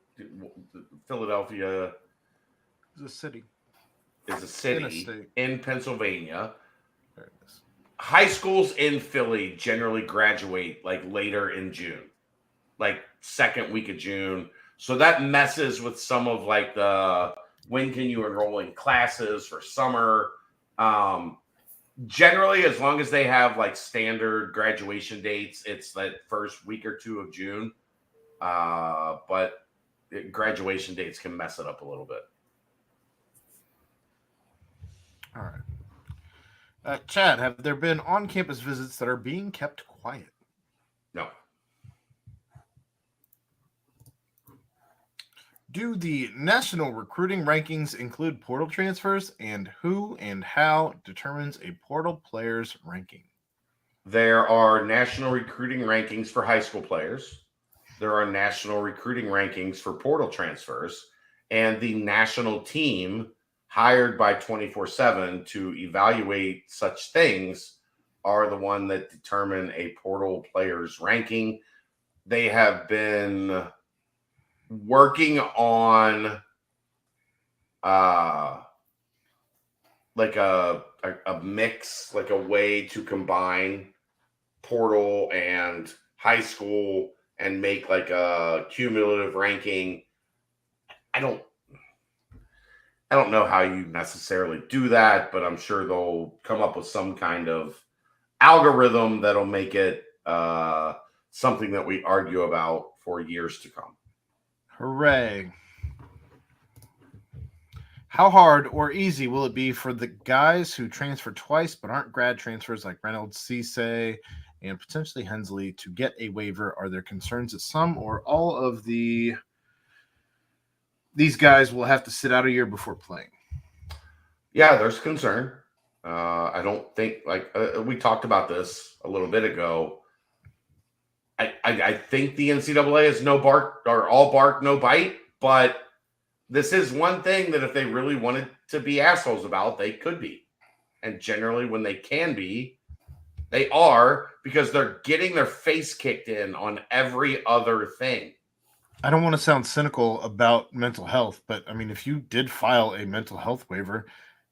Philadelphia It's a city. is a city In a state. in Pennsylvania. There it is. High schools in Philly generally graduate like later in June, like second week of June. So that messes with some of like the when can you enroll in classes for summer. Generally, as long as they have like standard graduation dates, it's that first week or 2 of June. But graduation dates can mess it up a little bit. All right. Chad, have there been on-campus visits that are being kept quiet? No. Do the national recruiting rankings include portal transfers, and who and how determines a portal player's ranking? There are national recruiting rankings for high school players. There are national recruiting rankings for portal transfers, and the national team hired by 24/7 to evaluate such things are the one that determine a portal player's ranking. They have been working on like a mix, like a way to combine portal and high school and make like a cumulative ranking. I don't know how you necessarily do that, but I'm sure they'll come up with some kind of algorithm that'll make it something that we argue about for years to come. Hooray. How hard or easy will it be for the guys who transfer twice but aren't grad transfers like Reynolds, Cisse, and potentially Hensley to get a waiver? Are there concerns that some or all of these guys will have to sit out a year before playing? Yeah, there's concern. I don't think we talked about this a little bit ago. I think the NCAA is no bark or all bark, no bite, but this is one thing that if they really wanted to be assholes about, they could be. And generally when they can be, they are, because they're getting their face kicked in on every other thing. I don't want to sound cynical about mental health, but I mean, if you did file a mental health waiver,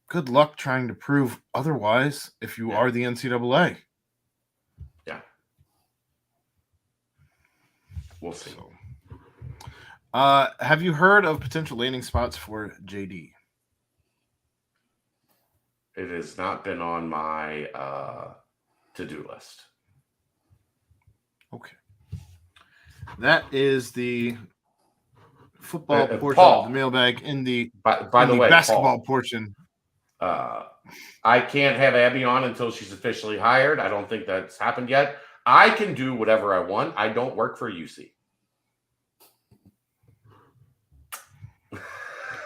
good luck trying to prove otherwise if you are the NCAA. Yeah. We'll see. So, have you heard of potential landing spots for JD? It has not been on my to-do list. Okay. That is the football portion Paul, of the mailbag. In the by the way, basketball Paul, portion. I can't have Abby on until she's officially hired. I don't think that's happened yet. I can do whatever I want. I don't work for UC.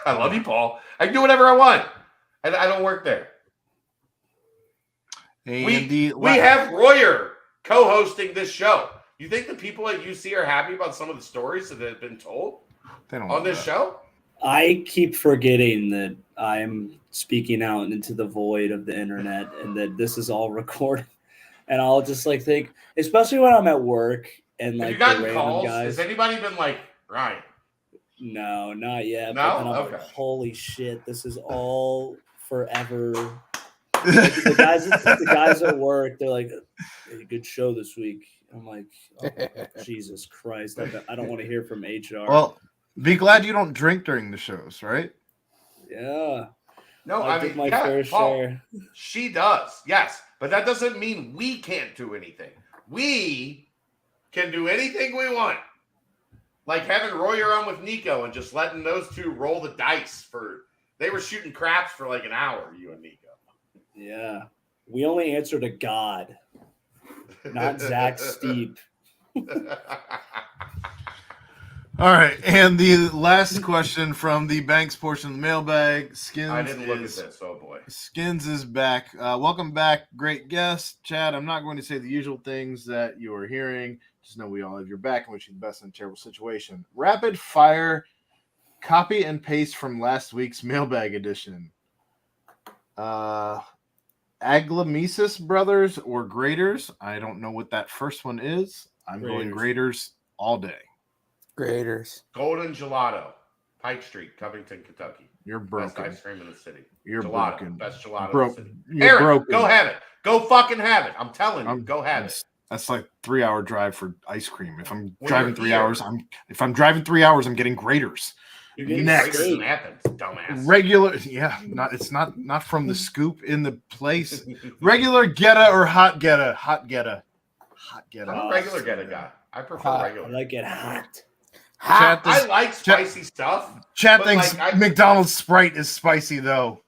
I love you, Paul. I can do whatever I want. I don't work there. And we have Royer co-hosting this show. You think the people at UC are happy about some of the stories that have been told on this show? I keep forgetting that I'm speaking out into the void of the internet and that this is all recorded. And I'll just like think, especially when I'm at work and like have you the gotten random calls? guys. Has anybody been like, Ryan? No, not yet. No? But then I'm Okay. like, holy shit, this is all forever. Like, the guys at work, they're like, hey, good show this week. I'm like, oh, Jesus Christ. I don't want to hear from HR. Well, be glad you don't drink during the shows, right? Yeah. No, I did my fair Paul, share. she does, yes. But that doesn't mean we can't do anything. We can do anything we want. Like having Royer on with Nico and just letting those two roll the dice they were shooting craps for like an hour, you and Nico. Yeah. We only answer to God, not Zach Steep. All right, and the last question from the Banks portion of the mailbag. Skins I didn't look at this. Oh boy, Skins is back. Welcome back, great guest, Chad. I'm not going to say the usual things that you are hearing. Just know we all have your back and wish you the best in a terrible situation. Rapid fire, copy and paste from last week's mailbag edition. Aglamesis brothers or graders? I don't know what that first one is. I'm going graders all day. Graders. Golden Gelato, Pike Street, Covington, Kentucky. You're broken. Best ice cream in the city. You're gelato, broken. Best gelato in the city. You're Eric, broken. go have it. Go fucking have it. I'm telling you, go have it. That's like 3-hour drive for ice cream. If I'm When driving you're 3 here. hours, I'm driving 3 hours. I'm getting graders. You're getting Next. Next. Athens, dumbass. Regular, it's not from the scoop in the place. Regular Geta or hot Geta? Hot Geta. Hot Geta. I'm a regular Geta guy. I prefer regular. I like it hot. I like spicy stuff. Chad but thinks like, McDonald's Sprite is spicy though.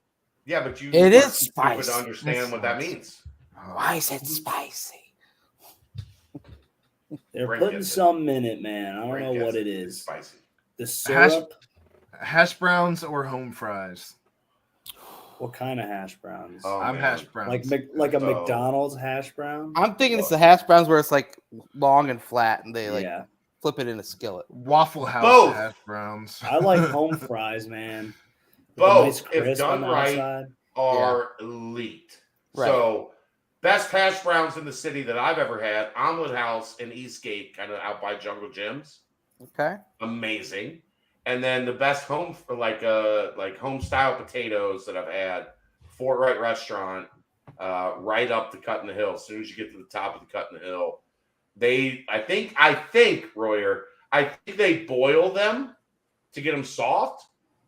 Yeah, but you It is are stupid spicy. to understand what that means. Why is it spicy? They're Break putting it. some in it, man. I don't Break know it. what it It's is. spicy. The syrup. Hash browns or home fries? What kind of hash browns? Oh, I'm man. hash browns. Like a So- McDonald's hash brown? I'm thinking it's the hash browns where it's like long and flat and they like Yeah. flip it in a skillet. Waffle House Both. hash browns. I like home fries, man. With a Both, nice if crisp done on the right, outside. are elite. Right. So, best hash browns in the city that I've ever had, Omelet House in Eastgate, kind of out by Jungle Gyms. Okay. Amazing. And then the best home home style potatoes that I've had, Fort Wright Restaurant, right up the Cut in the Hill. As soon as you get to the top of the Cut in the Hill, I think Royer, I think they boil them to get them soft,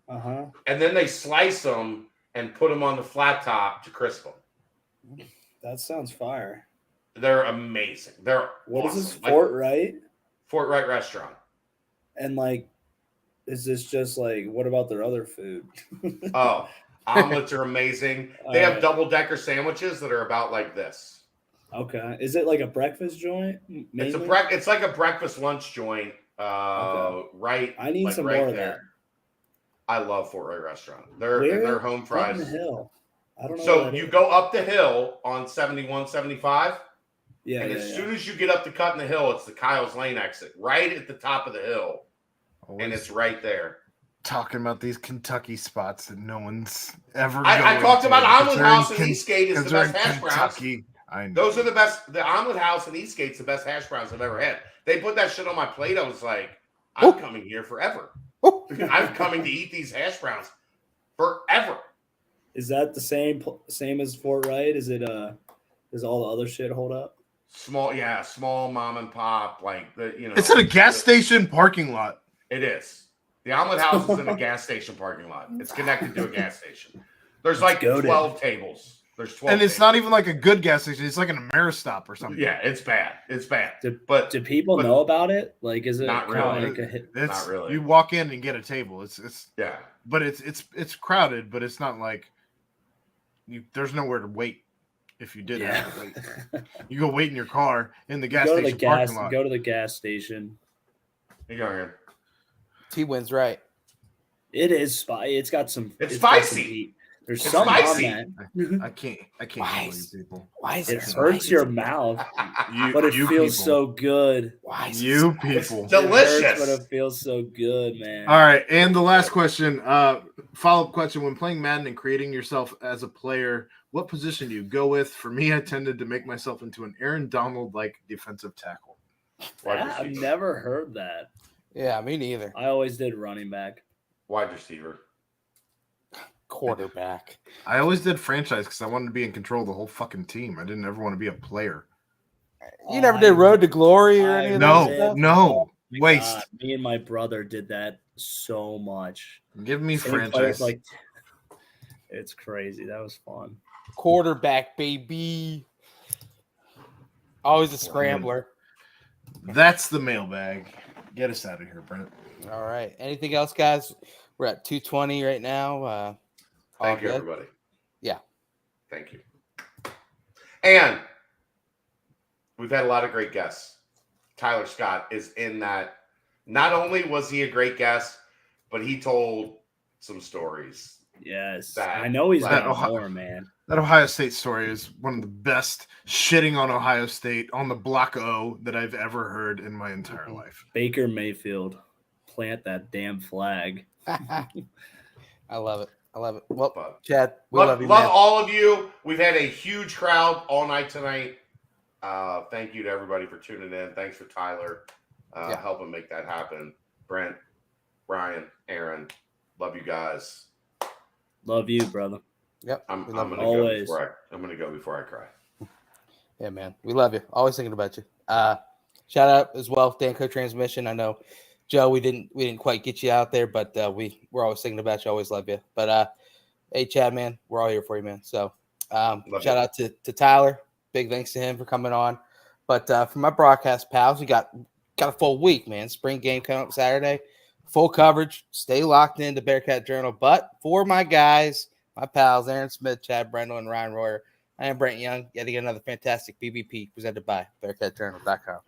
Uh-huh. and then they slice them and put them on the flat top to crisp them. That sounds fire. They're amazing. They're What is awesome. this, Like, Fort Wright? Fort Wright Restaurant. And like, is this just like, what about their other food? Oh, omelets are amazing. They have double-decker sandwiches that are about like this. Okay. Is it like a breakfast joint? Mainly? It's like a breakfast lunch joint. Okay. Right. I need like some right more of there. that. I love Fort Wright Restaurant. Where? Their home Up fries. the hill. I don't know. So where that you is. go up the hill on 71, 75, Yeah. and yeah, as yeah. soon as you get up the Cut in the Hill, it's the Kyle's Lane exit, right at the top of the hill, and Always it's right there. talking about these Kentucky spots that no one's ever. I going talked to, about 'cause Omelet they're in House in Eastgate is the because they're best in hash browns. Kentucky. I know. Those are the best. The Omelet House in Eastgate's the best hash browns I've ever had. They put that shit on my plate. I was like, I'm coming here forever. I'm coming to eat these hash browns forever. Is that the same as Fort Wright? Is it does all the other shit hold up? Small mom and pop, It's in a gas station parking lot. It is. The Omelet House is in a gas station parking lot. It's connected to a gas station. There's like Goated. 12 tables. There's 12 And it's tables. not even like a good gas station. It's like an Ameristop or something. Yeah, it's bad. It's bad. Do But people but- know about it? Like, is it Not kinda really. like a hit? It's, Not really. You walk in and get a table. It's yeah. but it's crowded, but it's not like there's nowhere to wait if you did have to wait. You go wait in your car in the gas Go to the station gas. parking lot. Go to the gas station. You go here. T-Win's right. It is spicy. It's got some. It's got some spicy. heat. There's It's some spicy. on that. I can't Why handle is- you people. Why is It it hurts spicy? your mouth, You, but it you feels people. so good. Why is it You spicy? people. It's delicious. It hurts, but it feels so good, man. All right, and the last question, follow-up question: when playing Madden and creating yourself as a player, what position do you go with? For me, I tended to make myself into an Aaron Donald-like defensive tackle. Wide I've receiver. never heard that. Yeah, me neither. I always did running back. Wide receiver. Quarterback. I always did franchise because I wanted to be in control of the whole fucking team. I didn't ever want to be a player. You never did Road to Glory or I- any of No, that stuff? no, My waste. God, me and my brother did that so much. Give me Same franchise. players, like, it's crazy. That was fun. Quarterback, baby. Always a scrambler. That's the mailbag. Get us out of here, Brent. All right. Anything else, guys? We're at 2:20 right now. Thank you, good? everybody. Yeah. Thank you. And we've had a lot of great guests. Tyler Scott is in that. Not only was he a great guest, but he told some stories. Yes. That- I know he's that got more, man. That Ohio State story is one of the best shitting on Ohio State on the block O that I've ever heard in my entire life. Baker Mayfield, plant that damn flag. I love it. I love it. Well, But Chad, we love love you, man. all of you. We've had a huge crowd all night tonight. Thank you to everybody for tuning in. Thanks for Tyler helping make that happen. Brent, Ryan, Aaron, love you guys. Love you, brother. Yep. I'm we love gonna you. go Always. before I cry. Yeah, man. We love you. Always thinking about you. Shout out as well, Danco Transmission. I know, Joe, we didn't quite get you out there, but we're always thinking about you. Always love you. But hey, Chad, man, we're all here for you, man. So shout out to Tyler. Big thanks to him for coming on. But for my broadcast pals, we got a full week, man. Spring game coming up Saturday. Full coverage. Stay locked into Bearcat Journal. But for my guys, my pals, Aaron Smith, Chad Brendel, and Ryan Royer, I am Brent Young. Yet again, another fantastic BBP presented by BearcatJournal.com.